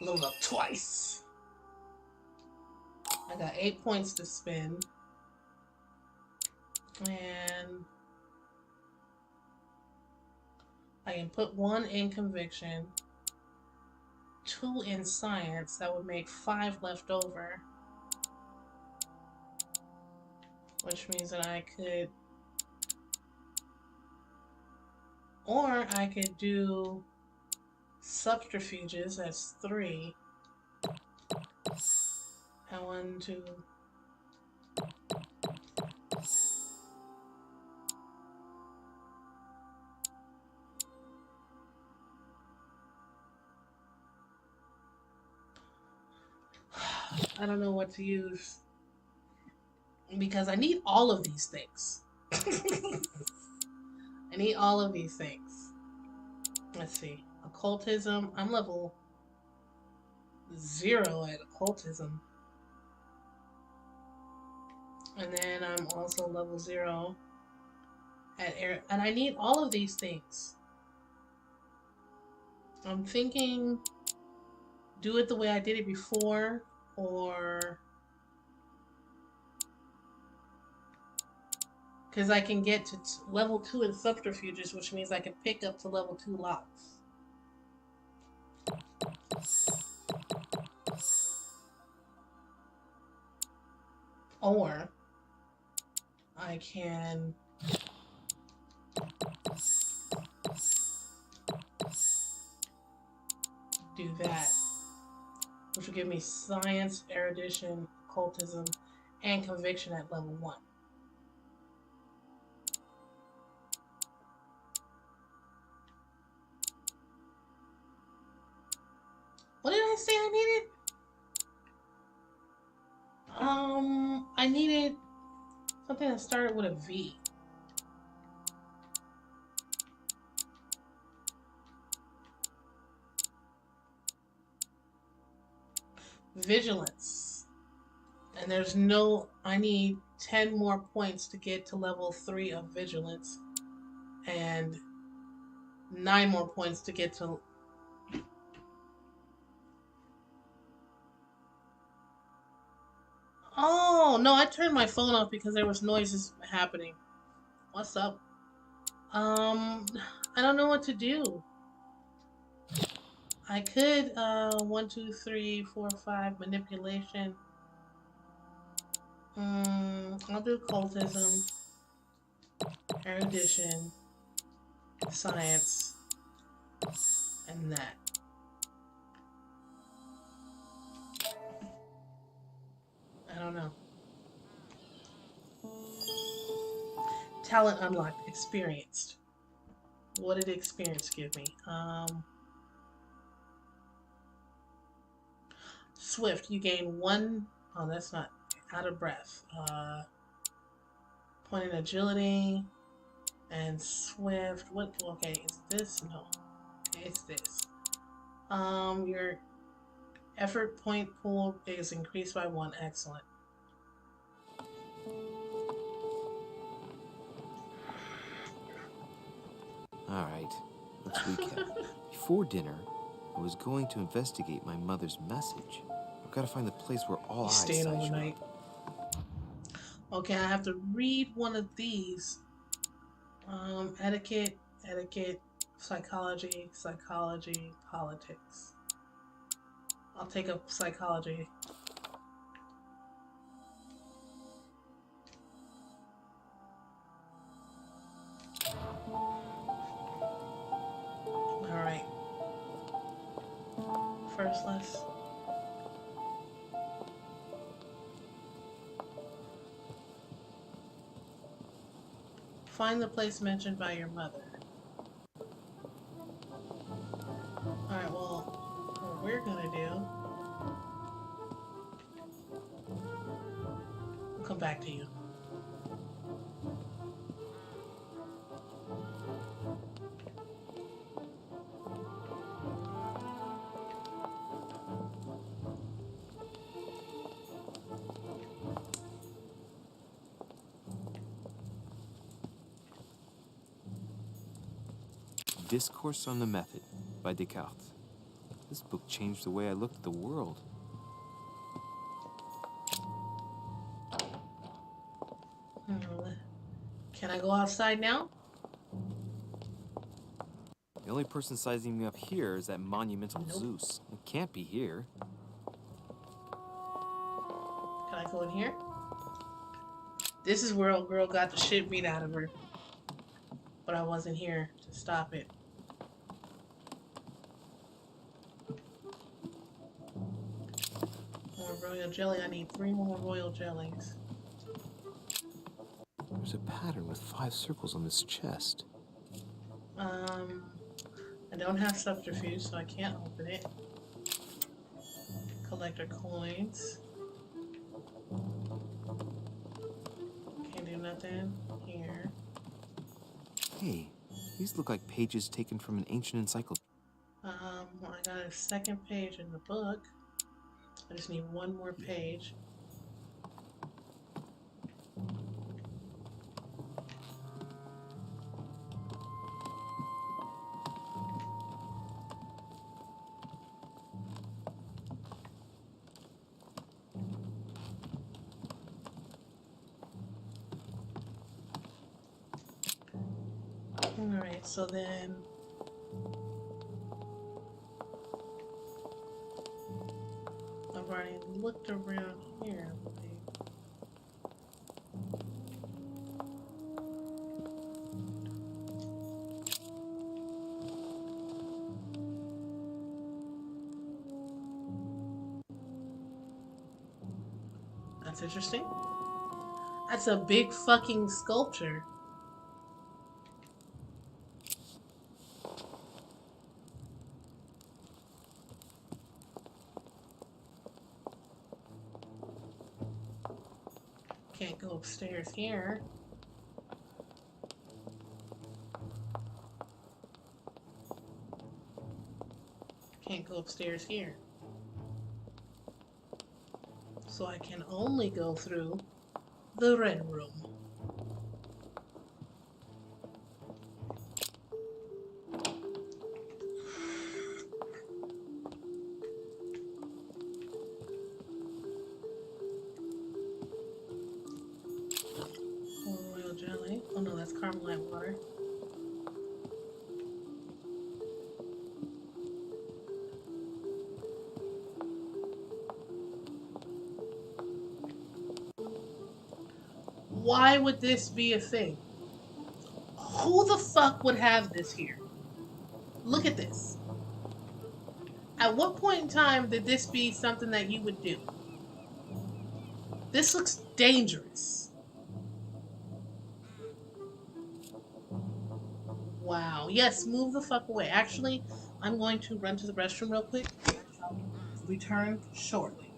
Leveled up twice. I got 8 points to spend. And I can put 1 in conviction, 2 in science. That would make 5 left over. Which means that I could, or I could do subterfuges. That's 3. And 1, 2. I don't know what to use because I need all of these things. I need all of these things. Let's see. Occultism. I'm level 0 at occultism. And then I'm also level 0 at air. And I need all of these things. I'm thinking do it the way I did it before, or because I can get to level 2 in subterfuges, which means I can pick up to level 2 locks. Or I can do that, which will give me science, erudition, occultism, and conviction at level 1. What did I say I needed? I needed something that started with a V. Vigilance. And there's no, I need 10 more points to get to level 3 of vigilance, and 9 more points to get to Oh, no, I turned my phone off because there was noises happening. What's up? I don't know what to do. I could, 1, 2, 3, 4, 5, manipulation. I'll do occultism, erudition, science, and that. I don't know. Talent unlocked. Experienced. What did experience give me? Swift. You gain 1. Oh, that's not out of breath. Point in agility and swift. What? Okay, is this? No. Okay, it's this. Your effort point pool is increased by 1. Excellent. Alright, let's recap. Before dinner, I was going to investigate my mother's message. I've got to find the place where all eyes Staying size you overnight. up. Okay, I have to read one of these. Etiquette, psychology, politics. I'll take up psychology. Alright. First, let's... find the place mentioned by your mother. Alright, well, what we're gonna do... we'll come back to you. Discourse on the Method by Descartes. This book changed the way I looked at the world. Can I go outside now? The only person sizing me up here is that monumental Zeus. It can't be here. Can I go in here? This is where old girl got the shit beat out of her. But I wasn't here to stop it. More royal jelly. I need 3 more royal jellies. There's a pattern with 5 circles on this chest. I don't have subterfuge, so I can't open it. Collector coins. Can't do nothing here. Hey, these look like pages taken from an ancient encyclopedia. I got a second page in the book. I just need one more page. Alright, so then I've already looked around here. That's interesting. That's a big fucking sculpture. Can't go upstairs here. Can't go upstairs here. So I can only go through the red room. Royal jelly. Oh no, that's Carmelite water. Why would this be a thing? Who the fuck would have this here? Look at this. At what point in time did this be something that you would do? This looks dangerous. Wow. Yes, move the fuck away. Actually, I'm going to run to the restroom real quick. I'll return shortly.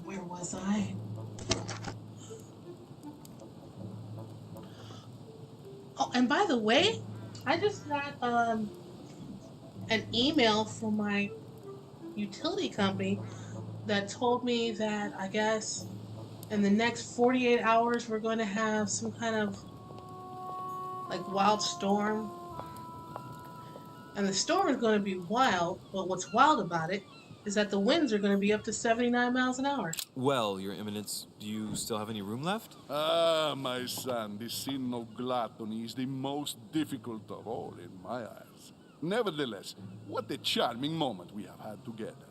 Where was I? Oh, and by the way, I just got an email from my utility company that told me that I guess in the next 48 hours we're going to have some kind of like wild storm. And the storm is going to be wild, but what's wild about it is that the winds are going to be up to 79 miles an hour. Well, Your Eminence, do you still have any room left? Ah, my son, the sin of gluttony is the most difficult of all in my eyes. Nevertheless, what a charming moment we have had together.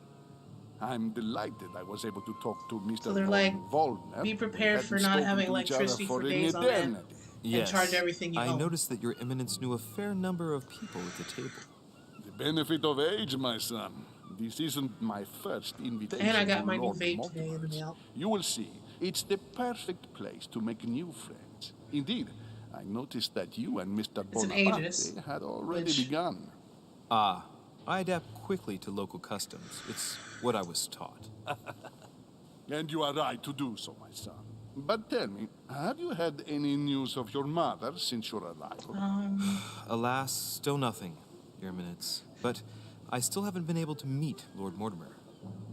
I'm delighted I was able to talk to Mr. So they're like, Waldner. be prepared for not having electricity for days on end. Yes. And charge everything you I own. noticed that Your Eminence knew a fair number of people at the table. The benefit of age, my son. This isn't my first invitation And I got to my new Lord vape today in the Mortimer's. mail. You will see, it's the perfect place to make new friends. Indeed, I noticed that you and Mr. It's an Bonaparte ageist, had already which- begun. Ah, I adapt quickly to local customs. It's what I was taught. And you are right to do so, my son. But tell me, have you had any news of your mother since your arrival? Alas, still nothing, Your Eminence. But I still haven't been able to meet Lord Mortimer.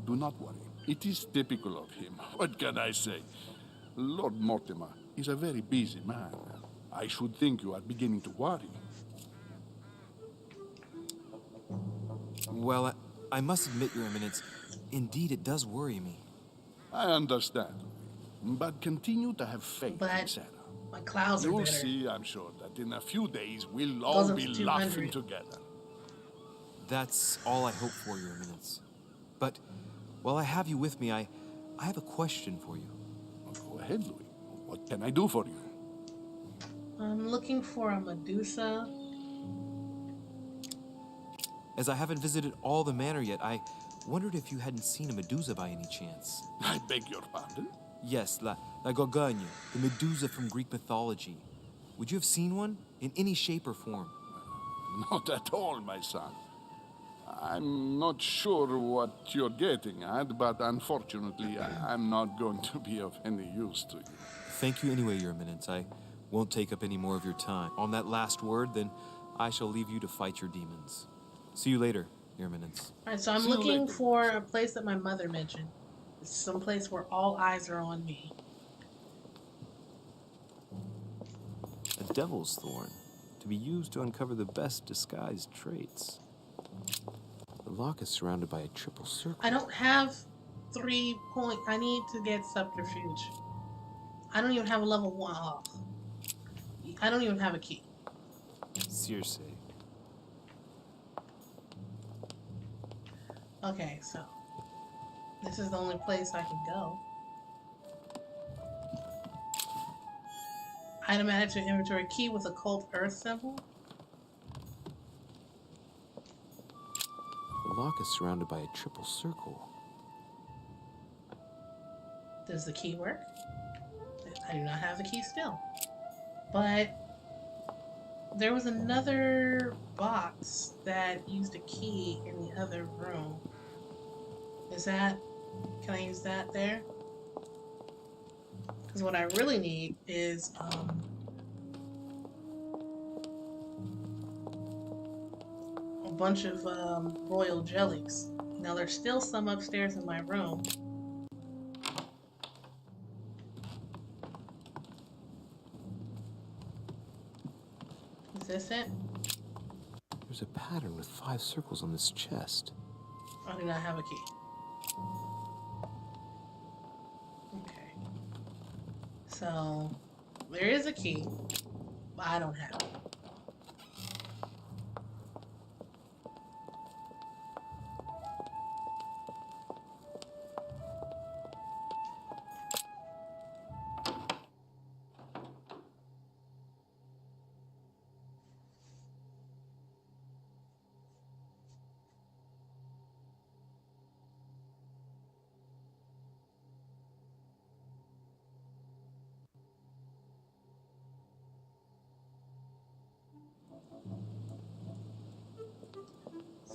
Do not worry. It is typical of him. What can I say? Lord Mortimer is a very busy man. I should think you are beginning to worry. Well, I must admit, Your Eminence, indeed it does worry me. I understand. But continue to have faith in Sarah. My clouds are You'll better. see, I'm sure, that in a few days we'll all Goes up be to laughing 200. together. That's all I hope for, Your Eminence. But while I have you with me, I have a question for you. Go ahead, Louis. What can I do for you? I'm looking for a Medusa. As I haven't visited all the manor yet, I wondered if you hadn't seen a Medusa by any chance. I beg your pardon? Yes, La Gorgogne, the Medusa from Greek mythology. Would you have seen one in any shape or form? Not at all, my son. I'm not sure what you're getting at, but unfortunately, I'm not going to be of any use to you. Thank you anyway, Your Eminence. I won't take up any more of your time. On that last word, then I shall leave you to fight your demons. See you later, Your Eminence. Alright, so I'm See you looking later. for a place that my mother mentioned. It's some place where all eyes are on me. A devil's thorn, to be used to uncover the best disguised traits. The lock is surrounded by a triple circle. I don't have 3 point. I need to get subterfuge. I don't even have a level 1 off. I don't even have a key. Circe. Okay, so this is the only place I can go. Item added to inventory, key with occult earth symbol. The lock is surrounded by a triple circle. Does the key work? I do not have the key still. But there was another box that used a key in the other room. Is that... Can I use that there? Because what I really need is, a bunch of, royal jellies. Now, there's still some upstairs in my room. Is this it? There's a pattern with 5 circles on this chest. I do not have a key. Okay. So, there is a key, but I don't have it.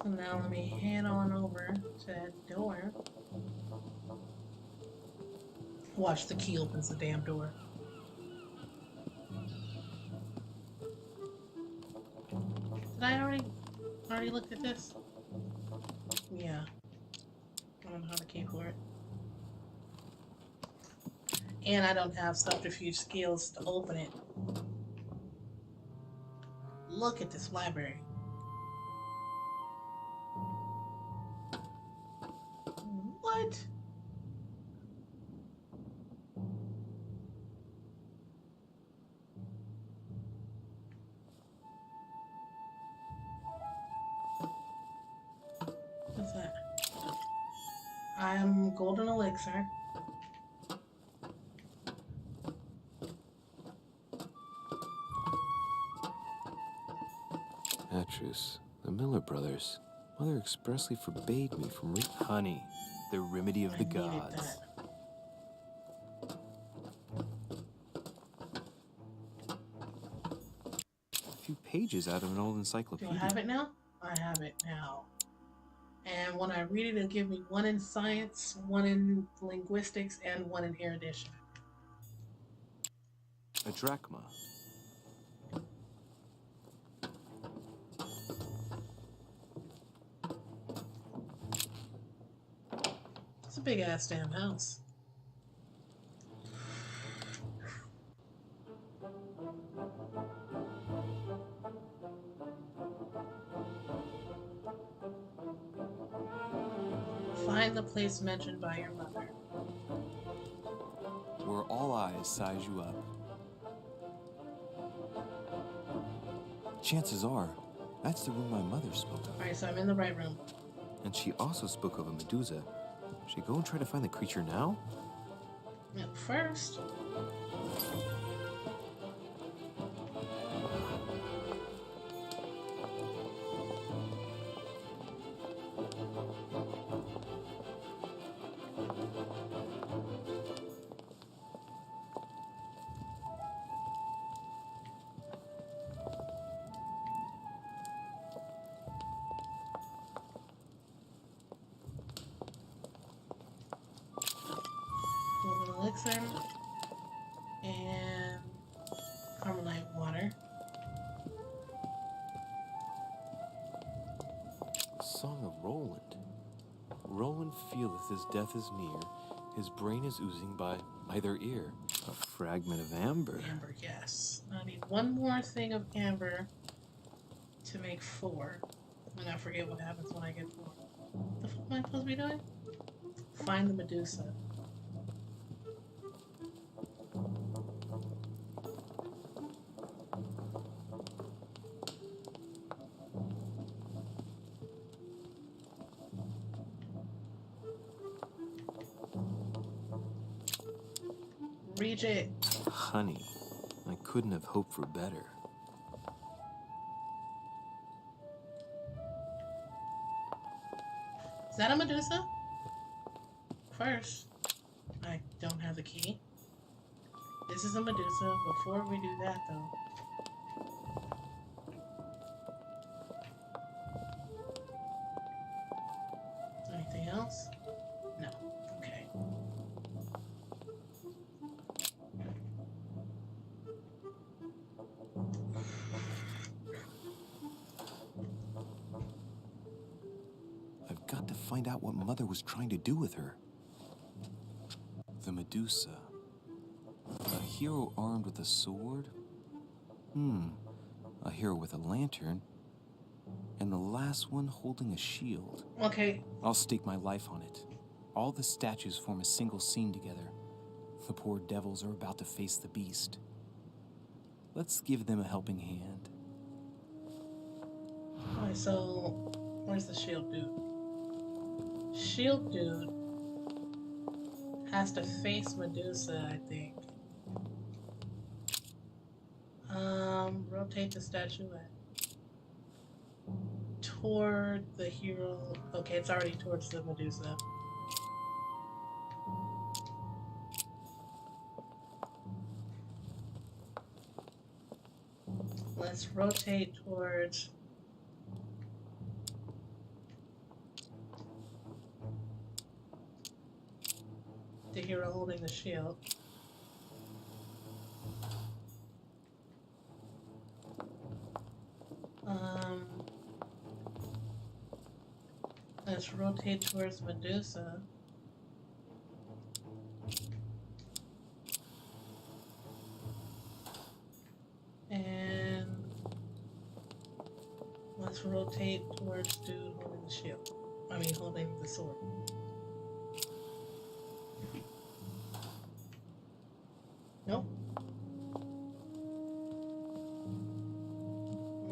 So now let me head on over to that door. Watch, the key opens the damn door. Did I already looked at this? Yeah. I don't know how to key for it. And I don't have subterfuge skills to open it. Look at this library. What? What's that? I am golden elixir. Atreus, The Miller brothers. Mother expressly forbade me from reading. Honey, the remedy of the needed gods. that. A few pages out of an old Do encyclopedia. I have it now? I have it now. And when I read it, it'll give me 1 in science, 1 in linguistics, and 1 in erudition. A drachma. It's a big ass damn house. Find the place mentioned by your mother. Where all eyes size you up. Chances are, that's the room my mother spoke of. Alright, so I'm in the right room. And she also spoke of a Medusa. Should I go and try to find the creature now? Yeah, first. Golden elixir and carmelite water. Song of Roland. Roland feeleth his death is near. His brain is oozing by either ear. A fragment of amber. Amber, yes. I need 1 more thing of amber to make 4. And I forget what happens when I get 4. The fuck am I supposed to be doing? Find the Medusa. Reach it. Honey, I couldn't have hoped for better. Is that a Medusa? First, I don't have the key. This is a Medusa. Before we do that, though. Anything else? No. Okay. I've got to find out what Mother was trying to do with her. The Medusa. A hero armed with a sword? A hero with a lantern? And the last one holding a shield. Okay. I'll stake my life on it. All the statues form a single scene together. The poor devils are about to face the beast. Let's give them a helping hand. Alright, so where's the shield dude? Shield dude has to face Medusa, I think. Rotate the statuette toward the hero. Okay, it's already towards the Medusa. Let's rotate towards the hero holding the shield. Let's rotate towards Medusa. And let's rotate towards dude holding the shield. I mean, holding the sword. Nope.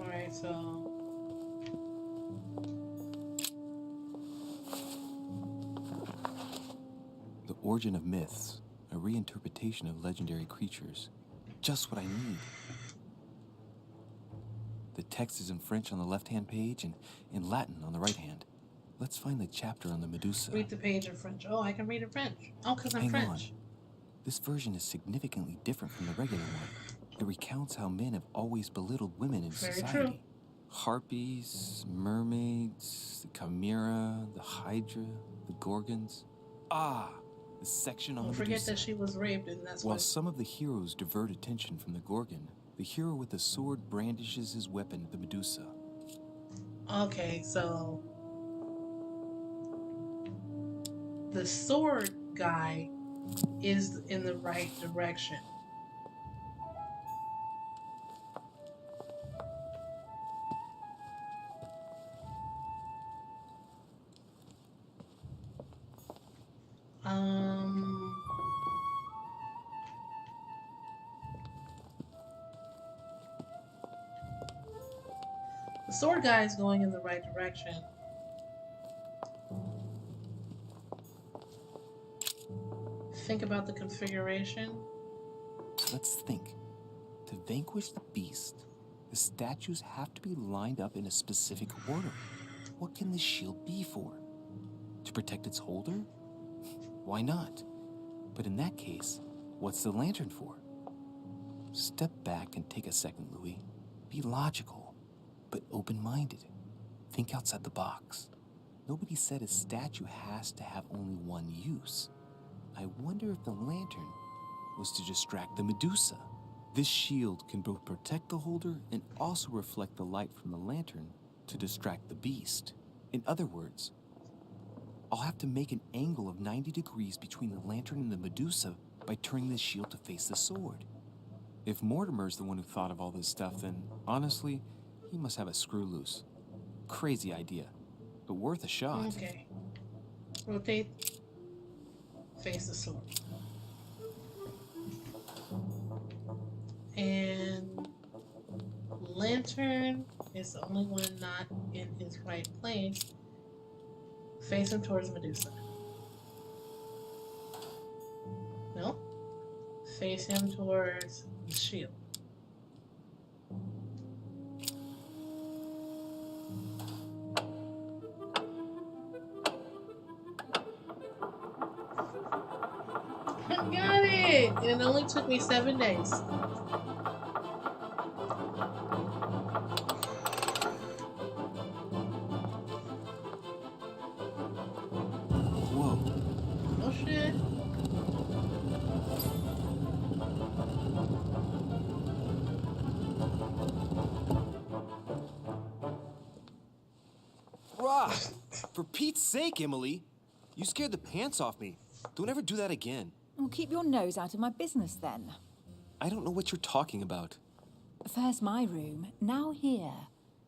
Alright, so The Origin of Myths, a reinterpretation of legendary creatures. Just what I need. The text is in French on the left-hand page and in Latin on the right hand. Let's find the chapter on the Medusa. Read the page in French. Oh, I can read in French. Oh, because I'm Hang French. on. This version is significantly different from the regular one. It recounts how men have always belittled women in Very society. true. Harpies, mermaids, the chimera, the hydra, the gorgons. Ah, the section on Don't the forget Medusa. that she was raped, and that's While what. some of the heroes divert attention from the Gorgon, the hero with the sword brandishes his weapon at the Medusa. Okay, so the sword guy is in the right direction. The sword guy is going in the right direction. Think about the configuration. Let's think. To vanquish the beast, the statues have to be lined up in a specific order. What can the shield be for? To protect its holder? Why not? But in that case, what's the lantern for? Step back and take a second, Louis. Be logical, but open-minded. Think outside the box. Nobody said a statue has to have only one use. I wonder if the lantern was to distract the Medusa. This shield can both protect the holder and also reflect the light from the lantern to distract the beast. In other words, I'll have to make an angle of 90 degrees between the lantern and the Medusa by turning the shield to face the sword. If Mortimer's the one who thought of all this stuff, then honestly, he must have a screw loose. Crazy idea, but worth a shot. Okay. Rotate. Face the sword. And lantern is the only one not in his right place. Face him towards Medusa. No? Face him towards the shield. I got it! And it only took me 7 days. Whoa. Oh shit. Rah! For Pete's sake, Emily! You scared the pants off me. Don't ever do that again. Well, keep your nose out of my business then. I don't know what you're talking about. First my room, now here.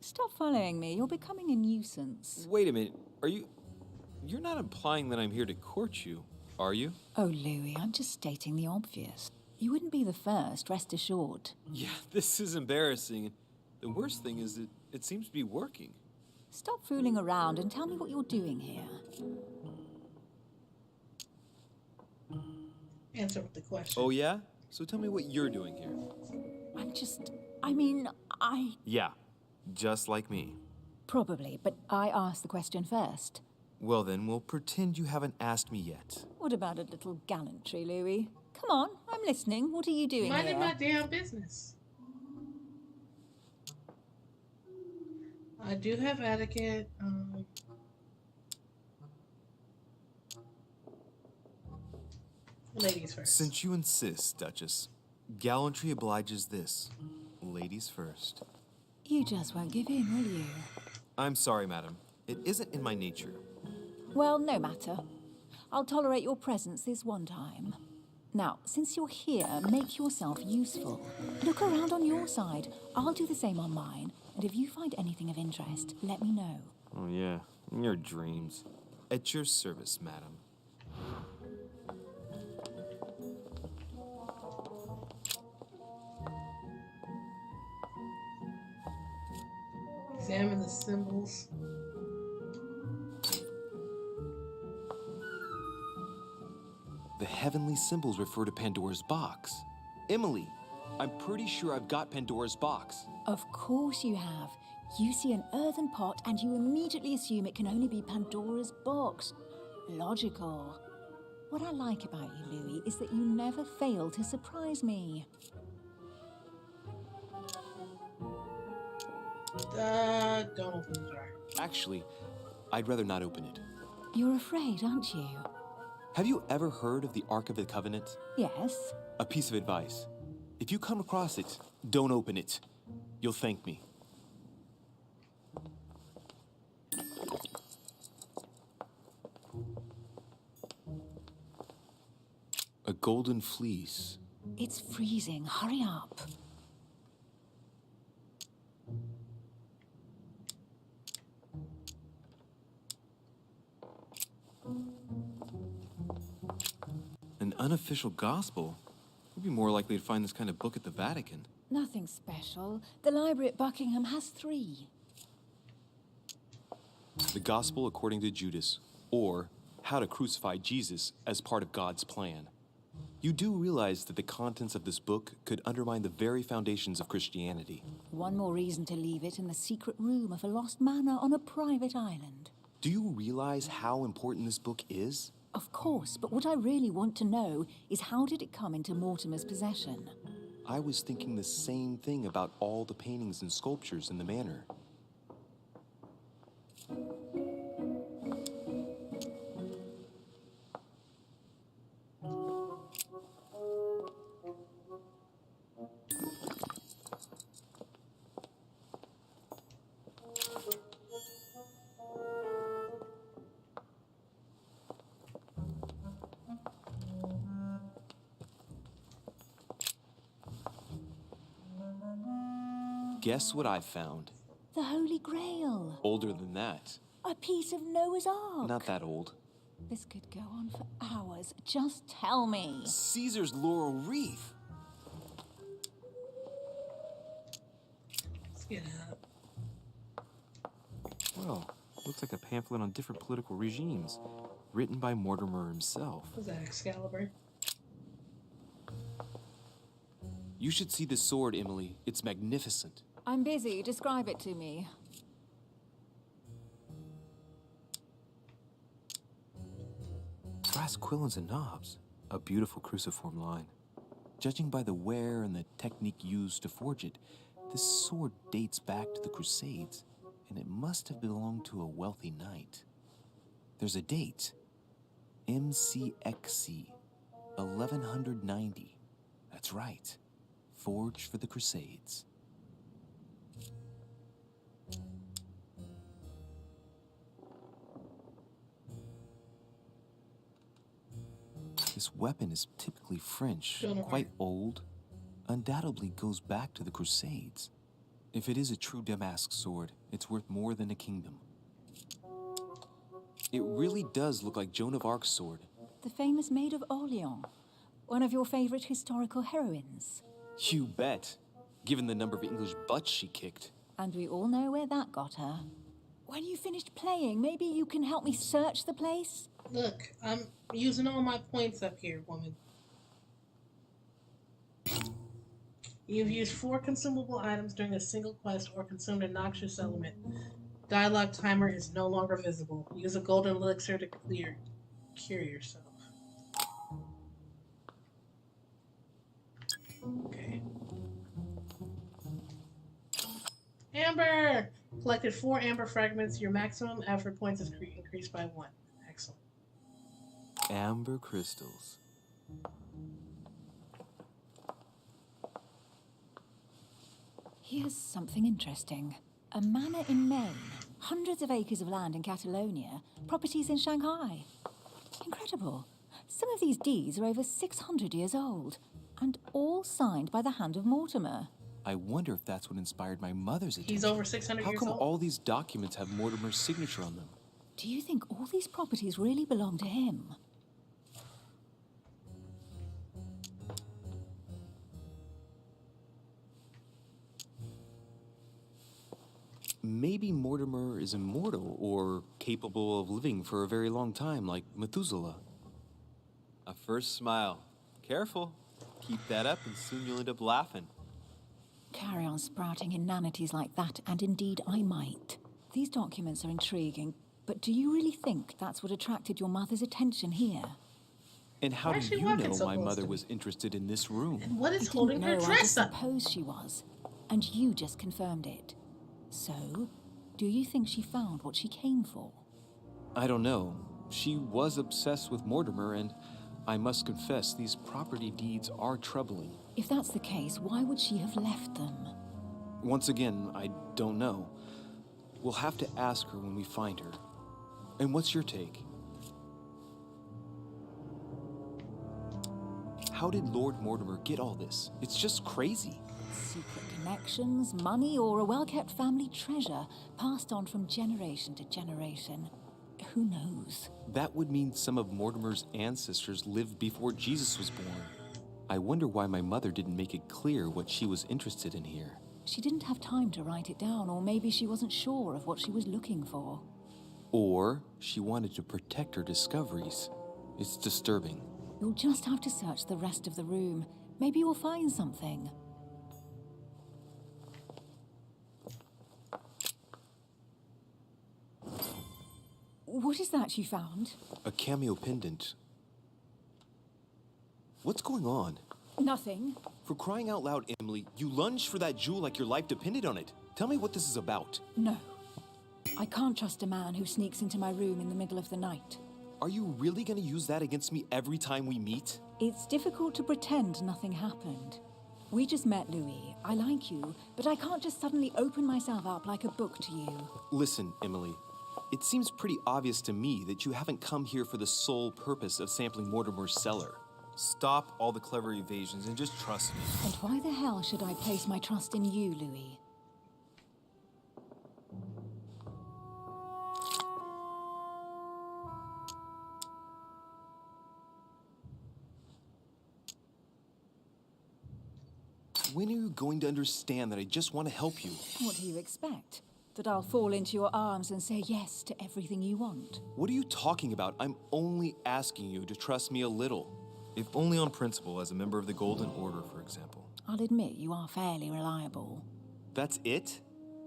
Stop following me, you're becoming a nuisance. Wait a minute, You're not implying that I'm here to court you, are you? Oh, Louis, I'm just stating the obvious. You wouldn't be the first, rest assured. Yeah, this is embarrassing. The worst thing is that it seems to be working. Stop fooling around and tell me what you're doing here. Answer with the question. Oh yeah? So tell me what you're doing here. Yeah, just like me. Probably, but I asked the question first. Well then, we'll pretend you haven't asked me yet. What about a little gallantry, Louis? Come on, I'm listening. What are you doing Minding here? my damn business. I do have etiquette. Ladies first. Since you insist, Duchess, gallantry obliges this. Ladies first. You just won't give in, will you? I'm sorry, madam. It isn't in my nature. Well, no matter. I'll tolerate your presence this one time. Now, since you're here, make yourself useful. Look around on your side. I'll do the same on mine. And if you find anything of interest, let me know. Oh yeah, in your dreams. At your service, madam. Examine the symbols. The heavenly symbols refer to Pandora's box. Emily, I'm pretty sure I've got Pandora's box. Of course you have. You see an earthen pot and you immediately assume it can only be Pandora's box. Logical. What I like about you, Louis, is that you never fail to surprise me. Don't open the jar. Actually, I'd rather not open it. You're afraid, aren't you? Have you ever heard of the Ark of the Covenant? Yes. A piece of advice. If you come across it, don't open it. You'll thank me. A golden fleece. It's freezing. Hurry up. An unofficial gospel? We'd be more likely to find this kind of book at the Vatican. Nothing special. The library at Buckingham has 3. The Gospel according to Judas, or How to Crucify Jesus as part of God's plan. You do realize that the contents of this book could undermine the very foundations of Christianity. One more reason to leave it in the secret room of a lost manor on a private island. Do you realize how important this book is? Of course, but what I really want to know is how did it come into Mortimer's possession? I was thinking the same thing about all the paintings and sculptures in the manor. Guess what I found? The Holy Grail. Older than that. A piece of Noah's Ark. Not that old. This could go on for hours. Just tell me. Caesar's laurel wreath. Let's get out. Well, looks like a pamphlet on different political regimes, written by Mortimer himself. Was that Excalibur? You should see this sword, Emily. It's magnificent. I'm busy. Describe it to me. Brass quillons and knobs. A beautiful cruciform line. Judging by the wear and the technique used to forge it, this sword dates back to the Crusades, and it must have belonged to a wealthy knight. There's a date. MCXC, 1190. That's right. Forged for the Crusades. This weapon is typically French, quite old, undoubtedly goes back to the Crusades. If it is a true Damask sword, it's worth more than a kingdom. It really does look like Joan of Arc's sword. The famous Maid of Orleans. One of your favorite historical heroines. You bet, given the number of English butts she kicked. And we all know where that got her. When you finished playing, maybe you can help me search the place? Look, I'm using all my points up here, woman. You've used 4 consumable items during a single quest or consumed a noxious element. Dialogue timer is no longer visible. Use a golden elixir to cure yourself. Okay. Amber! Collected 4 amber fragments. Your maximum effort points is increased by 1. Excellent. Amber crystals. Here's something interesting. A manor in Maine, hundreds of acres of land in Catalonia, properties in Shanghai. Incredible. Some of these deeds are over 600 years old, and all signed by the hand of Mortimer. I wonder if that's what inspired my mother's attention. He's over 600 How years come old? all these documents have Mortimer's signature on them? Do you think all these properties really belong to him? Maybe Mortimer is immortal or capable of living for a very long time, like Methuselah. A first smile. Careful. Keep that up and soon you'll end up laughing. Carry on sprouting inanities like that, and indeed I might. These documents are intriguing, but do you really think that's what attracted your mother's attention here? And how Why do is she you walking know so my close mother to me? was interested in this room? And what is I holding didn't her know, I dress just up? suppose she was. And you just confirmed it. So, do you think she found what she came for? I don't know. She was obsessed with Mortimer, and I must confess, these property deeds are troubling. If that's the case, why would she have left them? Once again, I don't know. We'll have to ask her when we find her. And what's your take? How did Lord Mortimer get all this? It's just crazy. Secret connections, money, or a well-kept family treasure passed on from generation to generation. Who knows? That would mean some of Mortimer's ancestors lived before Jesus was born. I wonder why my mother didn't make it clear what she was interested in here. She didn't have time to write it down, or maybe she wasn't sure of what she was looking for. Or she wanted to protect her discoveries. It's disturbing. You'll just have to search the rest of the room. Maybe you'll find something. What is that you found? A cameo pendant. What's going on? Nothing. For crying out loud, Emily, you lunged for that jewel like your life depended on it. Tell me what this is about. No. I can't trust a man who sneaks into my room in the middle of the night. Are you really gonna use that against me every time we meet? It's difficult to pretend nothing happened. We just met, Louis. I like you, but I can't just suddenly open myself up like a book to you. Listen, Emily. It seems pretty obvious to me that you haven't come here for the sole purpose of sampling Mortimer's cellar. Stop all the clever evasions and just trust me. And why the hell should I place my trust in you, Louis? When are you going to understand that I just want to help you? What do you expect? That I'll fall into your arms and say yes to everything you want? What are you talking about? I'm only asking you to trust me a little. If only on principle, as a member of the Golden Order, for example. I'll admit you are fairly reliable. That's it?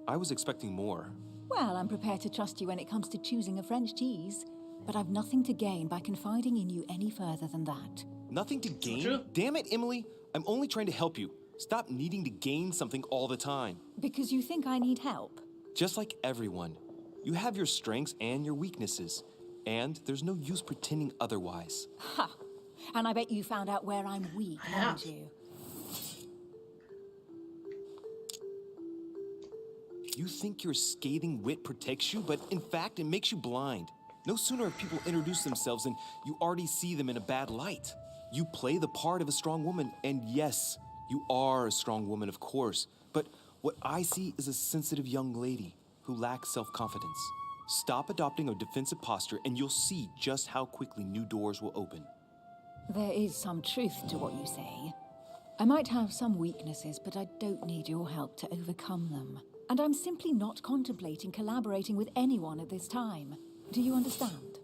I was expecting more. Well, I'm prepared to trust you when it comes to choosing a French cheese. But I've nothing to gain by confiding in you any further than that. Nothing to gain? True. Damn it, Emily. I'm only trying to help you. Stop needing to gain something all the time. Because you think I need help? Just like everyone. You have your strengths and your weaknesses. And there's no use pretending otherwise. Ha! And I bet you found out where I'm weak, haven't you? You think your scathing wit protects you, but in fact, it makes you blind. No sooner have people introduced themselves than you already see them in a bad light. You play the part of a strong woman, and yes, you are a strong woman, of course. But what I see is a sensitive young lady who lacks self-confidence. Stop adopting a defensive posture, and you'll see just how quickly new doors will open. There is some truth to what you say. I might have some weaknesses, but I don't need your help to overcome them. And I'm simply not contemplating collaborating with anyone at this time. Do you understand?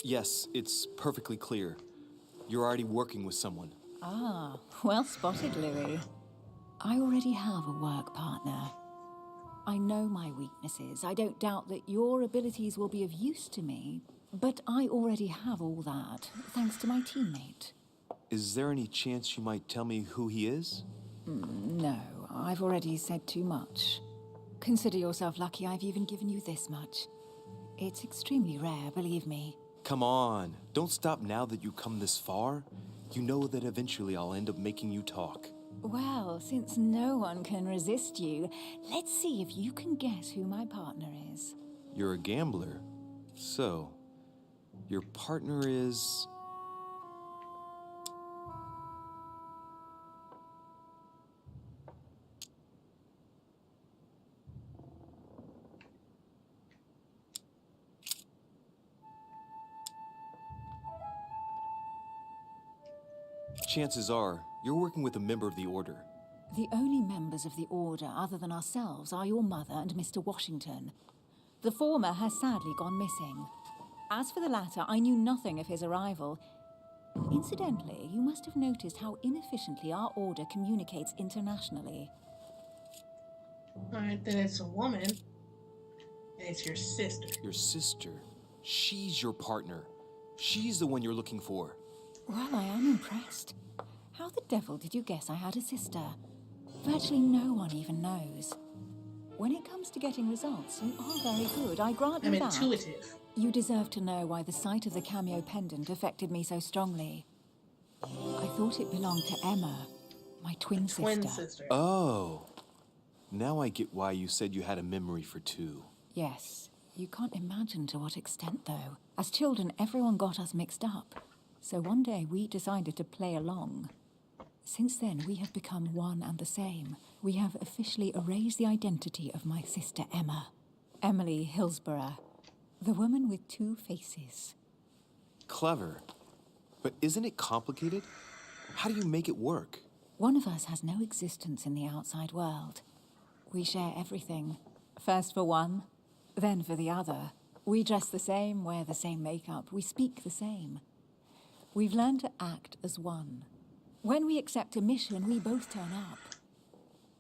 Yes, it's perfectly clear. You're already working with someone. Ah, well spotted, Louis. I already have a work partner. I know my weaknesses. I don't doubt that your abilities will be of use to me. But I already have all that, thanks to my teammate. Is there any chance you might tell me who he is? No, I've already said too much. Consider yourself lucky I've even given you this much. It's extremely rare, believe me. Come on, don't stop now that you've come this far. You know that eventually I'll end up making you talk. Well, since no one can resist you, let's see if you can guess who my partner is. You're a gambler. So, your partner is... Chances are, you're working with a member of the Order. The only members of the Order other than ourselves are your mother and Mr. Washington. The former has sadly gone missing. As for the latter, I knew nothing of his arrival. Incidentally, you must have noticed how inefficiently our Order communicates internationally. Alright, then it's a woman. And it's your sister. Your sister? She's your partner. She's the one you're looking for. Well, I am impressed. How the devil did you guess I had a sister? Virtually no one even knows. When it comes to getting results, you are very good, I grant you that. I'm intuitive. You deserve to know why the sight of the cameo pendant affected me so strongly. I thought it belonged to Emma, my twin sister. Oh. Now I get why you said you had a memory for two. Yes. You can't imagine to what extent, though. As children, everyone got us mixed up. So one day we decided to play along. Since then, we have become one and the same. We have officially erased the identity of my sister Emma. Emily Hillsborough. The woman with two faces. Clever. But isn't it complicated? How do you make it work? One of us has no existence in the outside world. We share everything. First for one, then for the other. We dress the same, wear the same makeup, we speak the same. We've learned to act as one. When we accept a mission, we both turn up.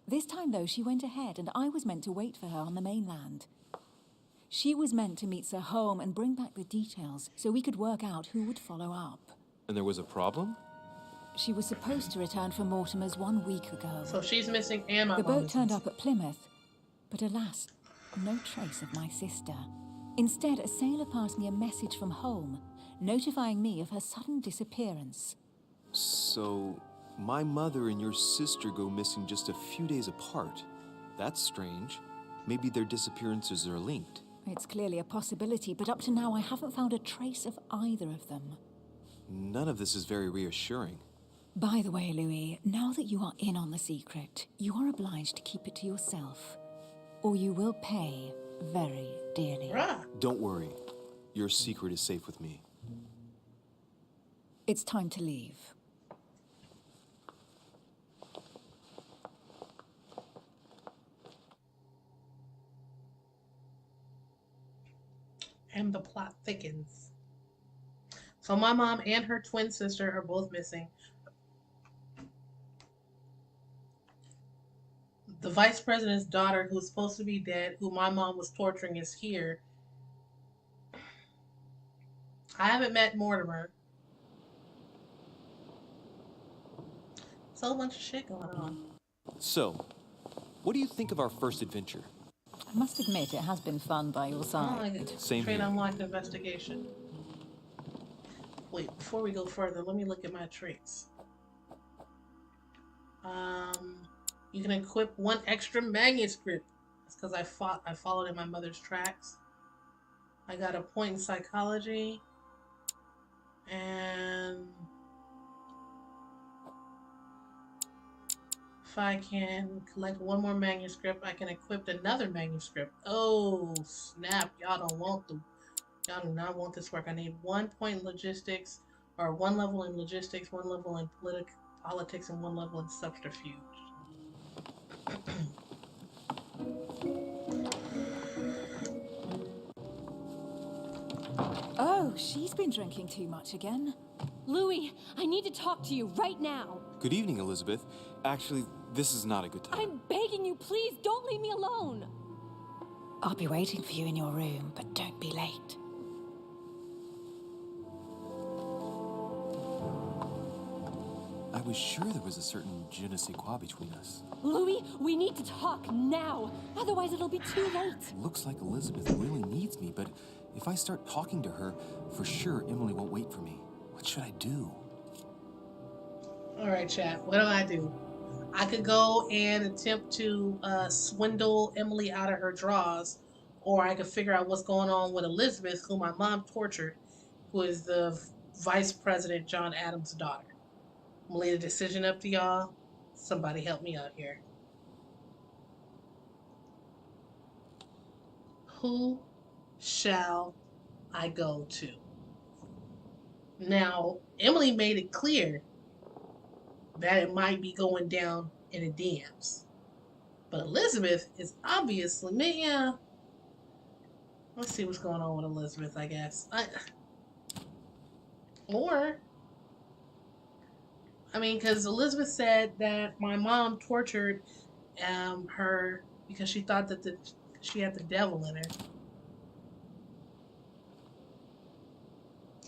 This time, though, she went ahead, and I was meant to wait for her on the mainland. She was meant to meet Sir Home and bring back the details so we could work out who would follow up. And there was a problem? She was supposed to return from Mortimer's 1 week ago. So she's missing and my The mom boat is turned missing. up at Plymouth, but alas, no trace of my sister. Instead, a sailor passed me a message from home, notifying me of her sudden disappearance. So, my mother and your sister go missing just a few days apart. That's strange. Maybe their disappearances are linked. It's clearly a possibility, but up to now I haven't found a trace of either of them. None of this is very reassuring. By the way, Louis, now that you are in on the secret, you are obliged to keep it to yourself, or you will pay very dearly. Don't worry. Your secret is safe with me. It's time to leave. And the plot thickens. So my mom and her twin sister are both missing. The vice president's daughter, who's supposed to be dead, who my mom was torturing, is here. I haven't met Mortimer. It's a whole bunch of shit going on. So, what do you think of our first adventure? I must admit, it has been fun by your I side. like it. Same Trade here. unlocked investigation. Wait, before we go further, let me look at my traits. You can equip 1 extra manuscript. That's because I followed in my mother's tracks. I got a point in psychology. And if I can collect 1 more manuscript, I can equip another manuscript. Oh, snap. Y'all do not want this work. I need 1 point in logistics, or 1 level in logistics, 1 level in politics, and 1 level in subterfuge. Oh, she's been drinking too much again. Louis, I need to talk to you right now. Good evening, Elizabeth. Actually, this is not a good time. I'm begging you, please don't leave me alone. I'll be waiting for you in your room, but don't be late. I was sure there was a certain je ne sais quoi between us. Louis, we need to talk now. Otherwise, it'll be too late. Looks like Elizabeth really needs me, but if I start talking to her, for sure Emily won't wait for me. What should I do? Alright, chat. What do? I could go and attempt to swindle Emily out of her draws, or I could figure out what's going on with Elizabeth, who my mom tortured, who is the Vice President John Adams' daughter. I'm gonna leave the decision up to y'all. Somebody help me out here. Who shall I go to? Now, Emily made it clear that it might be going down in the DMs. But Elizabeth is obviously, yeah. Let's see what's going on with Elizabeth, I guess. Because Elizabeth said that my mom tortured her because she thought that she had the devil in her.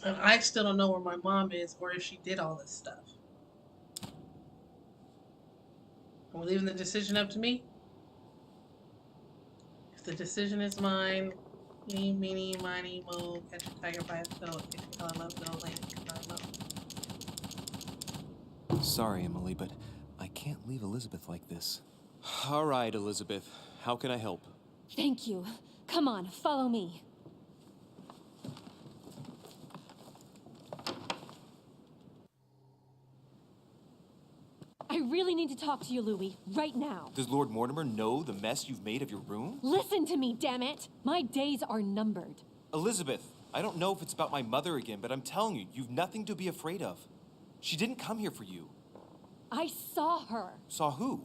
And I still don't know where my mom is or if she did all this stuff. Are we leaving the decision up to me? If the decision is mine, eeny, meeny, miny, mo, catch a tiger by its tail, kick a hell up, no land, climb up. Sorry, Emily, but I can't leave Elizabeth like this. All right, Elizabeth. How can I help? Thank you. Come on, follow me. I really need to talk to you, Louis, right now. Does Lord Mortimer know the mess you've made of your room? Listen to me, damn it! My days are numbered. Elizabeth, I don't know if it's about my mother again, but I'm telling you, you've nothing to be afraid of. She didn't come here for you. I saw her. Saw who?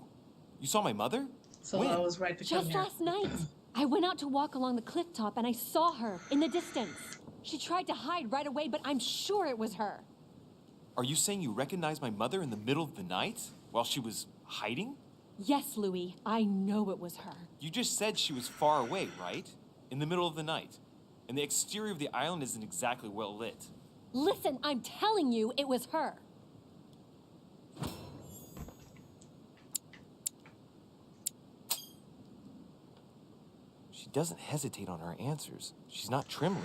You saw my mother? So when? I was right to come Just here. last night. I went out to walk along the cliff top and I saw her in the distance. She tried to hide right away, but I'm sure it was her. Are you saying you recognized my mother in the middle of the night while she was hiding? Yes, Louis, I know it was her. You just said she was far away, right? In the middle of the night. And the exterior of the island isn't exactly well lit. Listen, I'm telling you, it was her. She doesn't hesitate on her answers. She's not trembling.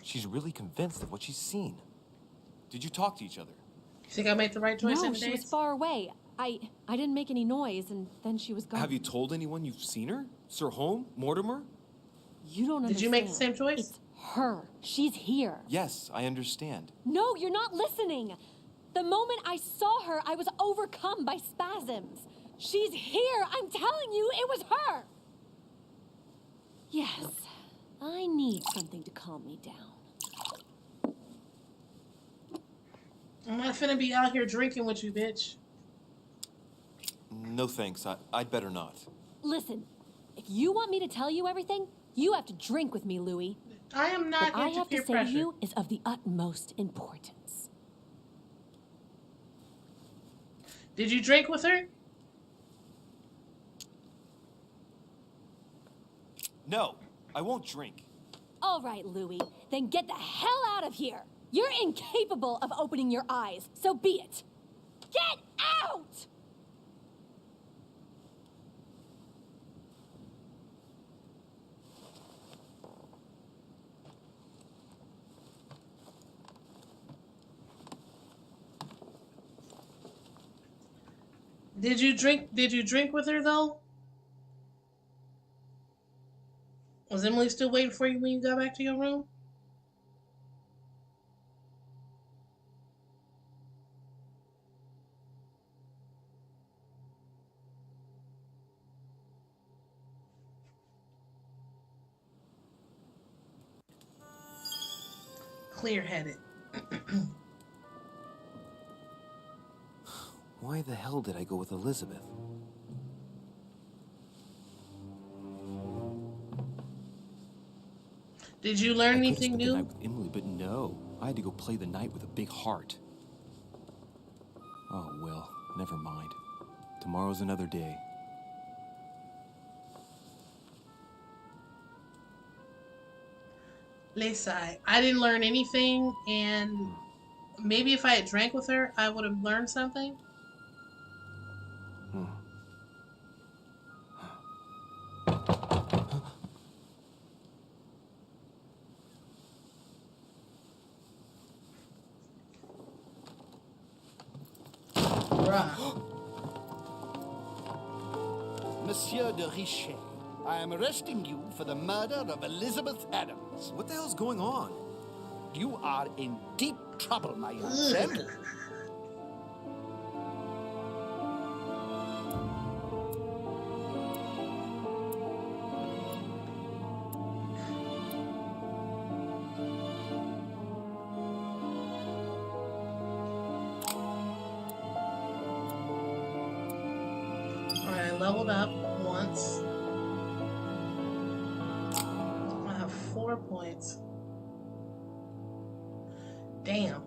She's really convinced of what she's seen. Did you talk to each other? You think I made the right choice? No, she was far away. I didn't make any noise, and then she was gone. Have you told anyone you've seen her? Sir Holmes? Mortimer? You don't understand. Did you make the same choice? It's her. She's here. Yes, I understand. No, you're not listening. The moment I saw her, I was overcome by spasms. She's here. I'm telling you, it was her. Yes, I need something to calm me down. I'm not finna be out here drinking with you, bitch. No thanks. I'd better not. Listen, if you want me to tell you everything, you have to drink with me, Louis. I am not What I into have peer to say pressure. to you is of the utmost importance. Did you drink with her? No, I won't drink. All right, Louis, then get the hell out of here. You're incapable of opening your eyes, so be it. Get out! Did you drink with her though? Was Emily still waiting for you when you got back to your room? Clear-headed. Why the hell did I go with Elizabeth? Did you learn I could've anything spent the new? night with Emily, but no. I had to go play the night with a big heart. Oh, well, never mind. Tomorrow's another day. Lisa, I didn't learn anything, and maybe if I had drank with her, I would have learned something. Monsieur de Richet, I am arresting you for the murder of Elizabeth Adams. What the hell's going on? You are in deep trouble, my young friend. leveled up once. I have 4 points. Damn.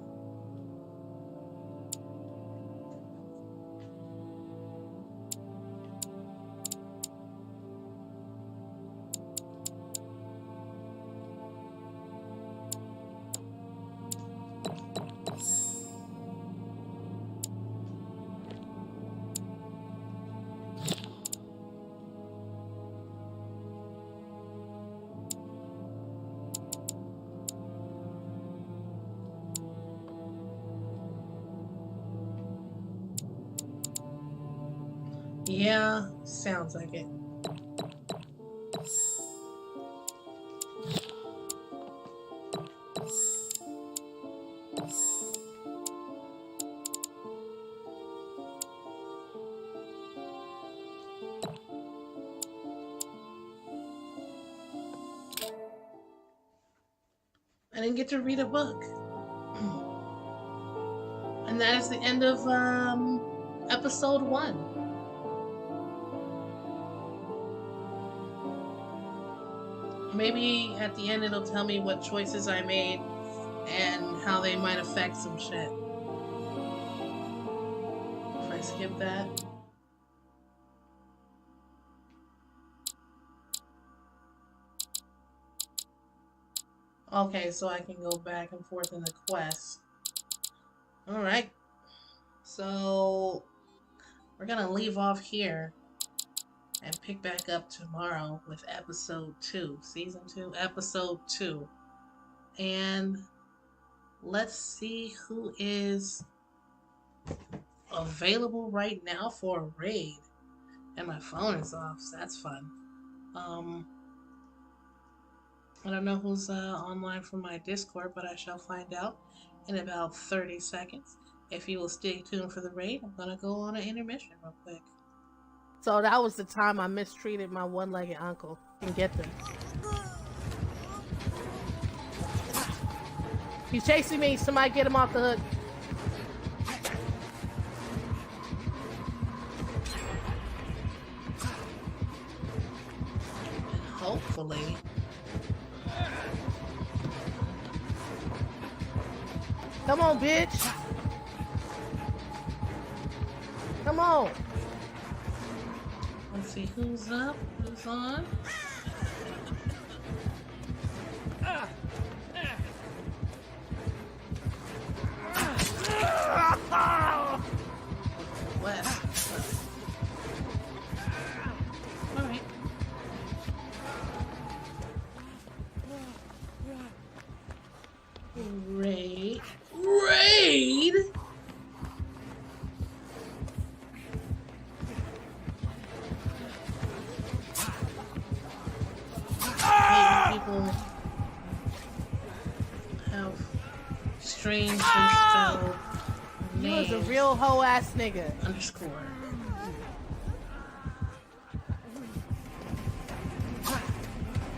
Yeah, sounds like it. I didn't get to read a book. And that is the end of episode 1. Maybe at the end it'll tell me what choices I made and how they might affect some shit. If I skip that. Okay, so I can go back and forth in the quest. Alright. So we're gonna leave off here and pick back up tomorrow with episode 2, season 2, episode 2. And let's see who is available right now for a raid. And my phone is off, so that's fun. I don't know who's online from my Discord, but I shall find out in about 30 seconds. If you will stay tuned for the raid, I'm gonna go on an intermission real quick. So that was the time I mistreated my one-legged uncle. And get them. He's chasing me. Somebody get him off the hook. Hopefully. Come on, bitch. Come on. Let's see who's up, who's on. West. All right. Raid. Raid? People have strange and spelled names. You was a real hoe ass nigga. _